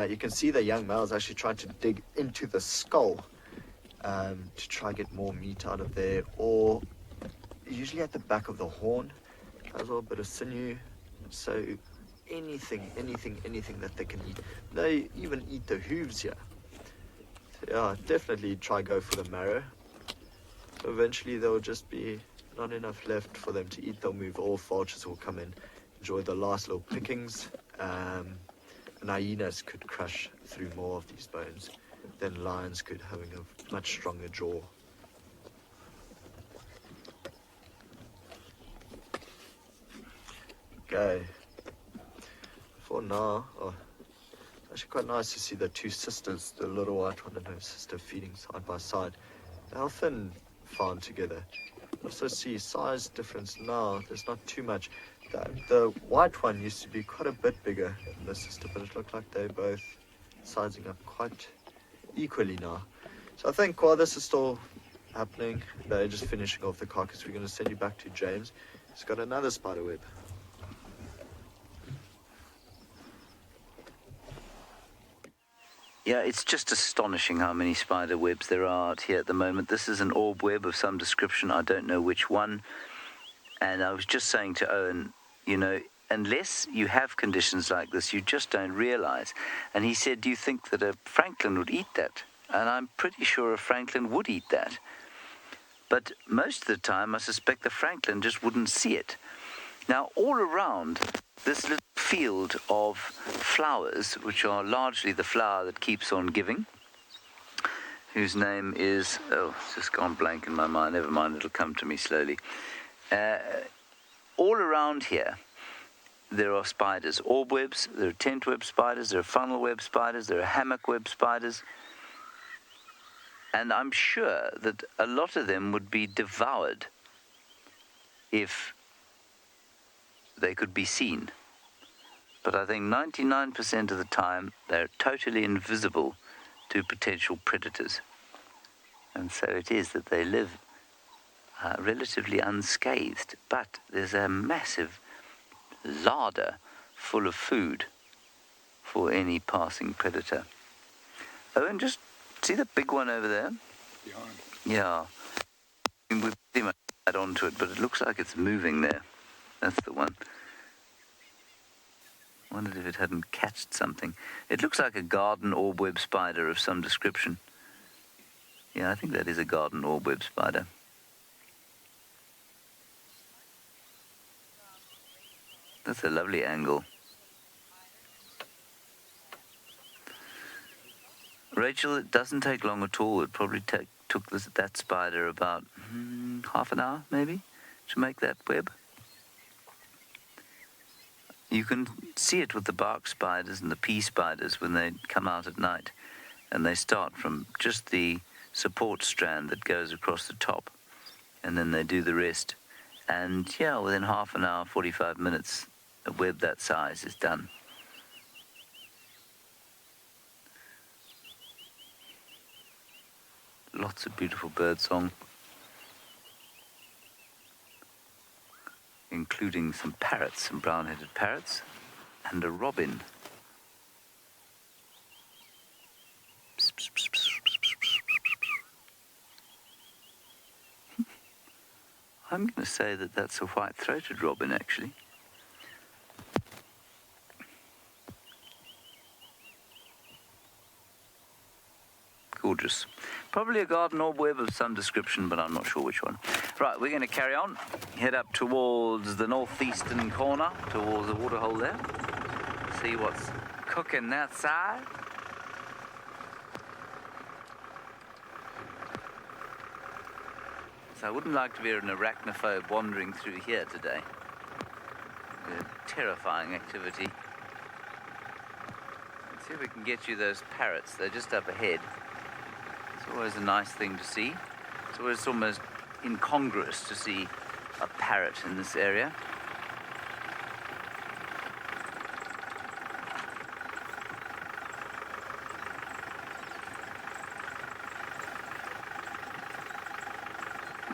You can see the young males actually trying to dig into the skull to try get more meat out of there, or usually at the back of the horn as well, a bit of sinew. So anything that they can eat. They even eat the hooves here. So yeah, definitely try go for the marrow. So eventually there'll just be not enough left for them to eat. They'll move off. Vultures will come in, enjoy the last little pickings. And hyenas could crush through more of these bones than lions could, having a much stronger jaw. Okay. For now, it's actually quite nice to see the two sisters, the little white one and her sister, feeding side by side. They're often found together. Also see size difference now. There's not too much. The white one used to be quite a bit bigger than the sister, but it looked like they're both sizing up quite equally now. So I think while this is still happening, they're just finishing off the carcass. We're going to send you back to James. He's got another spider web. Yeah, it's just astonishing how many spider webs there are out here at the moment. This is an orb web of some description. I don't know which one. And I was just saying to Owen, you know, unless you have conditions like this, you just don't realize. And he said, do you think that a francolin would eat that? And I'm pretty sure a francolin would eat that. But most of the time, I suspect the francolin just wouldn't see it. Now, all around this little field of flowers, which are largely the flower that keeps on giving, whose name is, it's just gone blank in my mind, never mind, it'll come to me slowly. All around here there are spiders, orb webs, there are tent web spiders, there are funnel web spiders, there are hammock web spiders. And I'm sure that a lot of them would be devoured if they could be seen. But I think 99% of the time they're totally invisible to potential predators. And so it is that they live relatively unscathed. But there's a massive larder full of food for any passing predator. Oh, and just see the big one over there? Behind. Yeah. We've pretty much add on to it, but it looks like it's moving there. That's the one. Wondered if it hadn't catched something. It looks like a garden orb web spider of some description. Yeah, I think that is a garden orb web spider. That's a lovely angle. Rachel, it doesn't take long at all. It probably took that spider about half an hour, maybe, to make that web. You can see it with the bark spiders and the pea spiders when they come out at night. And they start from just the support strand that goes across the top. And then they do the rest. And yeah, within half an hour, 45 minutes, a web that size is done. Lots of beautiful bird song, including some parrots, some brown-headed parrots, and a robin. I'm going to say that that's a white-throated robin, actually. Gorgeous. Probably a garden orb web of some description, but I'm not sure which one. Right, we're going to carry on, head up towards the northeastern corner, towards the Waterhole there. See what's cooking that side. So I wouldn't like to be an arachnophobe wandering through here today. A terrifying activity. Let's see if we can get you those parrots. They're just up ahead. It's always a nice thing to see. It's always almost incongruous to see a parrot in this area.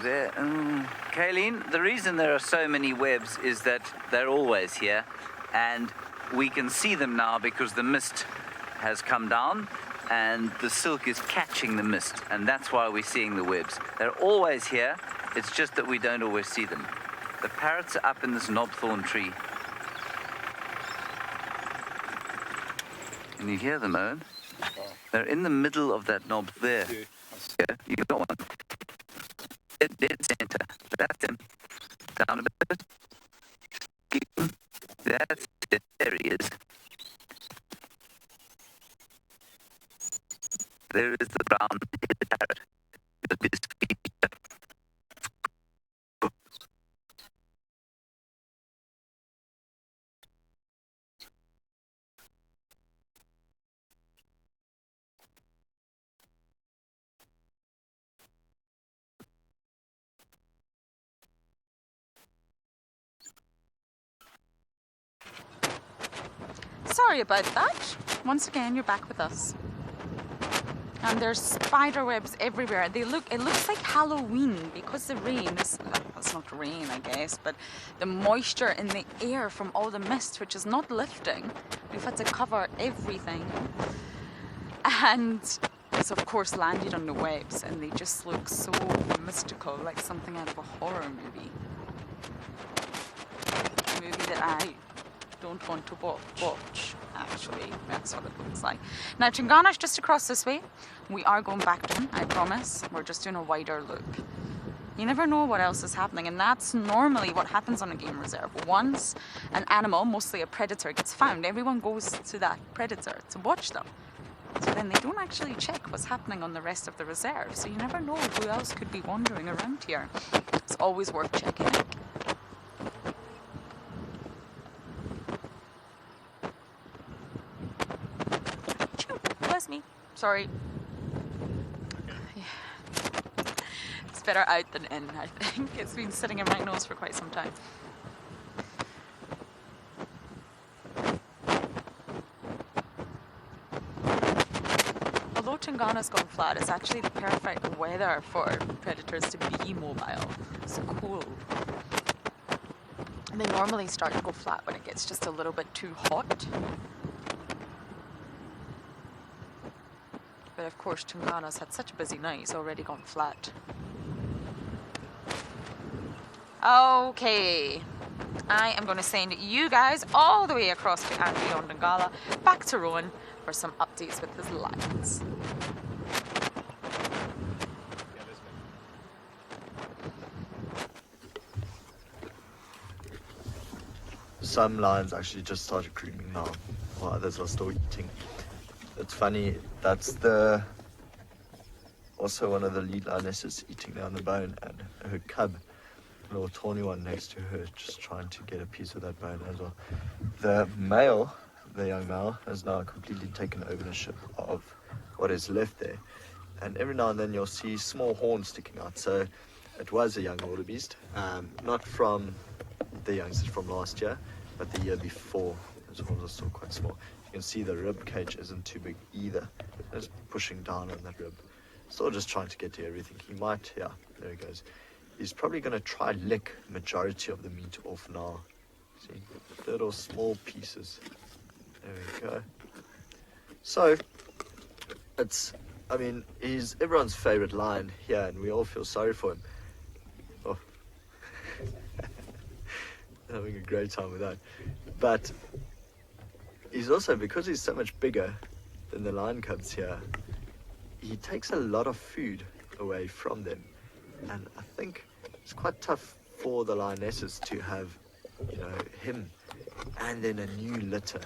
There, Kayleen, the reason there are so many webs is that they're always here, and we can see them now because the mist has come down and the silk is catching the mist, and that's why we're seeing the webs. They're always here, it's just that we don't always see them. The parrots are up in this knobthorn tree. Can you hear them, Owen? They're in the middle of that knob there. Yeah, you've got one. Dead center. That's him. Down a bit. Keep him. That's it. There he is. There is the brown-headed parrot. Sorry about that. Once again, you're back with us. And there's spider webs everywhere. It looks like Halloween because the rain is, it's not rain, I guess, but the moisture in the air from all the mist, which is not lifting. We've had to cover everything. And it's of course landed on the webs, and they just look so mystical, like something out of a horror movie. A movie that I don't want to watch, actually. That's what it looks like. Now, Tingana's just across this way. We are going back to him, I promise. We're just doing a wider look. You never know what else is happening, and that's normally what happens on a game reserve. Once an animal, mostly a predator, gets found, everyone goes to that predator to watch them. So then they don't actually check what's happening on the rest of the reserve. So you never know who else could be wandering around here. It's always worth checking. Sorry. Yeah. It's better out than in, I think. It's been sitting in my nose for quite some time. Although Tingana's gone flat, it's actually the perfect weather for predators to be mobile. It's cool. And they normally start to go flat when it gets just a little bit too hot. But of course, Tingana's had such a busy night, it's already gone flat. Okay. I am going to send you guys all the way across to andBeyond and Ngala, back to Rowan for some updates with his lines. Some lions actually just started creeping now, while others are still eating. It's funny, that's also one of the lead lionesses eating down the bone, and her cub, a little tawny one next to her, just trying to get a piece of that bone as well. The male, the young male, has now completely taken ownership of what is left there, and every now and then you'll see small horns sticking out. So it was a young wildebeest, not from the youngsters from last year, but the year before. Those horns are still quite small. You can see the rib cage isn't too big either. It's pushing down on that rib. Still just trying to get to everything. He might, yeah, there he goes. He's probably going to try lick majority of the meat off now. See, little small pieces. There we go. So, he's everyone's favorite lion here, and we all feel sorry for him. Oh. Having a great time with that. But he's also, because he's so much bigger than the lion cubs here, he takes a lot of food away from them. And I think it's quite tough for the lionesses to have, him and then a new litter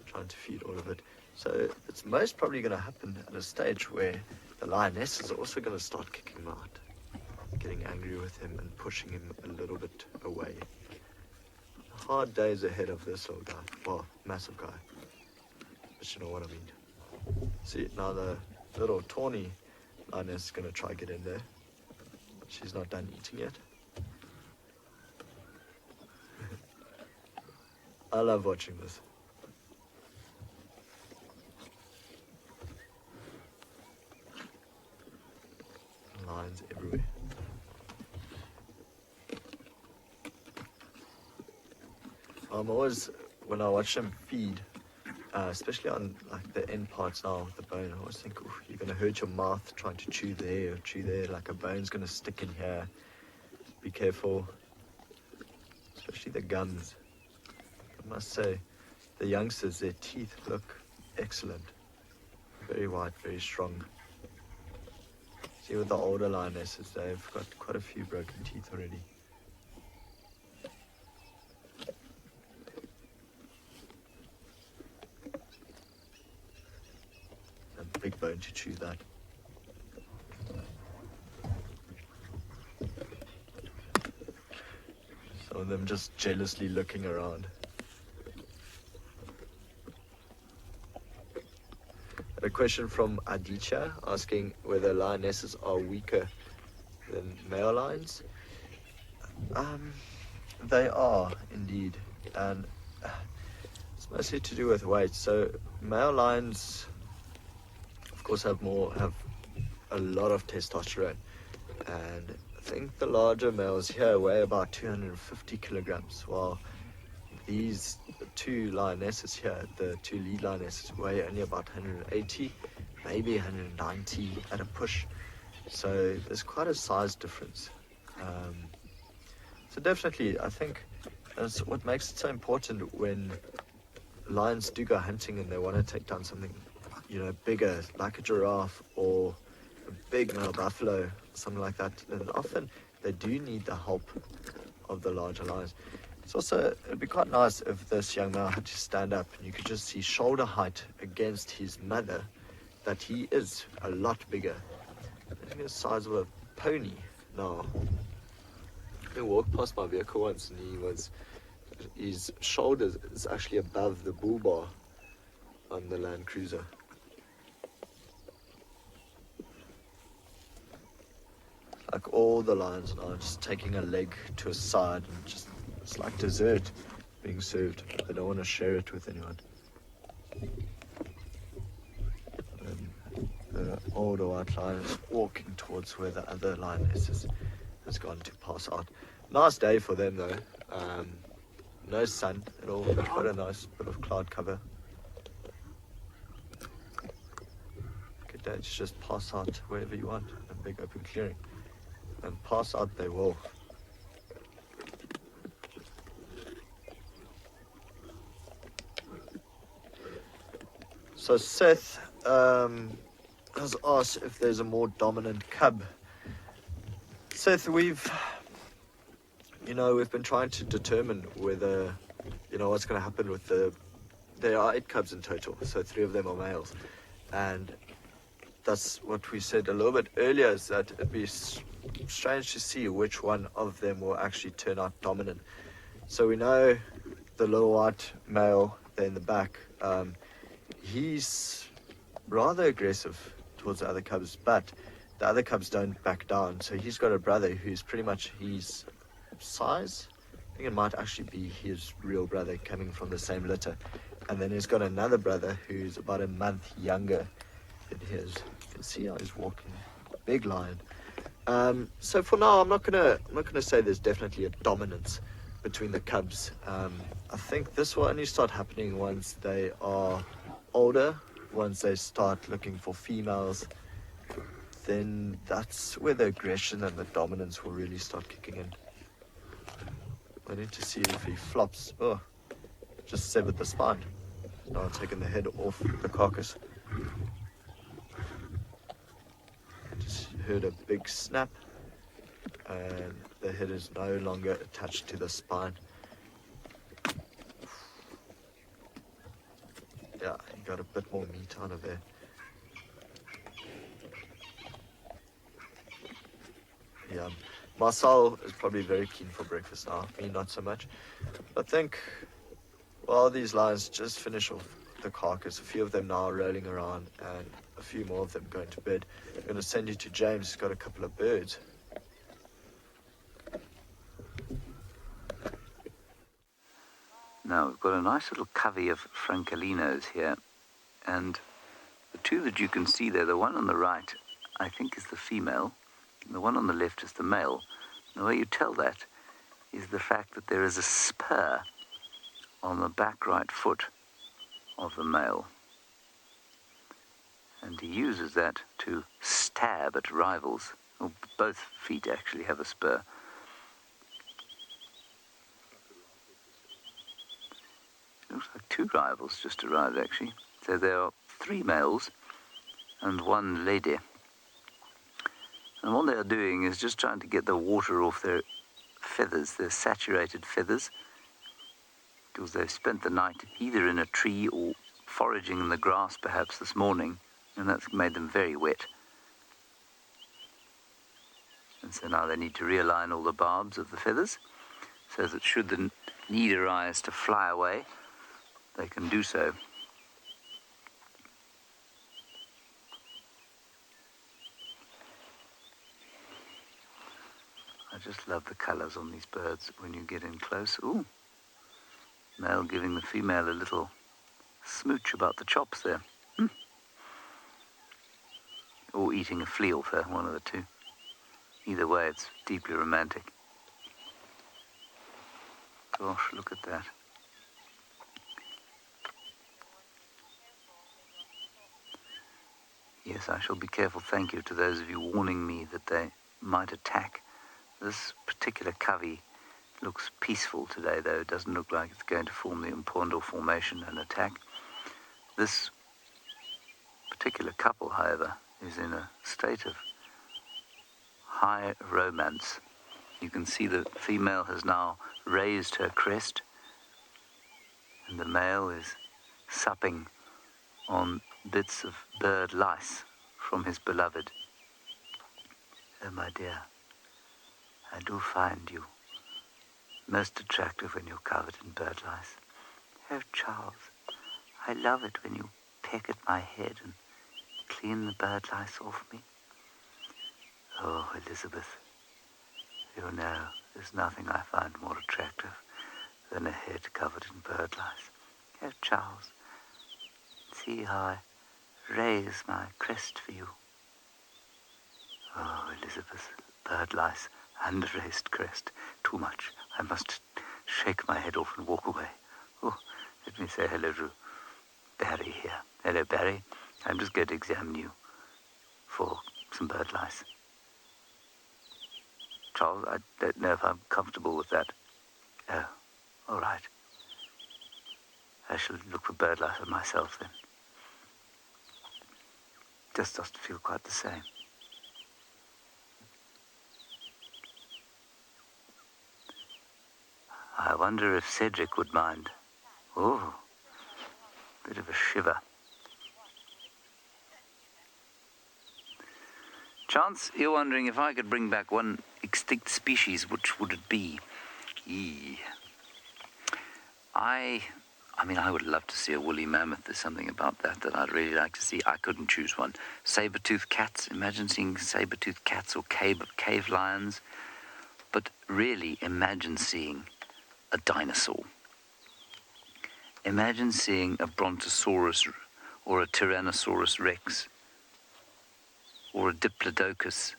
trying to feed all of it. So it's most probably going to happen at a stage where the lionesses are also going to start kicking him out, getting angry with him and pushing him a little bit away. Hard days ahead of this little guy. Well, massive guy. But you know what I mean. See, now the little tawny lioness is going to try to get in there. She's not done eating yet. I love watching this. Lions everywhere. I'm always, when I watch them feed, especially on like the end parts now with the bone, I always think, you're going to hurt your mouth trying to chew there or chew there, like a bone's going to stick in here. Be careful, especially the gums. I must say, the youngsters, their teeth look excellent. Very white, very strong. See, with the older lionesses, they've got quite a few broken teeth already. Big bone to chew that. Some of them just jealously looking around. A question from Aditya asking whether lionesses are weaker than male lions. They are indeed, and it's mostly to do with weight. So male lions, of course, have a lot of testosterone, and I think the larger males here weigh about 250 kilograms, while these two lionesses here, the two lead lionesses, weigh only about 180, maybe 190 at a push. So there's quite a size difference. So definitely, I think that's what makes it so important when lions do go hunting and they want to take down something, bigger, like a giraffe or a big male buffalo, something like that. And often they do need the help of the larger lions. It's also, it'd be quite nice if this young male had to stand up and you could just see shoulder height against his mother, that he is a lot bigger. I think the size of a pony now. I walked past my vehicle once and his shoulders is actually above the bull bar on the Land Cruiser. like all the lions now just taking a leg to a side, and just, it's like dessert being served. They don't want to share it with anyone. And the older white lion is walking towards where the other lioness has gone to pass out. Nice day for them though. No sun at all, quite a nice bit of cloud cover. Good day to just pass out wherever you want, a big open clearing. And pass out they will. So Seth has asked if there's a more dominant cub. Seth, we've been trying to determine whether, what's going to happen with there are 8 cubs in total, so 3 of them are males. And that's what we said a little bit earlier, is that it'd be strange to see which one of them will actually turn out dominant. So we know the little white male there in the back, he's rather aggressive towards the other cubs, but the other cubs don't back down. So he's got a brother who's pretty much his size. I think it might actually be his real brother coming from the same litter. And then he's got another brother who's about a month younger than his. You can see how he's walking. Big lion. So for now, I'm not gonna say there's definitely a dominance between the cubs. I think this will only start happening once they are older, once they start looking for females. Then that's where the aggression and the dominance will really start kicking in. I need to see if he flops. Oh, just severed the spine. Now taking the head off the carcass. Just heard a big snap, and the head is no longer attached to the spine. Yeah, he got a bit more meat out of there. Yeah, Marcel is probably very keen for breakfast now. Me, not so much. I think, well, these lions just finish off the carcass. A few of them now are rolling around, and a few more of them going to bed. I'm going to send you to James, who's got a couple of birds. Now, we've got a nice little covey of francolinos here, and the 2 that you can see there, the one on the right, I think is the female, and the one on the left is the male. And the way you tell that is the fact that there is a spur on the back right foot of the male. And he uses that to stab at rivals. Well, both feet actually have a spur. It looks like 2 rivals just arrived, actually. So there are 3 males and 1 lady. And what they are doing is just trying to get the water off their feathers, their saturated feathers, because they've spent the night either in a tree or foraging in the grass perhaps this morning, and that's made them very wet. And so now they need to realign all the barbs of the feathers, so that should the need arise to fly away, they can do so. I just love the colours on these birds when you get in close. Ooh, male giving the female a little smooch about the chops there. Or eating a flea off her, one of the 2. Either way, it's deeply romantic. Gosh, look at that. Yes, I shall be careful. Thank you to those of you warning me that they might attack. This particular covey looks peaceful today, though. It doesn't look like it's going to form the Mpondo formation and attack. This particular couple, however, is in a state of high romance. You can see the female has now raised her crest, and the male is supping on bits of bird lice from his beloved. Oh, my dear, I do find you most attractive when you're covered in bird lice. Oh, Charles, I love it when you peck at my head and clean the bird lice off me. Oh, Elizabeth, You know, there's nothing I find more attractive than a head covered in bird lice. Here, Charles, see how I raise my crest for you. Oh, Elizabeth, bird lice and raised crest. Too much. I must shake my head off and walk away. Oh, let me say hello to Barry here. Hello, Barry. I'm just going to examine you for some bird lice. Charles, I don't know if I'm comfortable with that. Oh, all right. I shall look for bird lice on myself then. Just doesn't feel quite the same. I wonder if Cedric would mind. Oh, bit of a shiver. Chance, you're wondering if I could bring back one extinct species, which would it be? I mean, I would love to see a woolly mammoth. There's something about that I'd really like to see. I couldn't choose one. Saber-toothed cats. Imagine seeing saber-toothed cats or cave lions. But really, imagine seeing a dinosaur. Imagine seeing a brontosaurus or a tyrannosaurus rex or a diplodocus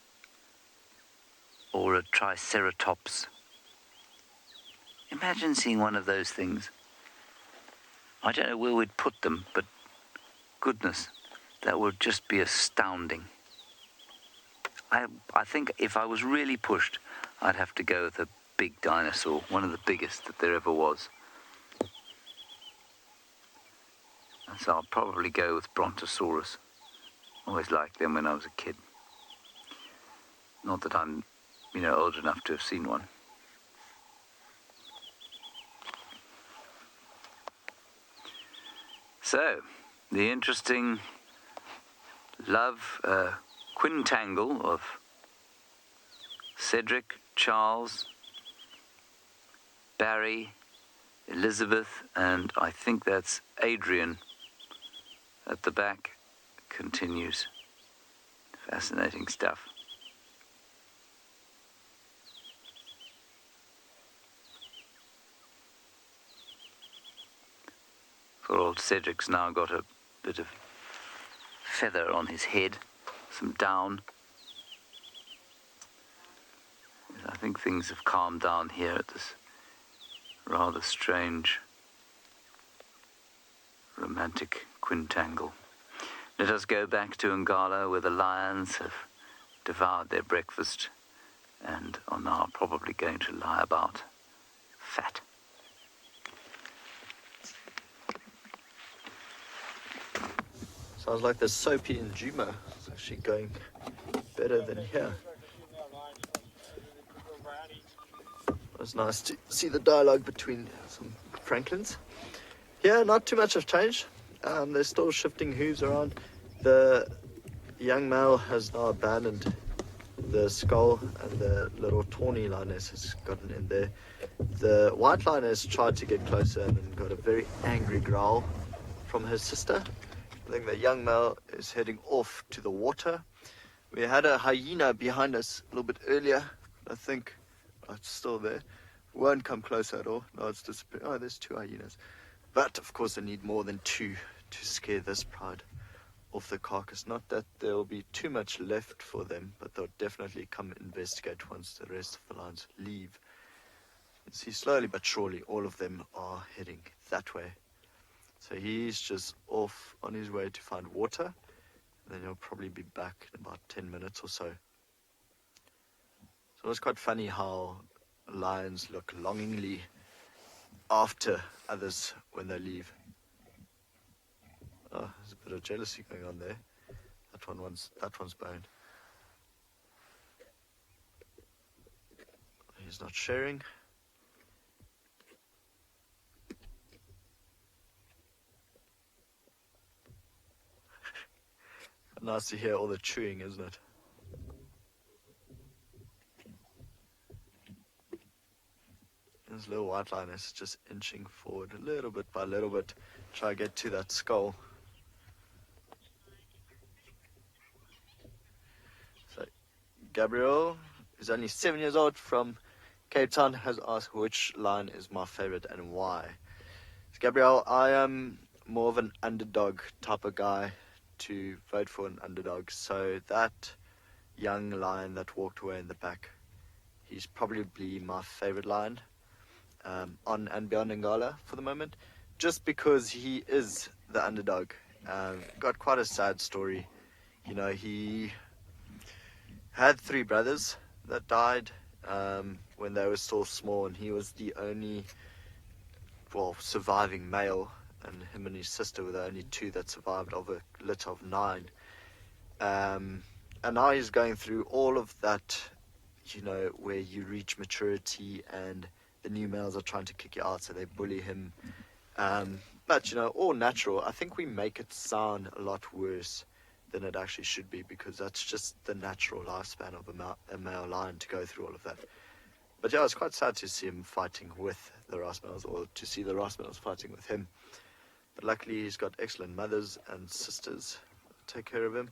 or a triceratops. Imagine seeing one of those things. I don't know where we'd put them, but goodness, that would just be astounding. I think if I was really pushed, I'd have to go with a big dinosaur, one of the biggest that there ever was. So I'll probably go with Brontosaurus. Always liked them when I was a kid. Not that I'm, old enough to have seen one. So, the interesting love quintangle of Cedric, Charles, Barry, Elizabeth, and I think that's Adrian at the back continues. Fascinating stuff. Poor old Cedric's now got a bit of feather on his head, some down. I think things have calmed down here at this rather strange romantic quintangle. Let us go back to Ngala, where the lions have devoured their breakfast and are now probably going to lie about fat. Sounds like the soapy in Juma is actually going better than here. It was nice to see the dialogue between some Franklins. Here, not too much of change. They're still shifting hooves around. The young male has now abandoned the skull, and the little tawny lioness has gotten in there. The white lioness tried to get closer and then got a very angry growl from her sister. I think the young male is heading off to the water. We had a hyena behind us a little bit earlier. I think it's still there. Won't come closer at all. No, it's disappeared. Oh, there's two hyenas. But, of course, I need more than two to scare this pride off the carcass. Not that there will be too much left for them, but they'll definitely come investigate once the rest of the lions leave. You see, slowly but surely, all of them are heading that way. So he's just off on his way to find water, and then he'll probably be back in about 10 minutes or so. So it's quite funny how lions look longingly after others when they leave. Oh, there's a bit of jealousy going on there. That one's boned. He's not sharing. Nice to hear all the chewing, isn't it? This little white lioness is just inching forward a little bit by little bit, try to get to that skull. So, Gabriel who's only 7 years old from Cape Town, has asked which line is my favorite and why. So Gabrielle, I am more of an underdog type of guy, to vote for an underdog. So that young lion that walked away in the back, he's probably my favorite lion on andBeyond Ngala for the moment, just because he is the underdog. Got quite a sad story. You know, he had 3 brothers that died when they were still small, and he was the only surviving male, and him and his sister were the only 2 that survived of a litter of 9. And now he's going through all of that, you know, where you reach maturity and the new males are trying to kick you out, so they bully him. But, you know, all natural. I think we make it sound a lot worse than it actually should be, because that's just the natural lifespan of a male lion, to go through all of that. But yeah, it's quite sad to see him fighting with the Ross males, or to see the Ross males fighting with him. But luckily he's got excellent mothers and sisters that take care of him.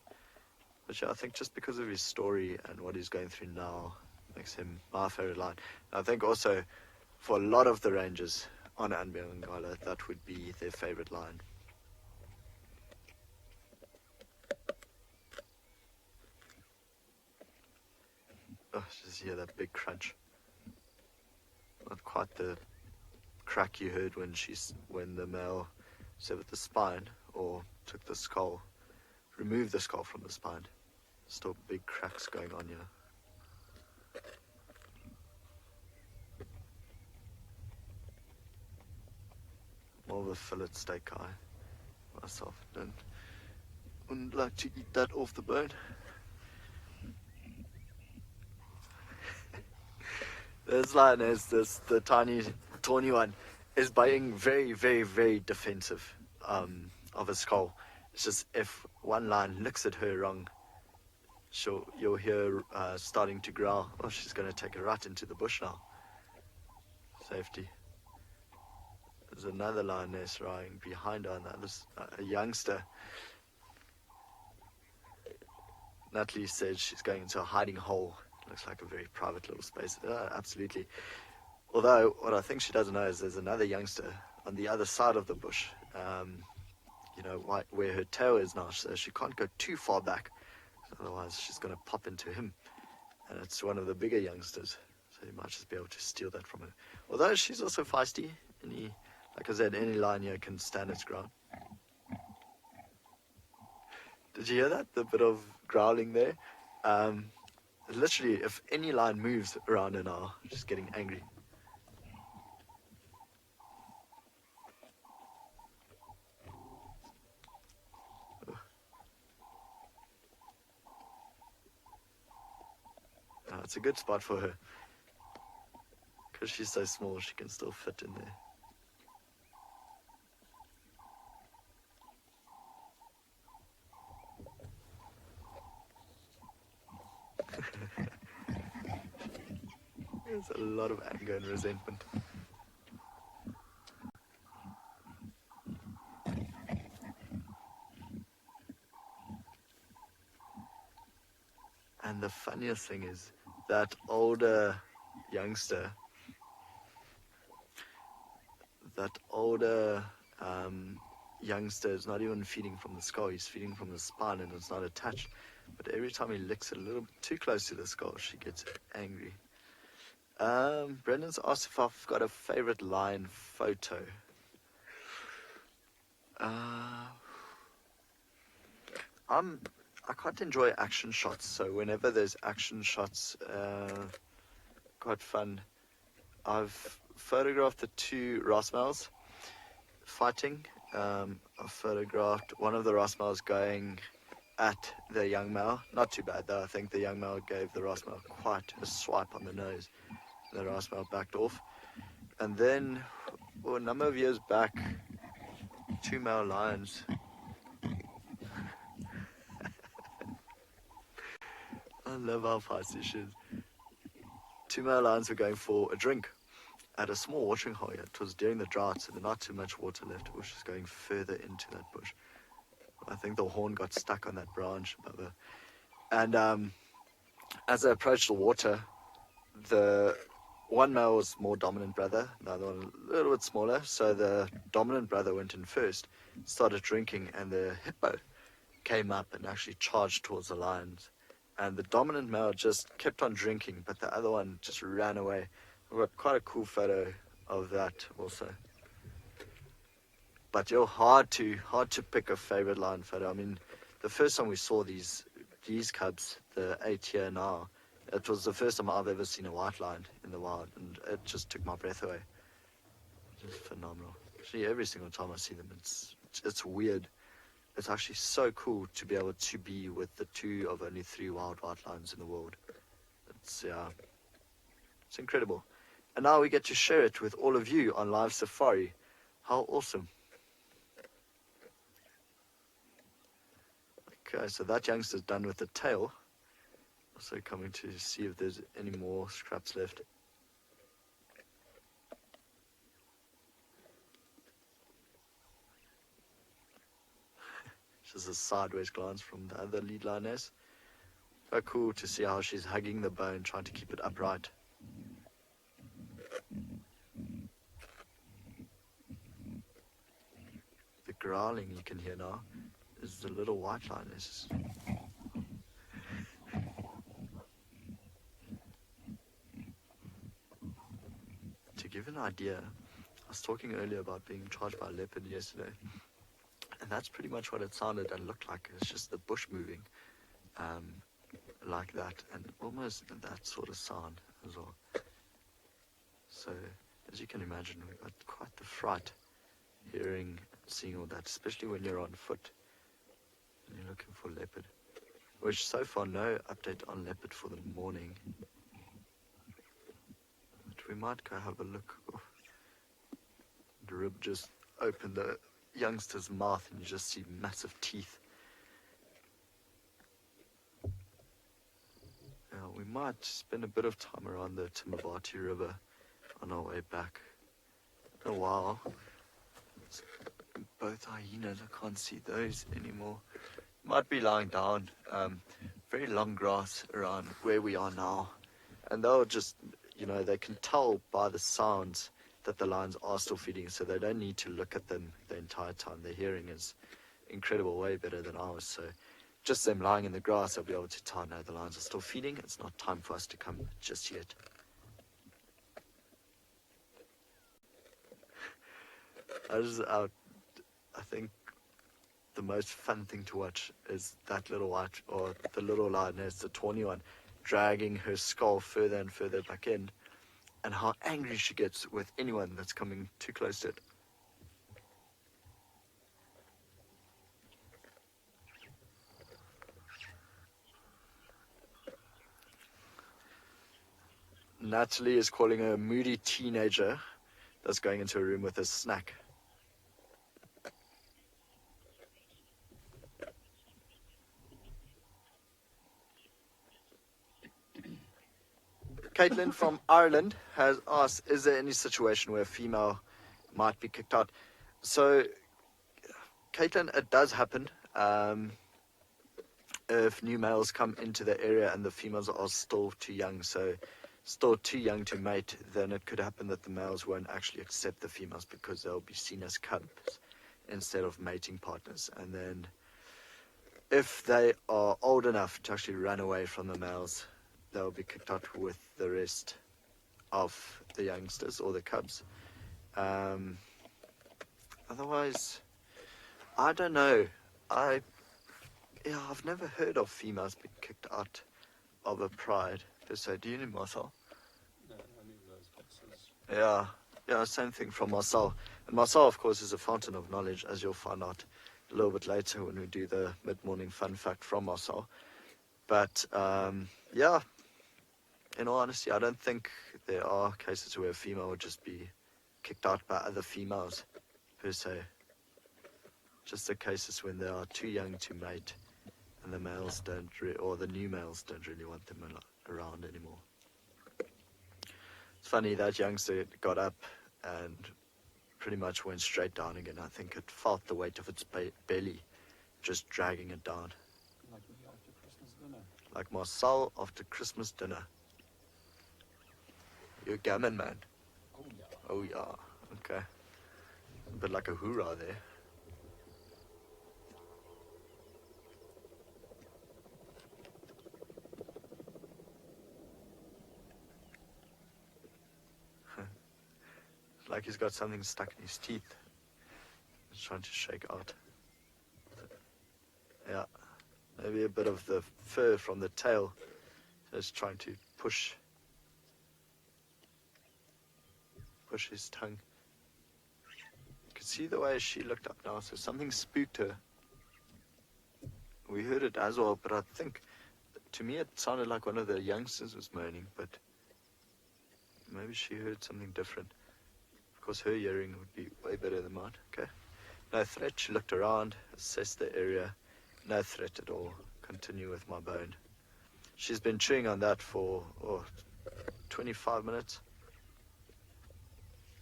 But yeah, I think just because of his story and what he's going through now makes him my favorite lion. And I think also for a lot of the rangers on andBeyond Ngala, that would be their favorite lion. Oh, just hear that big crunch. Not quite the crack you heard when the male severed the spine or took the skull, removed the skull from the spine. Still big cracks going on here. More of a fillet steak guy myself. Wouldn't like to eat that off the bone. This lioness, the tiny, tawny one, is being very, very, very defensive of a skull. It's just if one lion looks at her wrong, you'll hear her starting to growl. Oh, she's going to take her right into the bush now. Safety. There's another lioness lying behind her, and a youngster. Natalie said she's going into a hiding hole. Looks like a very private little space. Absolutely. Although, what I think she doesn't know is there's another youngster on the other side of the bush, you know, where her tail is now, so she can't go too far back. Otherwise, she's going to pop into him. And it's one of the bigger youngsters, so you might just be able to steal that from her. Although she's also feisty, like I said, any lion here can stand its ground. Did you hear that? The bit of growling there? Literally, if any lion moves around her now, she's getting angry. It's a good spot for her. Because she's so small, she can still fit in there. There's a lot of anger and resentment. And the funniest thing is that older youngster, is not even feeding from the skull, he's feeding from the spine, and it's not attached. But every time he licks it a little bit too close to the skull, she gets angry. Brendan's asked if I've got a favorite lion photo. I quite enjoy action shots, so whenever there's action shots, quite fun. I've photographed the 2 Ross males fighting. I've photographed one of the Ross males going at the young male. Not too bad though. I think the young male gave the Ross male quite a swipe on the nose. The Ross male backed off. And then, a number of years back, 2 male lions. I love how fast this is. 2 male lions were going for a drink at a small watering hole. It was during the drought, so there's not too much water left. It was just going further into that bush. I think the horn got stuck on that branch above her. And as they approached the water, the one male was more dominant brother, the other one a little bit smaller. So the dominant brother went in first, started drinking, and the hippo came up and actually charged towards the lions. And the dominant male just kept on drinking, but the other one just ran away. We've got quite a cool photo of that also. But you're hard to pick a favorite lion photo. I mean, the first time we saw these cubs, the 8 here now, it was the first time I've ever seen a white lion in the wild, and it just took my breath away. Just phenomenal. Actually, every single time I see them, it's weird. It's actually so cool to be able to be with the 2 of only 3 wild white lions in the world. It's incredible. And now we get to share it with all of you on live safari. How awesome. Okay, so that youngster's done with the tail. Also coming to see if there's any more scraps left. Just a sideways glance from the other lead lioness. So cool to see how she's hugging the bone, trying to keep it upright. The growling you can hear now is the little white lioness. To give an idea, I was talking earlier about being charged by a leopard yesterday. And that's pretty much what it sounded and looked like. It's just the bush moving like that, and almost that sort of sound as well. So, as you can imagine, we've got quite the fright hearing, seeing all that, especially when you're on foot and you're looking for leopard. Which so far no update on leopard for the morning. But we might go have a look. Oh, the rib just opened the youngster's mouth and you just see massive teeth. Now we might spend a bit of time around the Timavati River on our way back. In a while. Both hyenas, I can't see those anymore. Might be lying down. Very long grass around where we are now. And they'll just, they can tell by the sounds that the lions are still feeding, so they don't need to look at them the entire time. Their hearing is incredible, way better than ours. So just them lying in the grass, they'll be able to tell, no, the lions are still feeding. It's not time for us to come just yet. I think the most fun thing to watch is that little white, or the little lioness, the tawny one, dragging her skull further and further back in, and how angry she gets with anyone that's coming too close to it. Natalie is calling her a moody teenager that's going into a room with a snack. Caitlin from Ireland has asked, is there any situation where a female might be kicked out? So, Caitlin, it does happen. If new males come into the area and the females are still too young, so still too young to mate, then it could happen that the males won't actually accept the females because they'll be seen as cubs instead of mating partners. And then if they are old enough to actually run away from the males, they'll be kicked out with the rest of the youngsters or the cubs. Otherwise, I don't know. I've never heard of females being kicked out of a pride per se. Do you know, Marcel? No, only those cases. Yeah, same thing from Marcel. And Marcel, of course, is a fountain of knowledge, as you'll find out a little bit later when we do the mid-morning fun fact from Marcel. But, in all honesty, I don't think there are cases where a female would just be kicked out by other females, per se. Just the cases when they are too young to mate, and the males don't, or the new males don't really want them around anymore. It's funny, that youngster got up and pretty much went straight down again. I think it felt the weight of its belly just dragging it down. Like me after Christmas dinner. Like Marcel after Christmas dinner. You're a gammon man. Oh, yeah. Oh, yeah. Okay. A bit like a hoorah there. Like he's got something stuck in his teeth. He's trying to shake out. Yeah. Maybe a bit of the fur from the tail. Just trying to push his tongue. You can see the way she looked up now, so something spooked her. We heard it as well, but I think, to me it sounded like one of the youngsters was moaning, but maybe she heard something different. Of course, her hearing would be way better than mine. Okay. No threat. She looked around, assessed the area. No threat at all. Continue with my bone. She's been chewing on that for 25 minutes.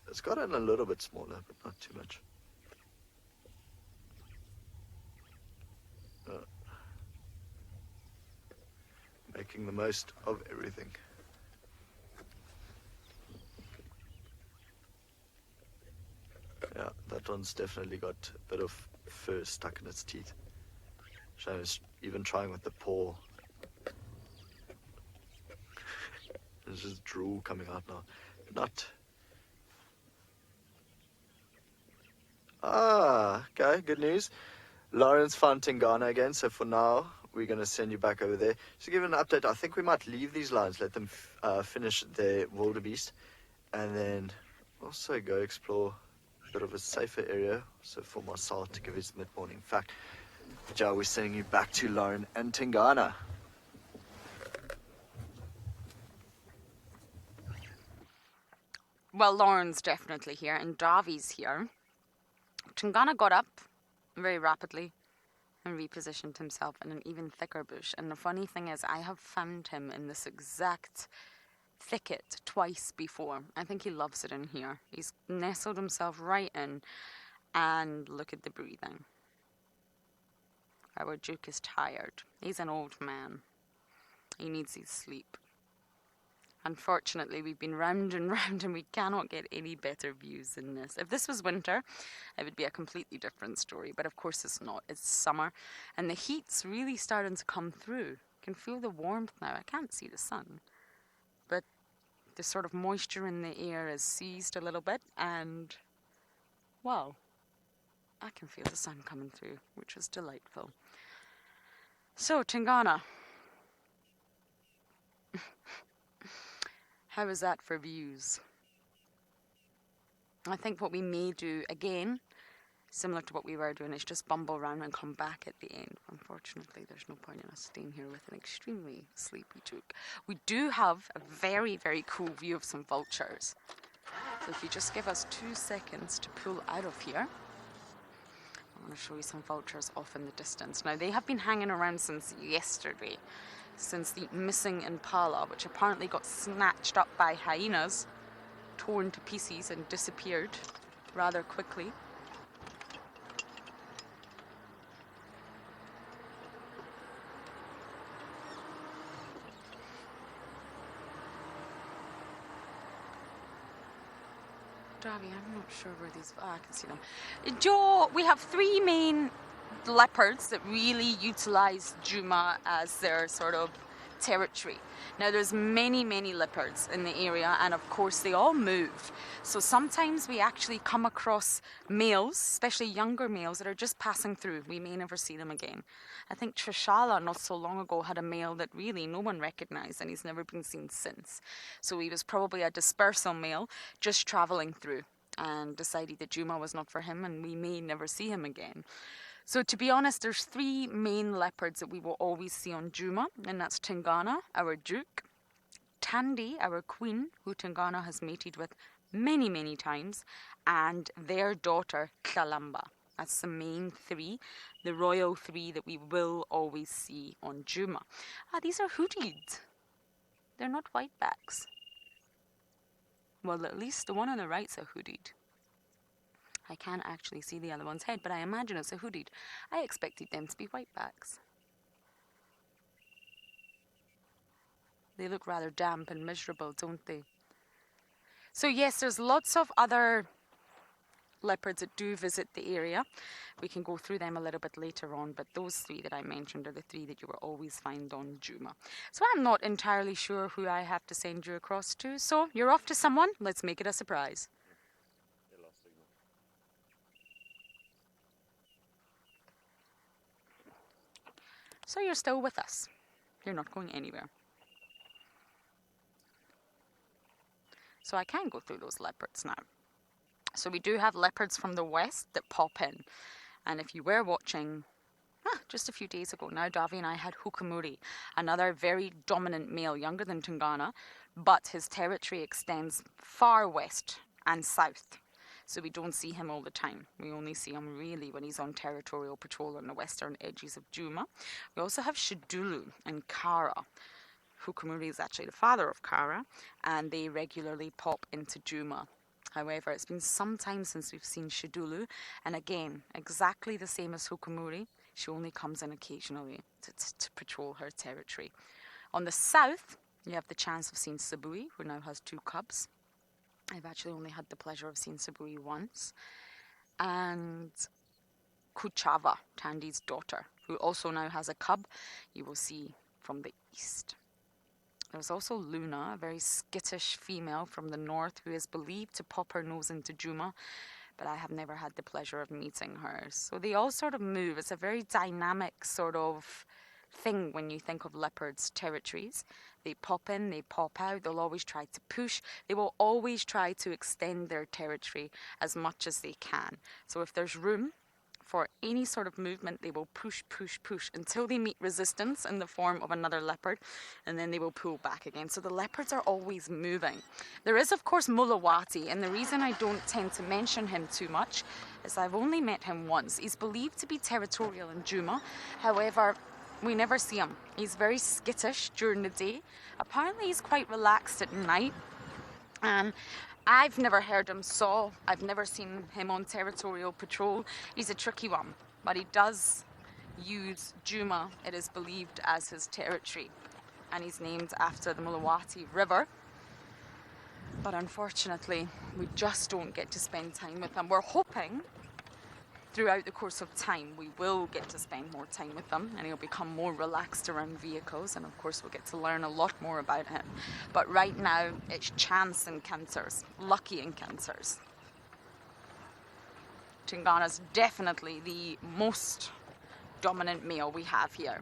It's gotten a little bit smaller, but not too much. Making the most of everything. Yeah, that one's definitely got a bit of fur stuck in its teeth. Shannon's even trying with the paw. There's just drool coming out now. Not. Okay, good news. Lawrence found Tingana again, so for now, we're going to send you back over there. Just to give an update, I think we might leave these lines, let them finish their wildebeest, and then also go explore a bit of a safer area, so for Marcel to give his mid-morning fact. Joe, we're sending you back to Lauren and Tingana. Well, Lauren's definitely here, and Davi's here. Tingana got up very rapidly and repositioned himself in an even thicker bush. And the funny thing is, I have found him in this exact thicket twice before. I think he loves it in here. He's nestled himself right in, and look at the breathing. Our Duke is tired. He's an old man. He needs his sleep. Unfortunately, we've been round and round and we cannot get any better views than this. If this was winter, it would be a completely different story. But of course it's not. It's summer and the heat's really starting to come through. You can feel the warmth now. I can't see the sun. But the sort of moisture in the air has seized a little bit and, well, I can feel the sun coming through, which is delightful. So, Tingana. How is that for views? I think what we may do again, similar to what we were doing, is just bumble around and come back at the end. Unfortunately, there's no point in us staying here with an extremely sleepy Duke. We do have a very, very cool view of some vultures. So if you just give us 2 seconds to pull out of here, I want to show you some vultures off in the distance. Now, they have been hanging around since yesterday. Since the missing impala, which apparently got snatched up by hyenas, torn to pieces and disappeared rather quickly. Davi, I'm not sure where these... I can see them. Joe, we have 3 main leopards that really utilize Juma as their sort of territory. Now there's many leopards in the area, and of course they all move. So sometimes we actually come across males, especially younger males, that are just passing through. We may never see them again. I think Trishala not so long ago had a male that really no one recognized, and he's never been seen since. So he was probably a dispersal male just traveling through and decided that Juma was not for him, and we may never see him again. So to be honest, there's 3 main leopards that we will always see on Juma, and that's Tingana, our Duke, Tandy, our Queen, who Tingana has mated with many times, and their daughter, Kalamba. That's the main 3, the royal 3 that we will always see on Juma. These are hooded. They're not whitebacks. Well, at least the one on the right's a hooded. I can't actually see the other one's head, but I imagine it's a hooded. I expected them to be whitebacks. They look rather damp and miserable, don't they? So yes, there's lots of other leopards that do visit the area. We can go through them a little bit later on, but those 3 that I mentioned are the 3 that you will always find on Juma. So I'm not entirely sure who I have to send you across to, so you're off to someone. Let's make it a surprise. So you're still with us. You're not going anywhere. So I can go through those leopards now. So we do have leopards from the west that pop in. And if you were watching just a few days ago now, Davi and I had Hukamuri, another very dominant male, younger than Tingana, but his territory extends far west and south. So we don't see him all the time. We only see him really when he's on territorial patrol on the western edges of Juma. We also have Shidulu and Kara. Hukamuri is actually the father of Kara, and they regularly pop into Juma. However, it's been some time since we've seen Shidulu, and again, exactly the same as Hukamuri, she only comes in occasionally to patrol her territory. On the south, you have the chance of seeing Sabui, who now has 2 cubs. I've actually only had the pleasure of seeing Sabui once. And Kuchava, Tandi's daughter, who also now has a cub, you will see from the east. There's also Luna, a very skittish female from the north who is believed to pop her nose into Juma, but I have never had the pleasure of meeting her. So they all sort of move. It's a very dynamic sort of thing when you think of leopards' territories. They pop in, they pop out, they'll always try to push. They will always try to extend their territory as much as they can. So if there's room for any sort of movement, they will push, push, push until they meet resistance in the form of another leopard, and then they will pull back again. So the leopards are always moving. There is, of course, Mulawati, and the reason I don't tend to mention him too much is I've only met him once. He's believed to be territorial in Juma. However, we never see him. He's very skittish during the day. Apparently, he's quite relaxed at night. I've never heard him saw. I've never seen him on territorial patrol. He's a tricky one, but he does use Juma, it is believed, as his territory. And he's named after the Mulawati River. But unfortunately, we just don't get to spend time with him. We're hoping throughout the course of time we will get to spend more time with them, and he'll become more relaxed around vehicles, and of course we'll get to learn a lot more about him. But right now it's chance encounters, lucky encounters. Tingana's definitely the most dominant male we have here.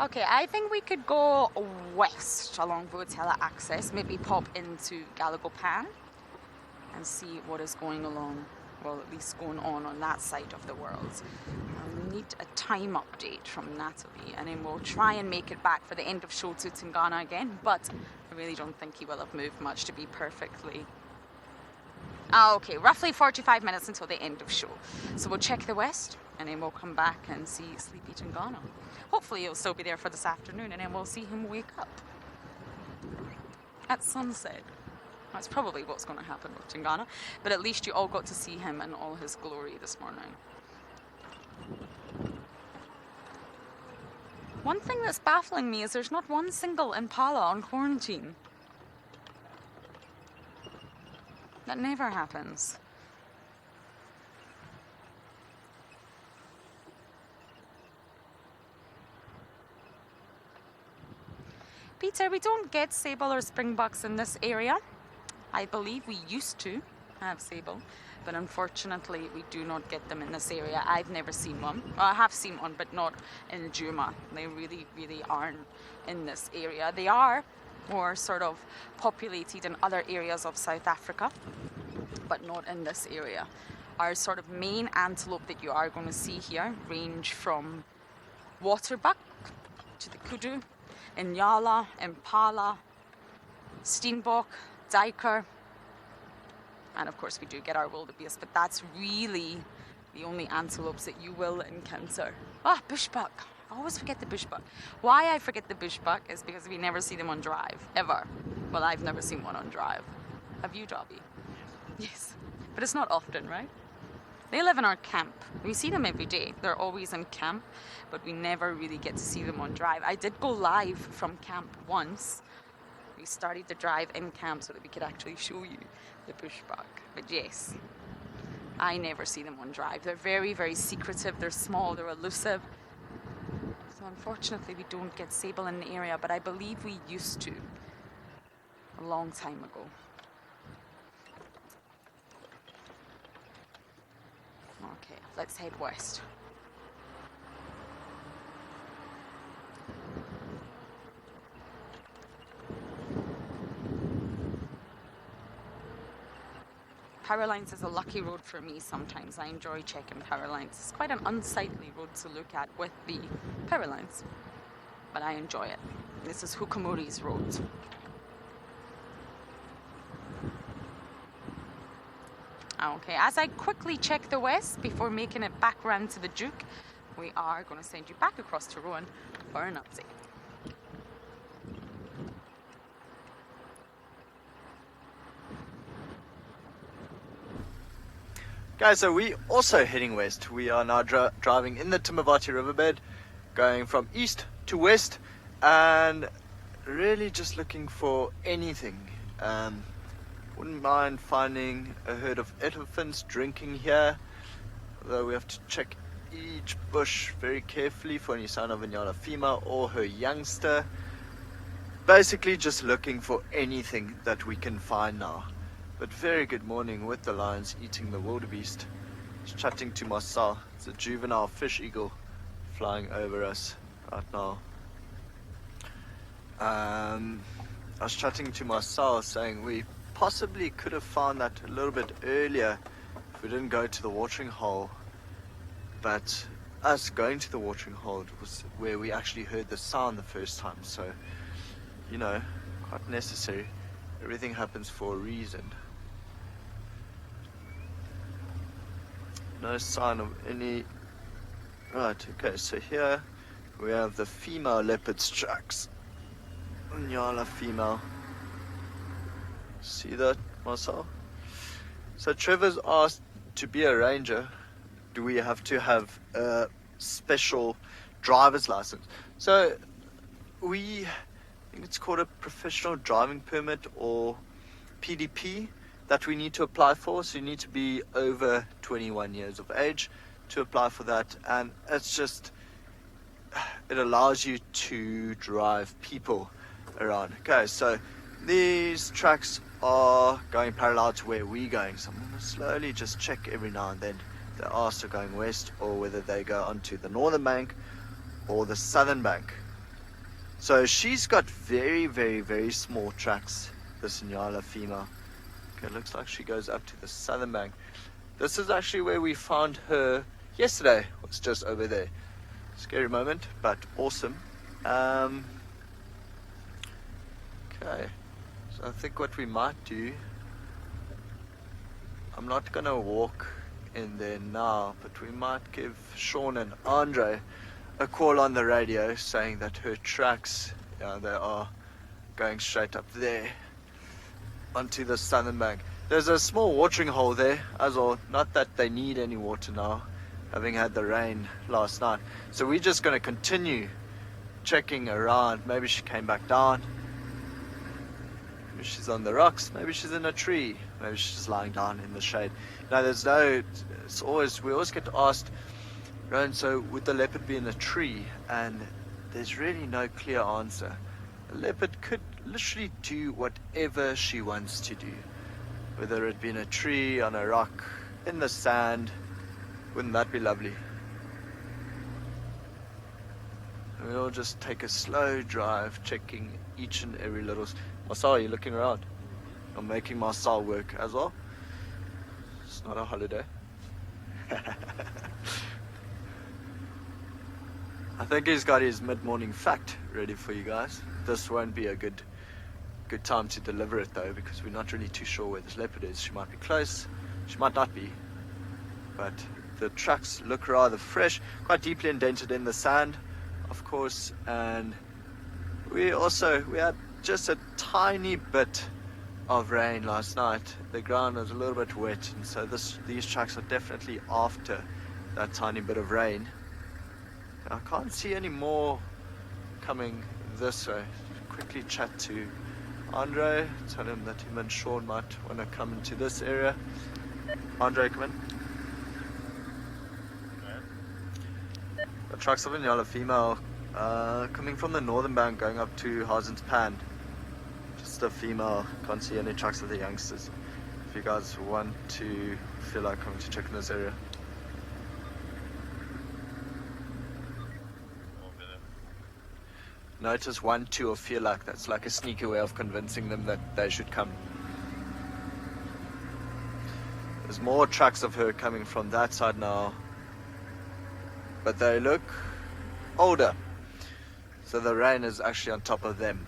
Okay, I think we could go west along Votella Access, maybe pop into Galagopan and see what is going along, well, at least going on that side of the world. We need a time update from Natalie, and then we'll try and make it back for the end of show to Tingana again, but I really don't think he will have moved much, to be perfectly... okay, roughly 45 minutes until the end of show. So we'll check the west, and then we'll come back and see Sleepy Tingana. Hopefully he'll still be there for this afternoon, and then we'll see him wake up at sunset. That's probably what's going to happen with Tingana, but at least you all got to see him in all his glory this morning. One thing that's baffling me is there's not one single impala on quarantine. That never happens. Peter, we don't get sable or springbucks in this area. I believe we used to have sable, but unfortunately we do not get them in this area. I've never seen one. Well, I have seen one, but not in Juma. They really, really aren't in this area. They are more sort of populated in other areas of South Africa, but not in this area. Our sort of main antelope that you are going to see here range from waterbuck to the kudu, Ngala, impala, steenbok, duiker, and of course we do get our wildebeest, but that's really the only antelopes that you will encounter. Bushbuck. I always forget the bushbuck. Why I forget the bushbuck is because we never see them on drive, ever. Well, I've never seen one on drive. Have you, Dobby? Yes. But it's not often, right? They live in our camp. We see them every day. They're always in camp, but we never really get to see them on drive. I did go live from camp once. We started the drive in camp so that we could actually show you the bushbuck. But yes, I never see them on drive. They're very, very secretive. They're small, they're elusive. So unfortunately we don't get sable in the area, but I believe we used to a long time ago. Okay, let's head west. Power lines is a lucky road for me sometimes. I enjoy checking power lines. It's quite an unsightly road to look at with the power lines, but I enjoy it. This is Hukamuri's road. Okay, as I quickly check the west before making it back round to the Duke, we are going to send you back across to Rowan for an update. Guys, so we also heading west. We are now driving in the Timavati riverbed, going from east to west, and really just looking for anything. Wouldn't mind finding a herd of elephants drinking here, although we have to check each bush very carefully for any sign of a Ngala female or her youngster. Basically just looking for anything that we can find now. But very good morning with the lions eating the wildebeest. Just chatting to Marcel. It's a juvenile fish eagle flying over us right now. I was chatting to Marcel saying we possibly could have found that a little bit earlier if we didn't go to the watering hole. But us going to the watering hole was where we actually heard the sound the first time. So, you know, quite necessary. Everything happens for a reason. No sign of any. Right, okay, so here we have the female leopard's tracks. Ngala female. See that, Marcel? So Trevor's asked, to be a ranger, do we have to have a special driver's license? So I think it's called a professional driving permit, or PDP, that we need to apply for. So you need to be over 21 years of age to apply for that, and it's just, it allows you to drive people around. Okay, so these tracks are going parallel to where we're going, so I'm going to slowly just check every now and then if they are still going west, or whether they go onto the northern bank or the southern bank. So she's got very, very, very small tracks, this Ngala female. Okay, looks like she goes up to the southern bank. This is actually where we found her yesterday. It's just over there. Scary moment, but awesome. Okay, so I think what we might do, I'm not going to walk in there now, but we might give Sean and Andre a call on the radio saying that her tracks, they are going straight up there onto the southern bank. There's a small watering hole there as well, not that they need any water now, having had the rain last night. So we're just going to continue checking around. Maybe she came back down, maybe she's on the rocks, maybe she's in a tree, maybe she's just lying down in the shade. Now we always get asked, Rowan, so would the leopard be in a tree? And there's really no clear answer. A leopard could literally do whatever she wants to do, whether it be in a tree, on a rock, in the sand. Wouldn't that be lovely? And we'll just take a slow drive, checking each and every little. Marcel, are you looking around? I'm making Marcel work as well. It's not a holiday. I think he's got his mid-morning fact ready for you guys. This won't be a good time to deliver it though, because we're not really too sure where this leopard is. She might be close, she might not be, but the tracks look rather fresh, quite deeply indented in the sand, of course. And we had just a tiny bit of rain last night, the ground was a little bit wet, and so these tracks are definitely after that tiny bit of rain. I can't see any more coming this way. Quickly chat to Andre, tell him that him and Sean might want to come into this area. Andre, come in. The trucks of a Ngala female coming from the northern bank going up to Hazen's Pan. Just a female, can't see any trucks of the youngsters. If you guys want to feel like coming to check in this area. Notice 1, 2 or feel like, that's like a sneaky way of convincing them that they should come. There's more tracks of her coming from that side now, but they look older, so the rain is actually on top of them.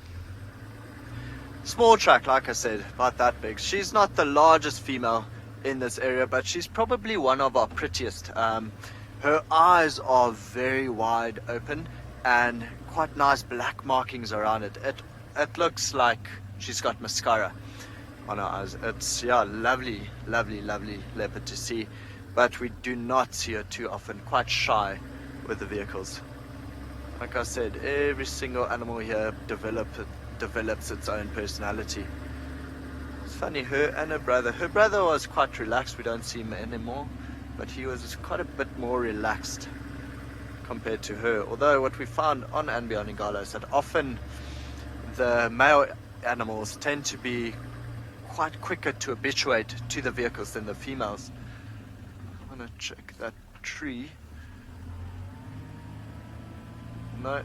Small track, like I said, about that big. She's not the largest female in this area, but she's probably one of our prettiest. Her eyes are very wide open and quite nice black markings around it. It looks like she's got mascara on her eyes. It's, yeah, lovely leopard to see, but we do not see her too often. Quite shy with the vehicles. Like I said, every single animal here develops its own personality. It's funny, her and her brother was quite relaxed. We don't see him anymore, but he was quite a bit more relaxed compared to her. Although what we found on andBeyond in Ngala is that often the male animals tend to be quite quicker to habituate to the vehicles than the females. I want to check that tree. No.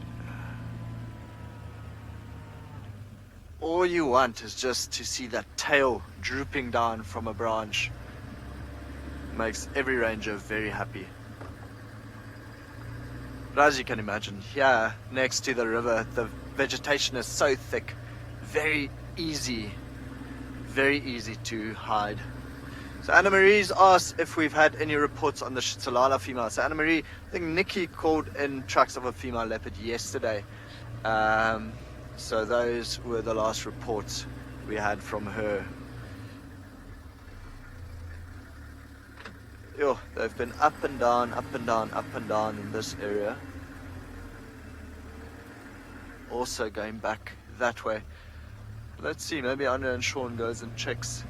All you want is just to see that tail drooping down from a branch. Makes every ranger very happy. But as you can imagine, here next to the river, the vegetation is so thick, very easy to hide. So Anna Marie's asked if we've had any reports on the Shitsalala female. So Anna Marie, I think Nikki called in tracks of a female leopard yesterday. So those were the last reports we had from her. Yo, they've been up and down in this area. Also going back that way. Let's see, maybe Anna and Sean goes and checks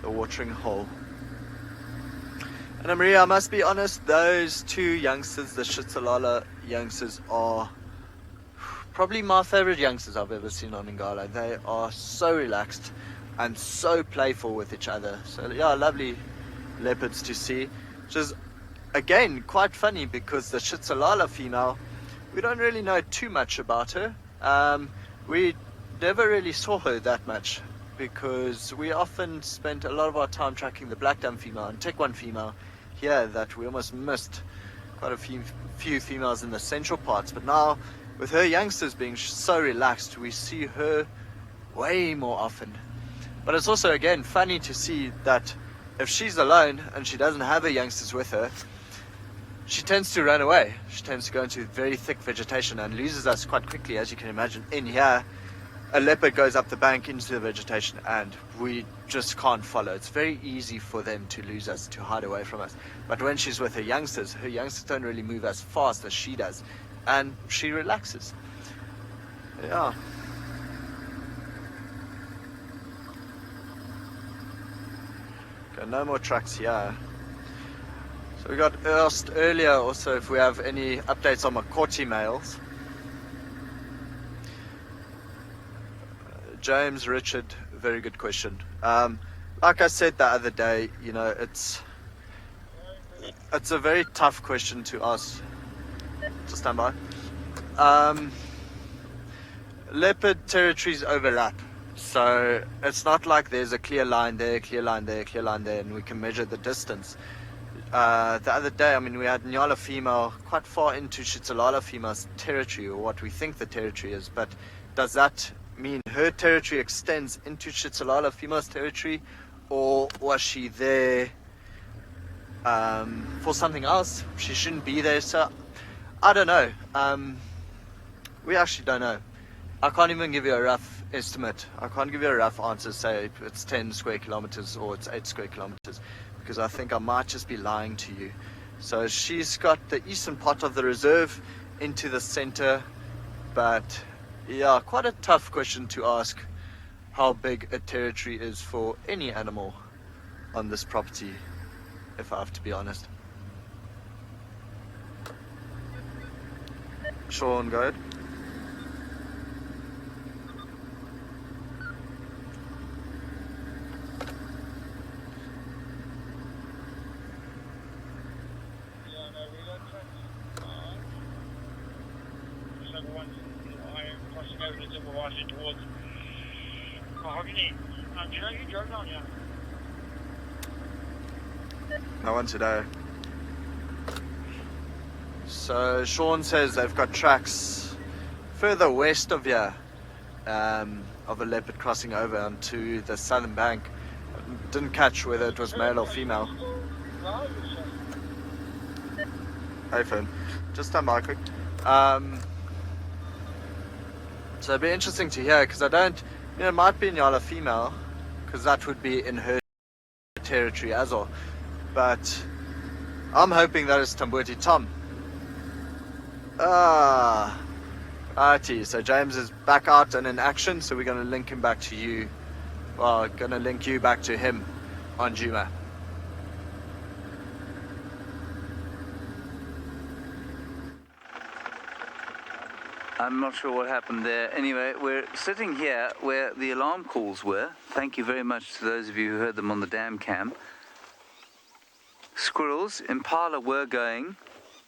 the watering hole. And Maria, I must be honest, those two youngsters, the Shitsalala youngsters, are probably my favorite youngsters I've ever seen on Ngala. They are so relaxed and so playful with each other. So yeah, lovely leopards to see. Which is, again, quite funny because the Shitsalala female, we don't really know too much about her. We never really saw her that much because we often spent a lot of our time tracking the black dam female and Tech 1 female here that we almost missed quite a few females in the central parts. But now, with her youngsters being so relaxed, we see her way more often. But it's also, again, funny to see that if she's alone and she doesn't have her youngsters with her, she tends to run away. She tends to go into very thick vegetation and loses us quite quickly, as you can imagine. In here, a leopard goes up the bank into the vegetation and we just can't follow. It's very easy for them to lose us, to hide away from us. But when she's with her youngsters don't really move as fast as she does. And she relaxes. Yeah. Okay, no more tracks here. So we got asked earlier also if we have any updates on Makoti males. James Richard, very good question. Like I said the other day, you know, it's a very tough question to ask. Just stand by. Leopard territories overlap, so it's not like there's a clear line there, clear line there, clear line there, and we can measure the distance. The other day, I mean, we had Ngala female quite far into Shitsalala female's territory, or what we think the territory is, but does that mean her territory extends into Shitsalala female's territory, or was she there for something else? She shouldn't be there, so I don't know. We actually don't know. I can't even give you a rough estimate. I can't give you a rough answer, say it's 10 square kilometers or it's 8 square kilometers, because I think I might just be lying to you. So she's got the eastern part of the reserve into the center, but yeah, quite a tough question to ask how big a territory is for any animal on this property, if I have to be honest. Sean, go ahead. No one today. So Sean says they've got tracks further west of here, of a leopard crossing over onto the southern bank. Didn't catch whether it was male or female. Hey phone, just stand by quick. So it'd be interesting to hear, because I don't, it might be Ngala female, because that would be in her territory as well. But I'm hoping that it's Tambuti Tom. Righty, so James is back out and in action, so we're going to link him back to you. Well, going to link you back to him on Juma. I'm not sure what happened there. Anyway, we're sitting here where the alarm calls were. Thank you very much to those of you who heard them on the dam cam. Squirrels, impala were going.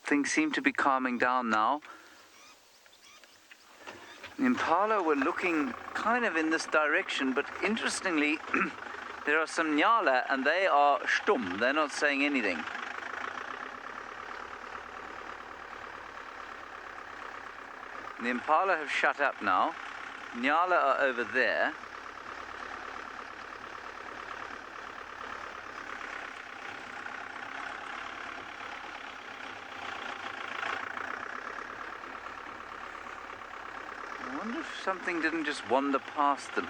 Things seem to be calming down now. The impala were looking kind of in this direction, but interestingly, there are some Ngala and they are stumm. They're not saying anything. The impala have shut up now. Ngala are over there. I wonder if something didn't just wander past them.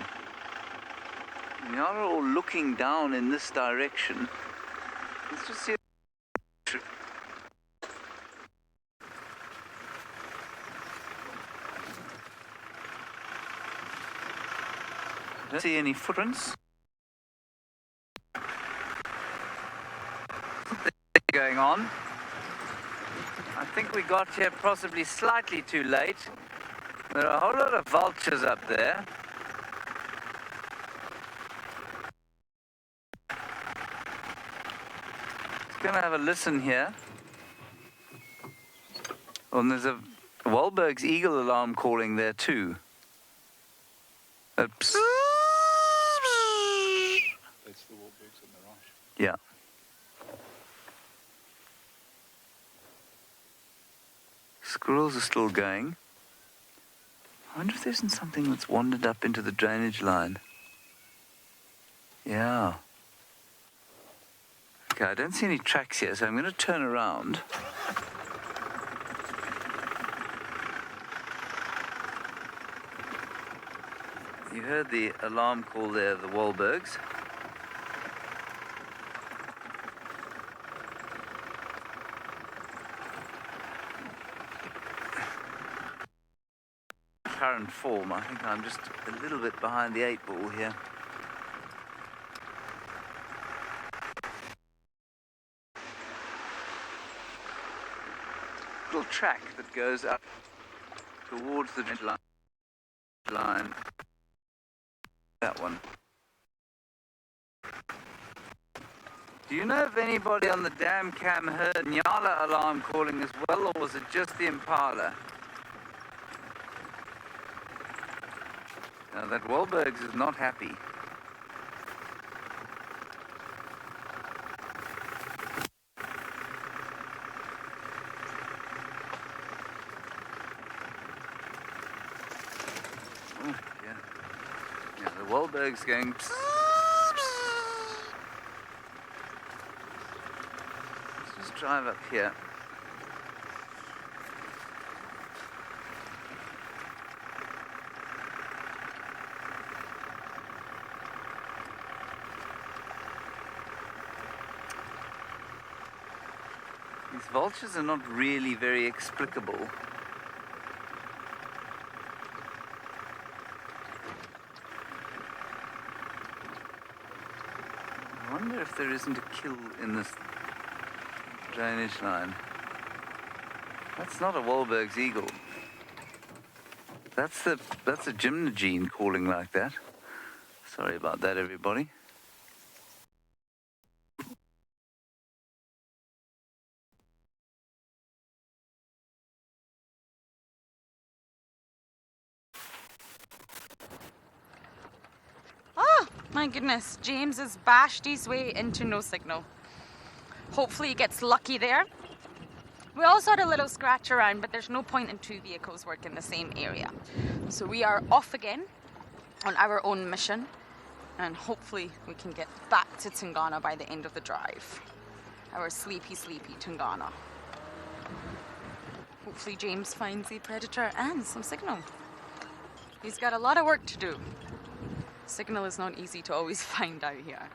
Ngala are all looking down in this direction. Let's just see. Don't see any footprints. Going on. I think we got here possibly slightly too late. There are a whole lot of vultures up there. Just going to have a listen here. Oh, and there's a Wahlberg's eagle alarm calling there too. Oops. That's the Wahlbergs in the rush. Yeah. Squirrels are still going. I wonder if there isn't something that's wandered up into the drainage line. Yeah. Okay, I don't see any tracks here, so I'm going to turn around. You heard the alarm call there of the Wahlbergs. Current form, I think I'm just a little bit behind the 8 ball here. Little track that goes up towards the line. That one. Do you know if anybody on the dam cam heard Ngala alarm calling as well, or was it just the impala? Now that Wahlbergs is not happy. Oh, yeah. Yeah, the Wahlberg's going. Let's just drive up here. Vultures are not really very explicable. I wonder if there isn't a kill in this drainage line. That's not a Wahlberg's eagle. That's a gymnogene calling like that. Sorry about that, everybody. Oh, my goodness. James has bashed his way into no signal. Hopefully he gets lucky there. We also had a little scratch around, but there's no point in two vehicles working in the same area. So we are off again on our own mission, and hopefully we can get back to Tingana by the end of the drive. Our sleepy, sleepy Tingana. Hopefully James finds the predator and some signal. He's got a lot of work to do. Signal is not easy to always find out here.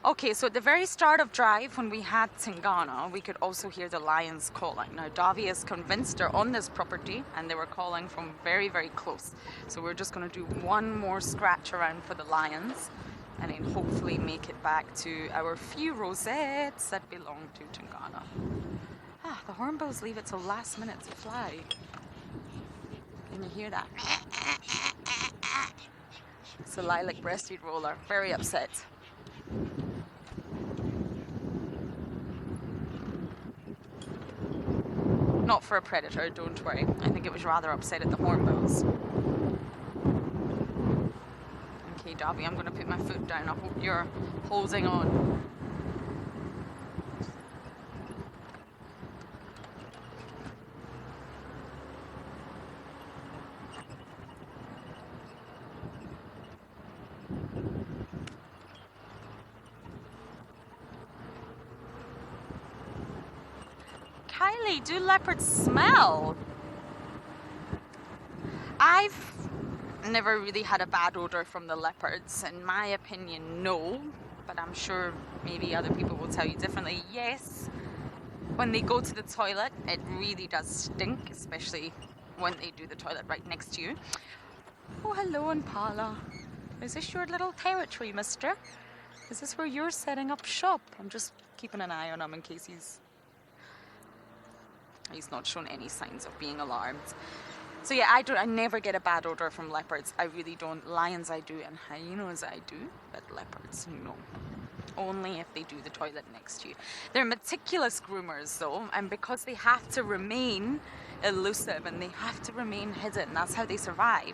Okay, so at the very start of drive, when we had Tingana, we could also hear the lions calling. Now, Davi is convinced they're on this property, and they were calling from very, very close. So we're just going to do one more scratch around for the lions, and then hopefully make it back to our few rosettes that belong to Tingana. Ah, the hornbills leave it till last minute to fly. Can you hear that? It's a lilac-breasted roller, very upset. Not for a predator, don't worry. I think it was rather upset at the hornbills. Okay, Davi, I'm going to put my foot down. I hope you're holding on. Kylie, do leopards smell? I've never really had a bad odor from the leopards. In my opinion, no. But I'm sure maybe other people will tell you differently. Yes, when they go to the toilet, it really does stink, especially when they do the toilet right next to you. Oh, hello, Impala. Is this your little territory, mister? Is this where you're setting up shop? I'm just keeping an eye on him in case he's not shown any signs of being alarmed. So yeah, I never get a bad odor from leopards. I really don't. Lions I do, and hyenas I do, but leopards, no. Only if they do the toilet next to you. They're meticulous groomers though, and because they have to remain elusive and they have to remain hidden, that's how they survive.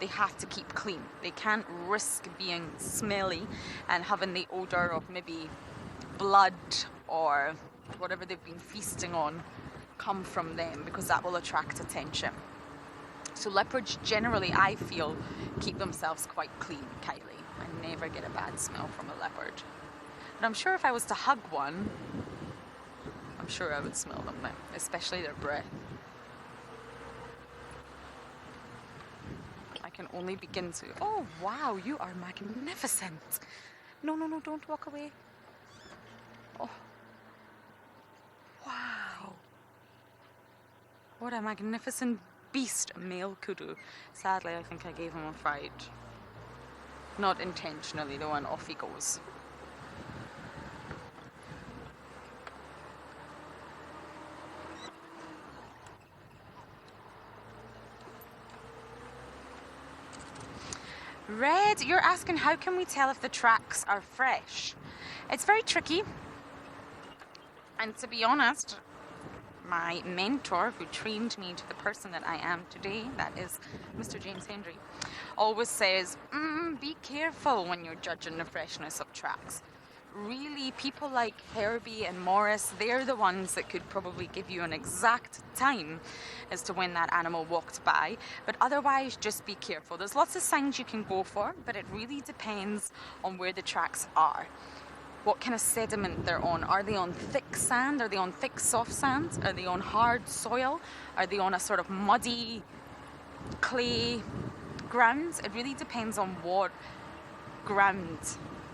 They have to keep clean. They can't risk being smelly and having the odor of maybe blood or whatever they've been feasting on come from them, because that will attract attention. So leopards generally, I feel, keep themselves quite clean, Kylie. I never get a bad smell from a leopard. But I'm sure if I was to hug one, I'm sure I would smell them now, especially their breath. I can only begin to. Oh wow, you are magnificent. No, don't walk away. Oh. Wow. What a magnificent beast, male kudu. Sadly, I think I gave him a fright. Not intentionally though, and off he goes. Red, you're asking how can we tell if the tracks are fresh? It's very tricky. And to be honest, my mentor who trained me to the person that I am today, that is Mr. James Hendry, always says, be careful when you're judging the freshness of tracks. Really, people like Herbie and Morris, they're the ones that could probably give you an exact time as to when that animal walked by. But otherwise, just be careful. There's lots of signs you can go for, but it really depends on where the tracks are. What kind of sediment they're on. Are they on thick sand? Are they on thick soft sand? Are they on hard soil? Are they on a sort of muddy clay ground? It really depends on what ground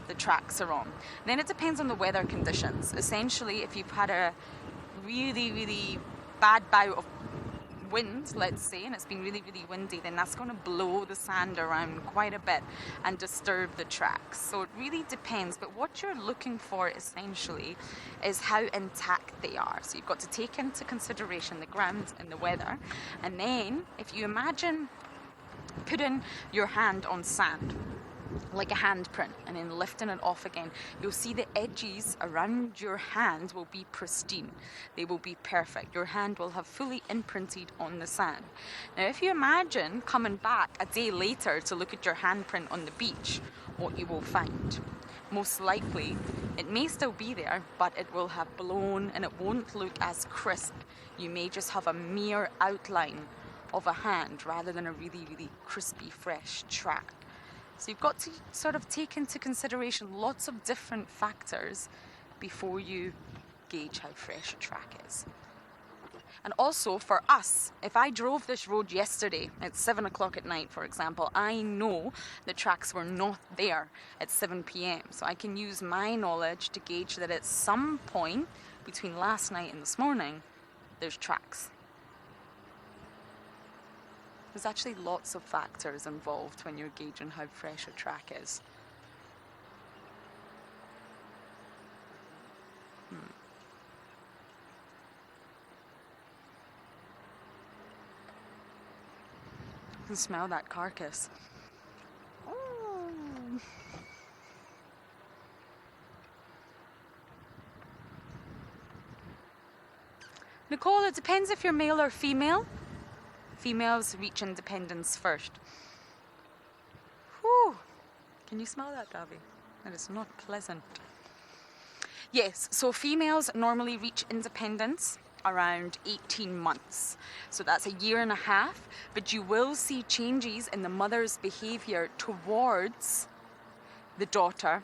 the tracks are on. Then it depends on the weather conditions. Essentially, if you've had a really, really bad bout of wind, let's say, and it's been really, really windy, then that's going to blow the sand around quite a bit and disturb the tracks. So it really depends, but what you're looking for essentially is how intact they are. So you've got to take into consideration the ground and the weather, and then if you imagine putting your hand on sand like a handprint and then lifting it off again, you'll see the edges around your hand will be pristine. They will be perfect. Your hand will have fully imprinted on the sand. Now if you imagine coming back a day later to look at your handprint on the beach, what you will find, most likely it may still be there, but it will have blown and it won't look as crisp. You may just have a mere outline of a hand rather than a really, really crispy, fresh track. So you've got to sort of take into consideration lots of different factors before you gauge how fresh a track is. And also for us, if I drove this road yesterday at 7 o'clock at night, for example, I know the tracks were not there at 7 p.m. So I can use my knowledge to gauge that at some point between last night and this morning, there's tracks. There's actually lots of factors involved when you're gauging how fresh a track is. You can smell that carcass. Oh. Nicole, it depends if you're male or female. Females reach independence first. Whew. Can you smell that, Davy? That is not pleasant. Yes, so females normally reach independence around 18 months. So that's a year and a half, but you will see changes in the mother's behavior towards the daughter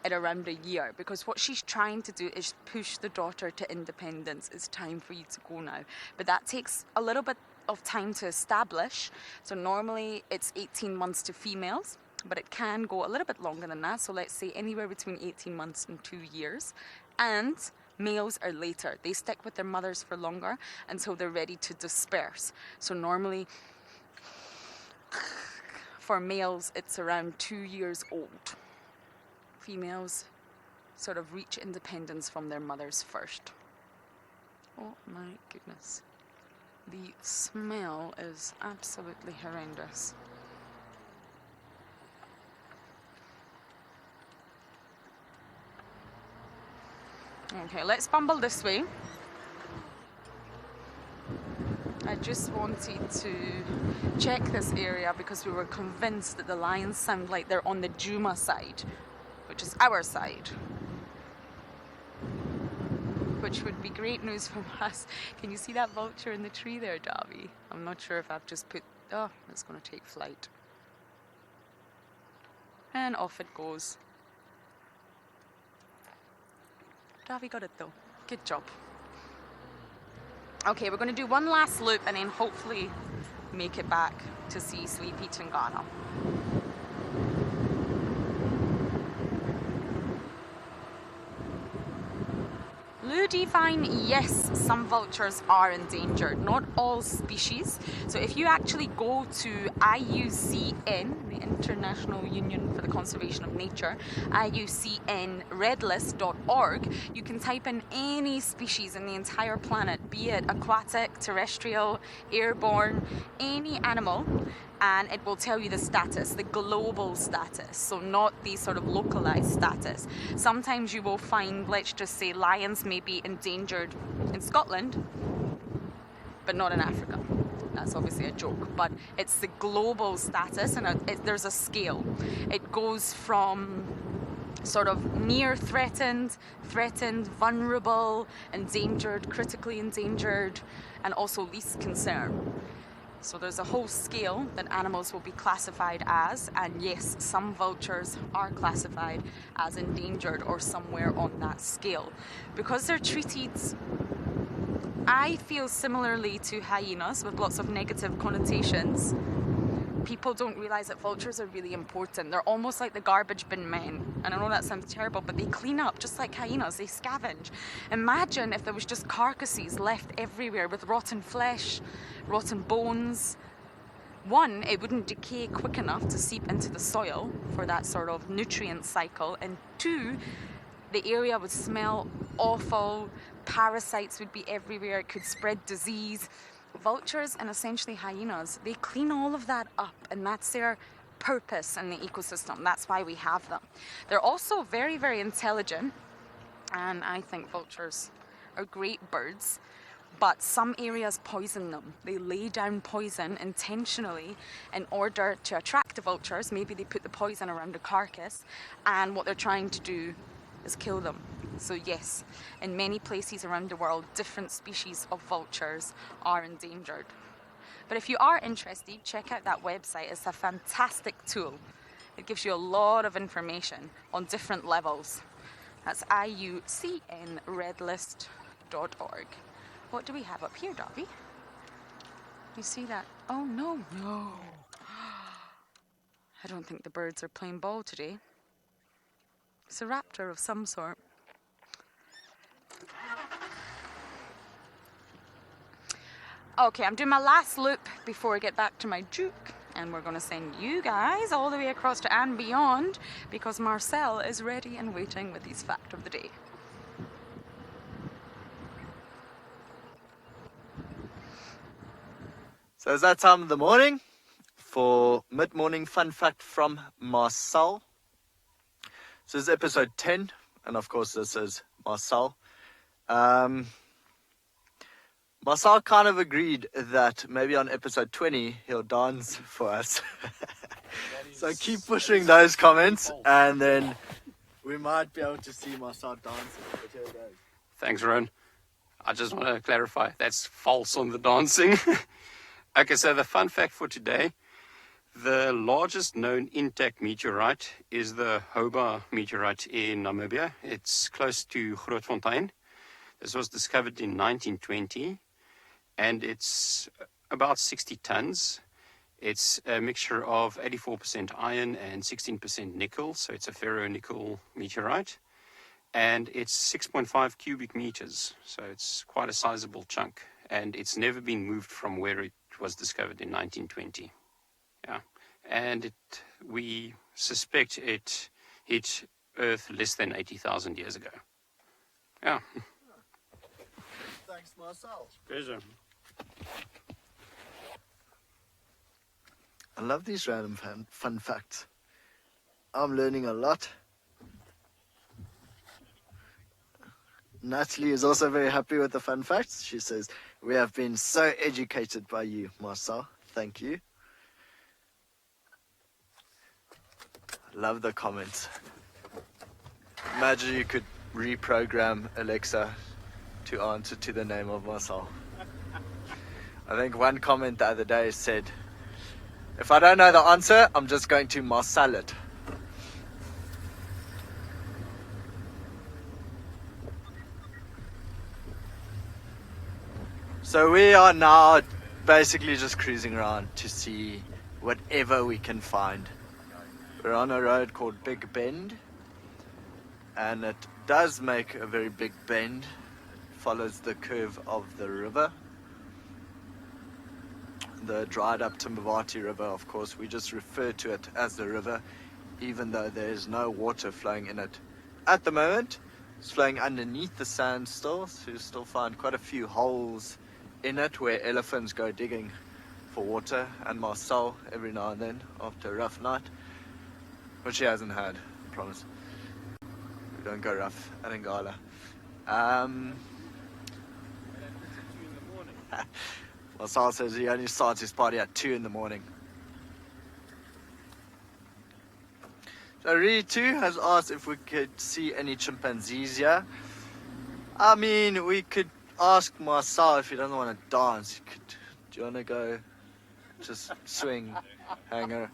at around a year, because what she's trying to do is push the daughter to independence. It's time for you to go now. But that takes a little bit of time to establish. So normally it's 18 months to females, but it can go a little bit longer than that. So let's say anywhere between 18 months and 2 years. And males are later. They stick with their mothers for longer until they're ready to disperse. So normally for males it's around 2 years old. Females sort of reach independence from their mothers first. Oh my goodness. The smell is absolutely horrendous. Okay, let's bumble this way. I just wanted to check this area because we were convinced that the lions sound like they're on the Juma side, which is our side. Which would be great news from us. Can you see that vulture in the tree there, Davy? I'm not sure if I've just put... Oh, it's going to take flight. And off it goes. Davy got it though. Good job. Okay, we're going to do one last loop and then hopefully make it back to see sleepy Tingana. Ludivine, yes, some vultures are endangered, not all species. So if you actually go to IUCN, the International Union for the Conservation of Nature, IUCNredlist.org, you can type in any species in the entire planet, be it aquatic, terrestrial, airborne, any animal, and it will tell you the status, the global status, so not the sort of localized status. Sometimes you will find, let's just say, lions may be endangered in Scotland, but not in Africa. That's obviously a joke, but it's the global status, and there's a scale. It goes from sort of near threatened, vulnerable, endangered, critically endangered, and also least concern. So there's a whole scale that animals will be classified as, and yes, some vultures are classified as endangered or somewhere on that scale. Because they're treated, I feel, similarly to hyenas with lots of negative connotations, people don't realise that vultures are really important. They're almost like the garbage bin men. And I know that sounds terrible, but they clean up just like hyenas. They scavenge. Imagine if there was just carcasses left everywhere with rotten flesh, rotten bones. One, it wouldn't decay quick enough to seep into the soil for that sort of nutrient cycle. And two, the area would smell awful. Parasites would be everywhere. It could spread disease. Vultures and essentially hyenas, they clean all of that up, and that's their purpose in the ecosystem. That's why we have them. They're also very, very intelligent, and I think vultures are great birds, but some areas poison them. They lay down poison intentionally in order to attract the vultures. Maybe they put the poison around the carcass, and what they're trying to do is kill them. So yes, in many places around the world, different species of vultures are endangered. But if you are interested, check out that website. It's a fantastic tool. It gives you a lot of information on different levels. That's iucnredlist.org. What do we have up here, Darby? You see that? Oh, no. I don't think the birds are playing ball today. It's a raptor of some sort. Okay, I'm doing my last loop before I get back to my Duke, and we're going to send you guys all the way across to andBeyond because Marcel is ready and waiting with his fact of the day. So it's that time of the morning for mid-morning fun fact from Marcel. So this is episode 10, and of course this is Marcel. Marcel kind of agreed that maybe on episode 20 he'll dance for us. So keep pushing those comments, and then we might be able to see Marcel dancing. But here it goes. Thanks, Ron. I just want to clarify, that's false on the dancing. Okay, so the fun fact for today, the largest known intact meteorite is the Hobart meteorite in Namibia. It's close to Grootfontein. This was discovered in 1920, and it's about 60 tons. It's a mixture of 84% iron and 16% nickel, so it's a ferronickel meteorite. And it's 6.5 cubic meters, so it's quite a sizable chunk. And it's never been moved from where it was discovered in 1920. Yeah, and we suspect it hit Earth less than 80,000 years ago. Yeah. Thanks, Marcel. Pleasure. I love these random fun facts. I'm learning a lot. Natalie is also very happy with the fun facts. She says, "We have been so educated by you, Marcel. Thank you." Love the comments. Imagine you could reprogram Alexa to answer to the name of Marcel. I think one comment the other day said, "If I don't know the answer, I'm just going to Marcel it." So we are now basically just cruising around to see whatever we can find. We're on a road called Big Bend, and it does make a very big bend. It follows the curve of the river, the dried up Timbavati River. Of course, we just refer to it as the river, even though there is no water flowing in it at the moment. It's flowing underneath the sand still, so you still find quite a few holes in it where elephants go digging for water, and Marcel every now and then after a rough night, which he hasn't had, I promise. We don't go rough at Ngala. Marcel says he only starts his party at 2 in the morning. So Ritu has asked if we could see any chimpanzees here. I mean, we could ask Marcel if he doesn't want to dance. Do you want to go just swing, hanger?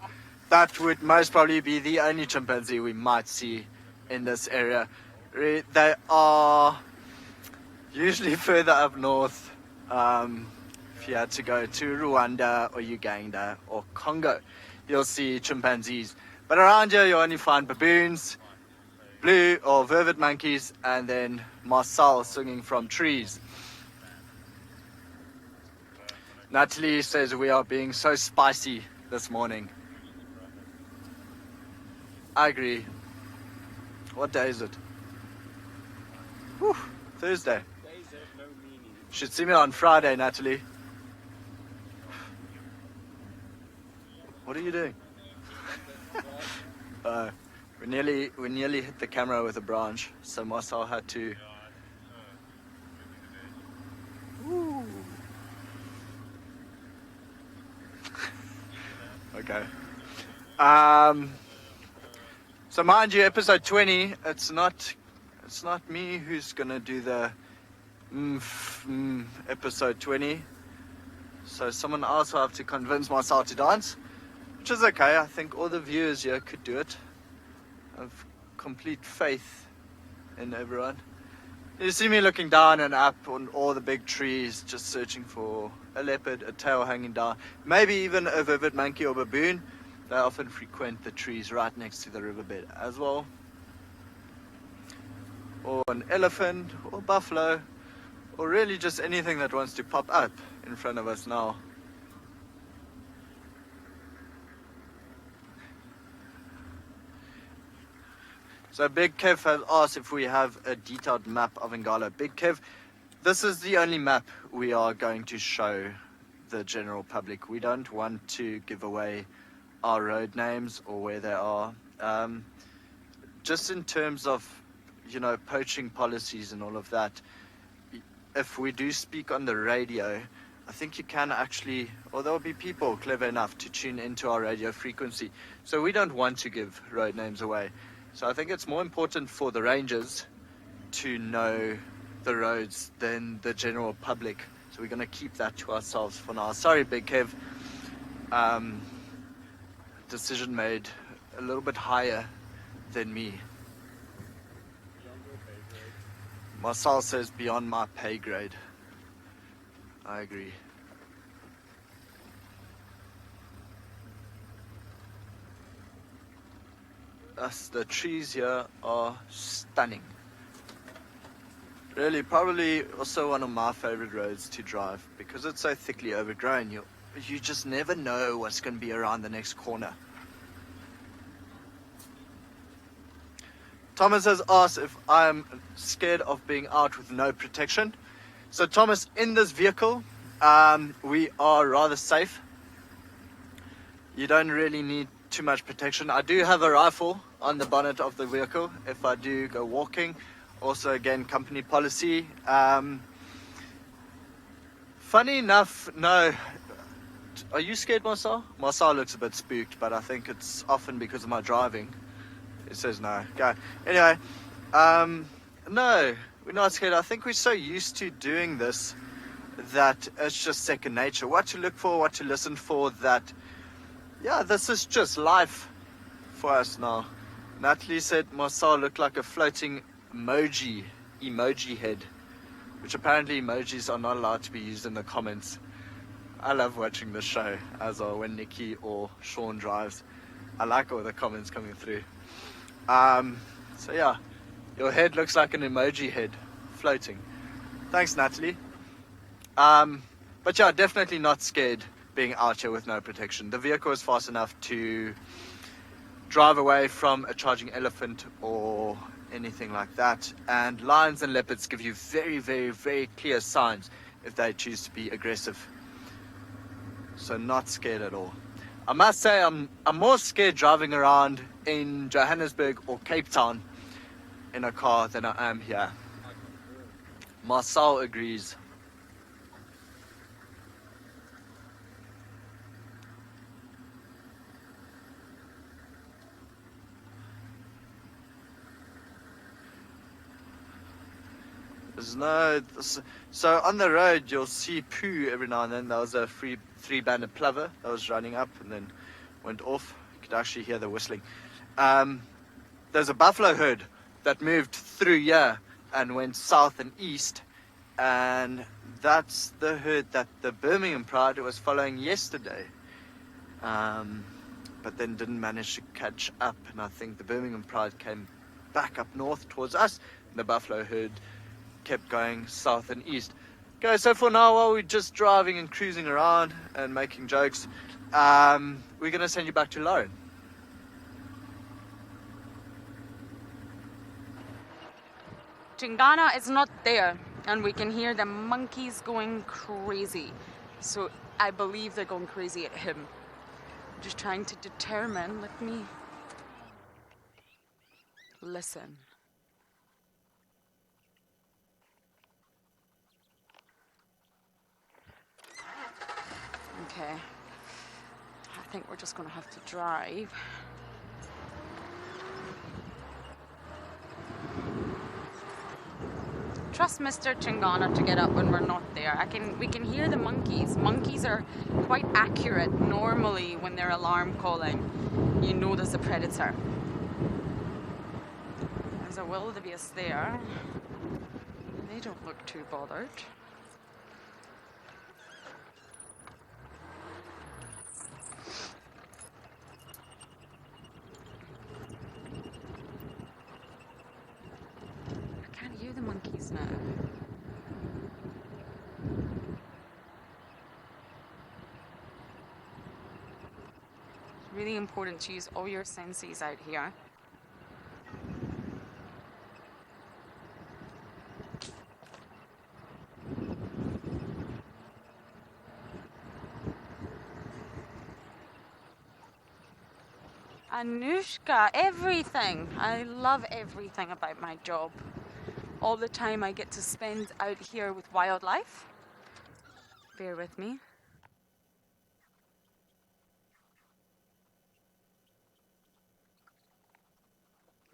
That would most probably be the only chimpanzee we might see in this area. They are usually further up north, If you had to go to Rwanda or Uganda or Congo, you'll see chimpanzees. But around here, you only find baboons, blue or vervet monkeys, and then Marcel swinging from trees. Natalie says we are being so spicy this morning. I agree. What day is it? Whew, Thursday. Should see me on Friday, Natalie. What are you doing? We nearly hit the camera with a branch, so Marcel had to. Ooh. Okay. So mind you, episode 20. It's not me who's gonna do the episode 20. So someone else will have to convince Marcel to dance, which is okay. I think all the viewers here could do it. I have complete faith in everyone. You see me looking down and up on all the big trees, just searching for a leopard, a tail hanging down, maybe even a vervet monkey or baboon. They often frequent the trees right next to the riverbed as well. Or an elephant, or buffalo, or really just anything that wants to pop up in front of us now. So Big Kev has asked if we have a detailed map of Ngala. Big Kev, this is the only map we are going to show the general public. We don't want to give away our road names or where they are. Just in terms of, poaching policies and all of that, if we do speak on the radio, I think you can actually, or there will be people clever enough to tune into our radio frequency. So we don't want to give road names away. So I think it's more important for the rangers to know the roads than the general public. So we're going to keep that to ourselves for now. Sorry, Big Kev. Decision made a little bit higher than me. Marcel says beyond my pay grade. I agree. The trees here are stunning. Really, probably also one of my favorite roads to drive because it's so thickly overgrown. You just never know what's going to be around the next corner. Thomas has asked if I'm scared of being out with no protection. So Thomas, in this vehicle, we are rather safe. You don't really need too much protection. I do have a rifle on the bonnet of the vehicle if I do go walking. Also, again, company policy. Funny enough, no. Are you scared, Marcel? Marcel looks a bit spooked, but I think it's often because of my driving. It says no. Go. Anyway, no, we're not scared. I think we're so used to doing this that it's just second nature. What to look for, what to listen for, that, yeah, this is just life for us now. Natalie said Marcel looked like a floating emoji head, which apparently emojis are not allowed to be used in the comments. I love watching the show, as well, when Nikki or Sean drives. I like all the comments coming through. So yeah, your head looks like an emoji head floating. Thanks, Natalie. But yeah, definitely not scared being out here with no protection. The vehicle is fast enough to drive away from a charging elephant or anything like that. And lions and leopards give you very, very, very clear signs if they choose to be aggressive. So not scared at all. I must say I'm more scared driving around in Johannesburg or Cape Town in a car than I am here. Marcel agrees. So on the road you'll see poo every now and then. There was a three-banded plover that was running up and then went off. You could actually hear the whistling. There's a buffalo herd that moved through here and went south and east, and that's the herd that the Birmingham Pride was following yesterday, but then didn't manage to catch up, and I think the Birmingham Pride came back up north towards us, and the buffalo herd kept going south and east. Okay, so for now, while we're just driving and cruising around and making jokes, we're going to send you back to Lauren. Tingana is not there, and we can hear the monkeys going crazy. So I believe they're going crazy at him. I'm just trying to determine. Let me listen. Okay. I think we're just going to have to drive. Trust Mr. Tingana to get up when we're not there. We can hear the monkeys. Monkeys are quite accurate normally when they're alarm calling. You know there's a predator. There's a wildebeest there. They don't look too bothered. The monkeys now. It's really important to use all your senses out here. Anushka, everything. I love everything about my job. All the time I get to spend out here with wildlife. Bear with me.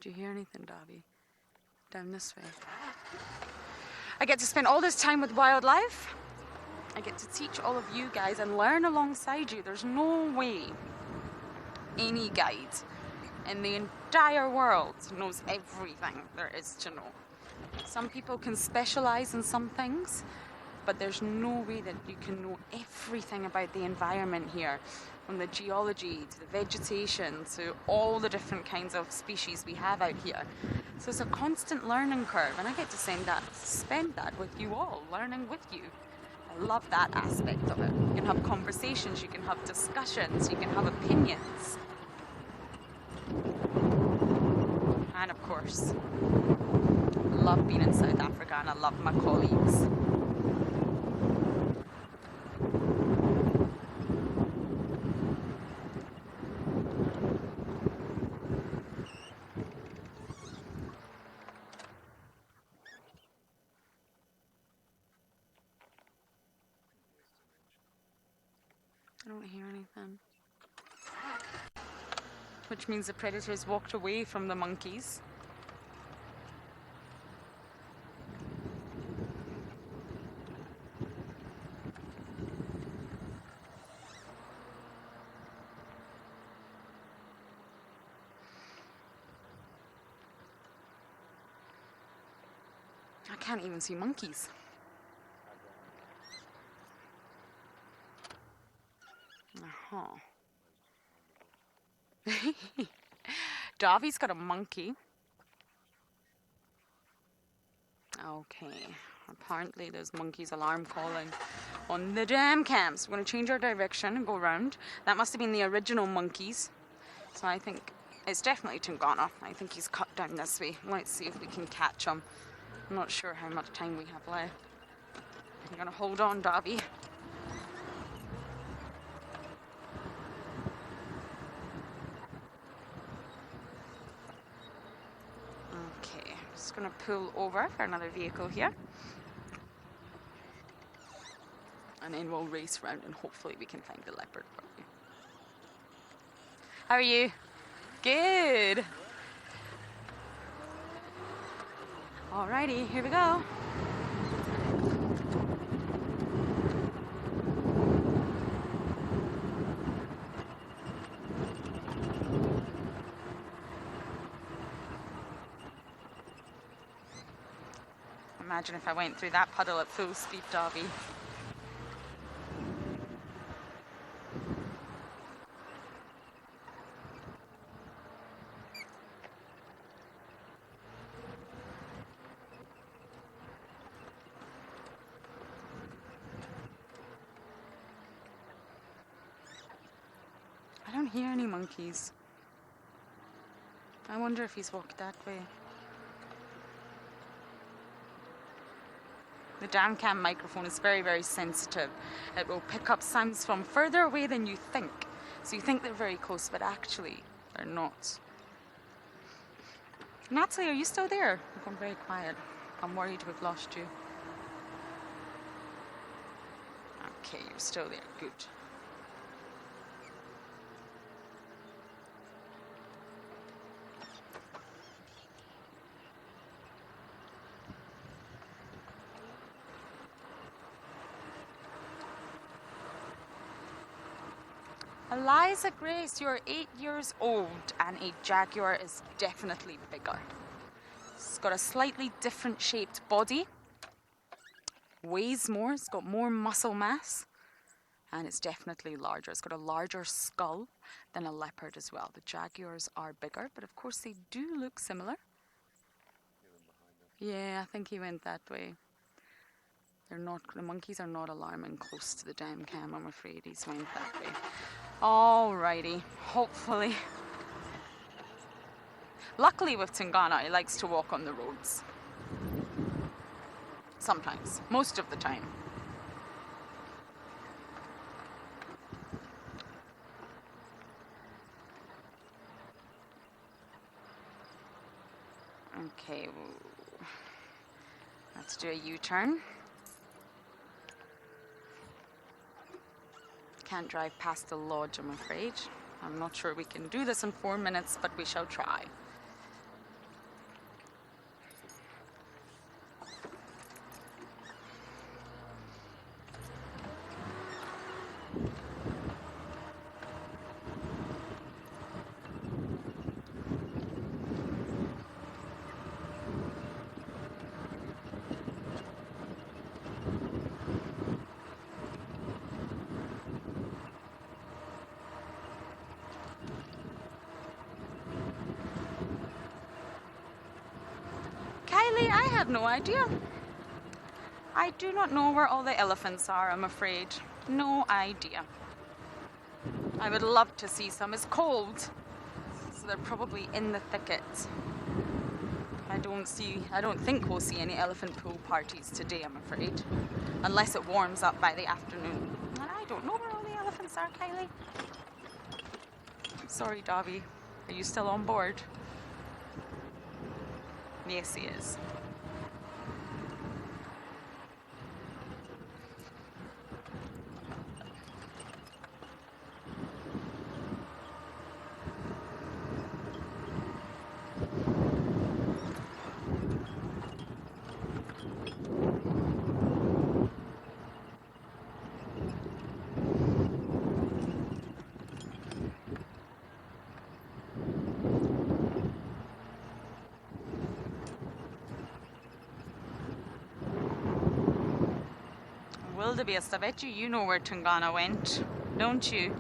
Do you hear anything, Dobby? Down this way. I get to spend all this time with wildlife. I get to teach all of you guys and learn alongside you. There's no way any guide in the entire world knows everything there is to know. Some people can specialize in some things, but there's no way that you can know everything about the environment here, from the geology to the vegetation to all the different kinds of species we have out here. So it's a constant learning curve, and I get to spend that with you all, learning with you. I love that aspect of it. You can have conversations, you can have discussions, you can have opinions. And of course, I love being in South Africa and I love my colleagues. I don't hear anything. Which means the predators walked away from the monkeys. I can't even see monkeys. Davi's got a monkey. Okay. Apparently there's monkeys alarm calling on the damn camps. We're going to change our direction and go around. That must have been the original monkeys. So I think it's definitely Tingana. I think he's cut down this way. Let's see if we can catch him. I'm not sure how much time we have left. I'm going to hold on, Davi. Going to pull over for another vehicle here, and then we'll race around and hopefully we can find the leopard for you. How are you? Good. Alrighty, here we go. Imagine if I went through that puddle at full speed, Davy. I don't hear any monkeys. I wonder if he's walked that way. The dam cam microphone is very, very sensitive. It will pick up sounds from further away than you think. So you think they're very close, but actually they're not. Natalie, are you still there? You've gone very quiet. I'm worried we've lost you. Okay, you're still there. Good. Eliza Grace, you're 8 years old and a jaguar is definitely bigger. It's got a slightly different shaped body, weighs more, it's got more muscle mass, and it's definitely larger. It's got a larger skull than a leopard as well. The jaguars are bigger, but of course they do look similar. Yeah, I think he went that way. The monkeys are not alarming close to the dam cam, I'm afraid. He's went that way. Alrighty, hopefully. Luckily with Tingana, he likes to walk on the roads. Sometimes, most of the time. Okay, let's do a U-turn. Can't drive past the lodge, I'm afraid. I'm not sure we can do this in 4 minutes, but we shall try. I have no idea. I do not know where all the elephants are, I'm afraid. No idea. I would love to see some. It's cold, so they're probably in the thicket. I don't think we'll see any elephant pool parties today, I'm afraid. Unless it warms up by the afternoon. And I don't know where all the elephants are, Kylie. Sorry, Davy. Are you still on board? Yes, he is. Wildebeest, I bet you know where Tingana went, don't you?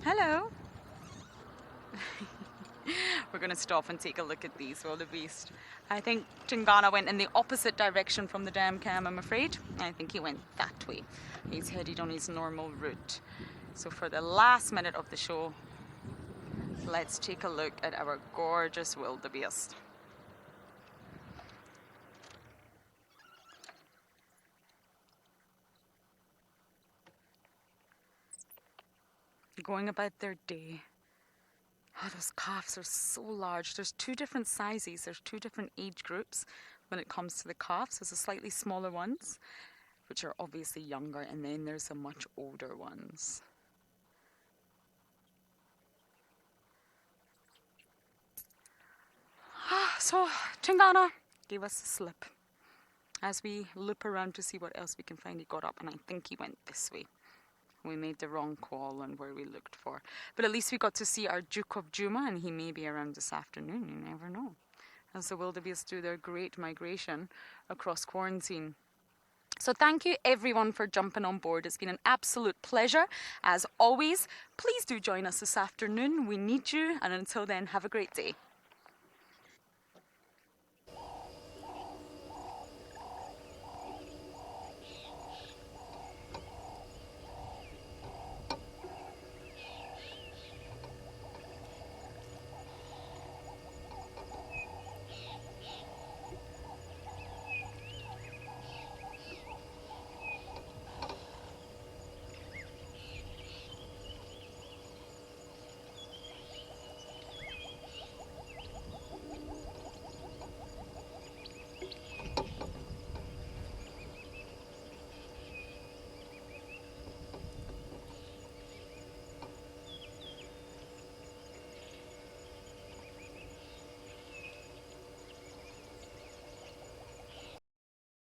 Hello. We're going to stop and take a look at these wildebeest. I think Tingana went in the opposite direction from the dam cam, I'm afraid. I think he went that way. He's headed on his normal route. So for the last minute of the show, let's take a look at our gorgeous wildebeest. Going about their day. Oh, those calves are so large. There's two different sizes. There's two different age groups when it comes to the calves. There's the slightly smaller ones, which are obviously younger, and then there's the much older ones. So Tingana gave us a slip as we loop around to see what else we can find. He got up and I think he went this way. We made the wrong call on where we looked for. But at least we got to see our Duke of Juma, and he may be around this afternoon. You never know. As the wildebeest do their great migration across quarantine. So thank you everyone for jumping on board. It's been an absolute pleasure. As always, please do join us this afternoon. We need you. And until then, have a great day.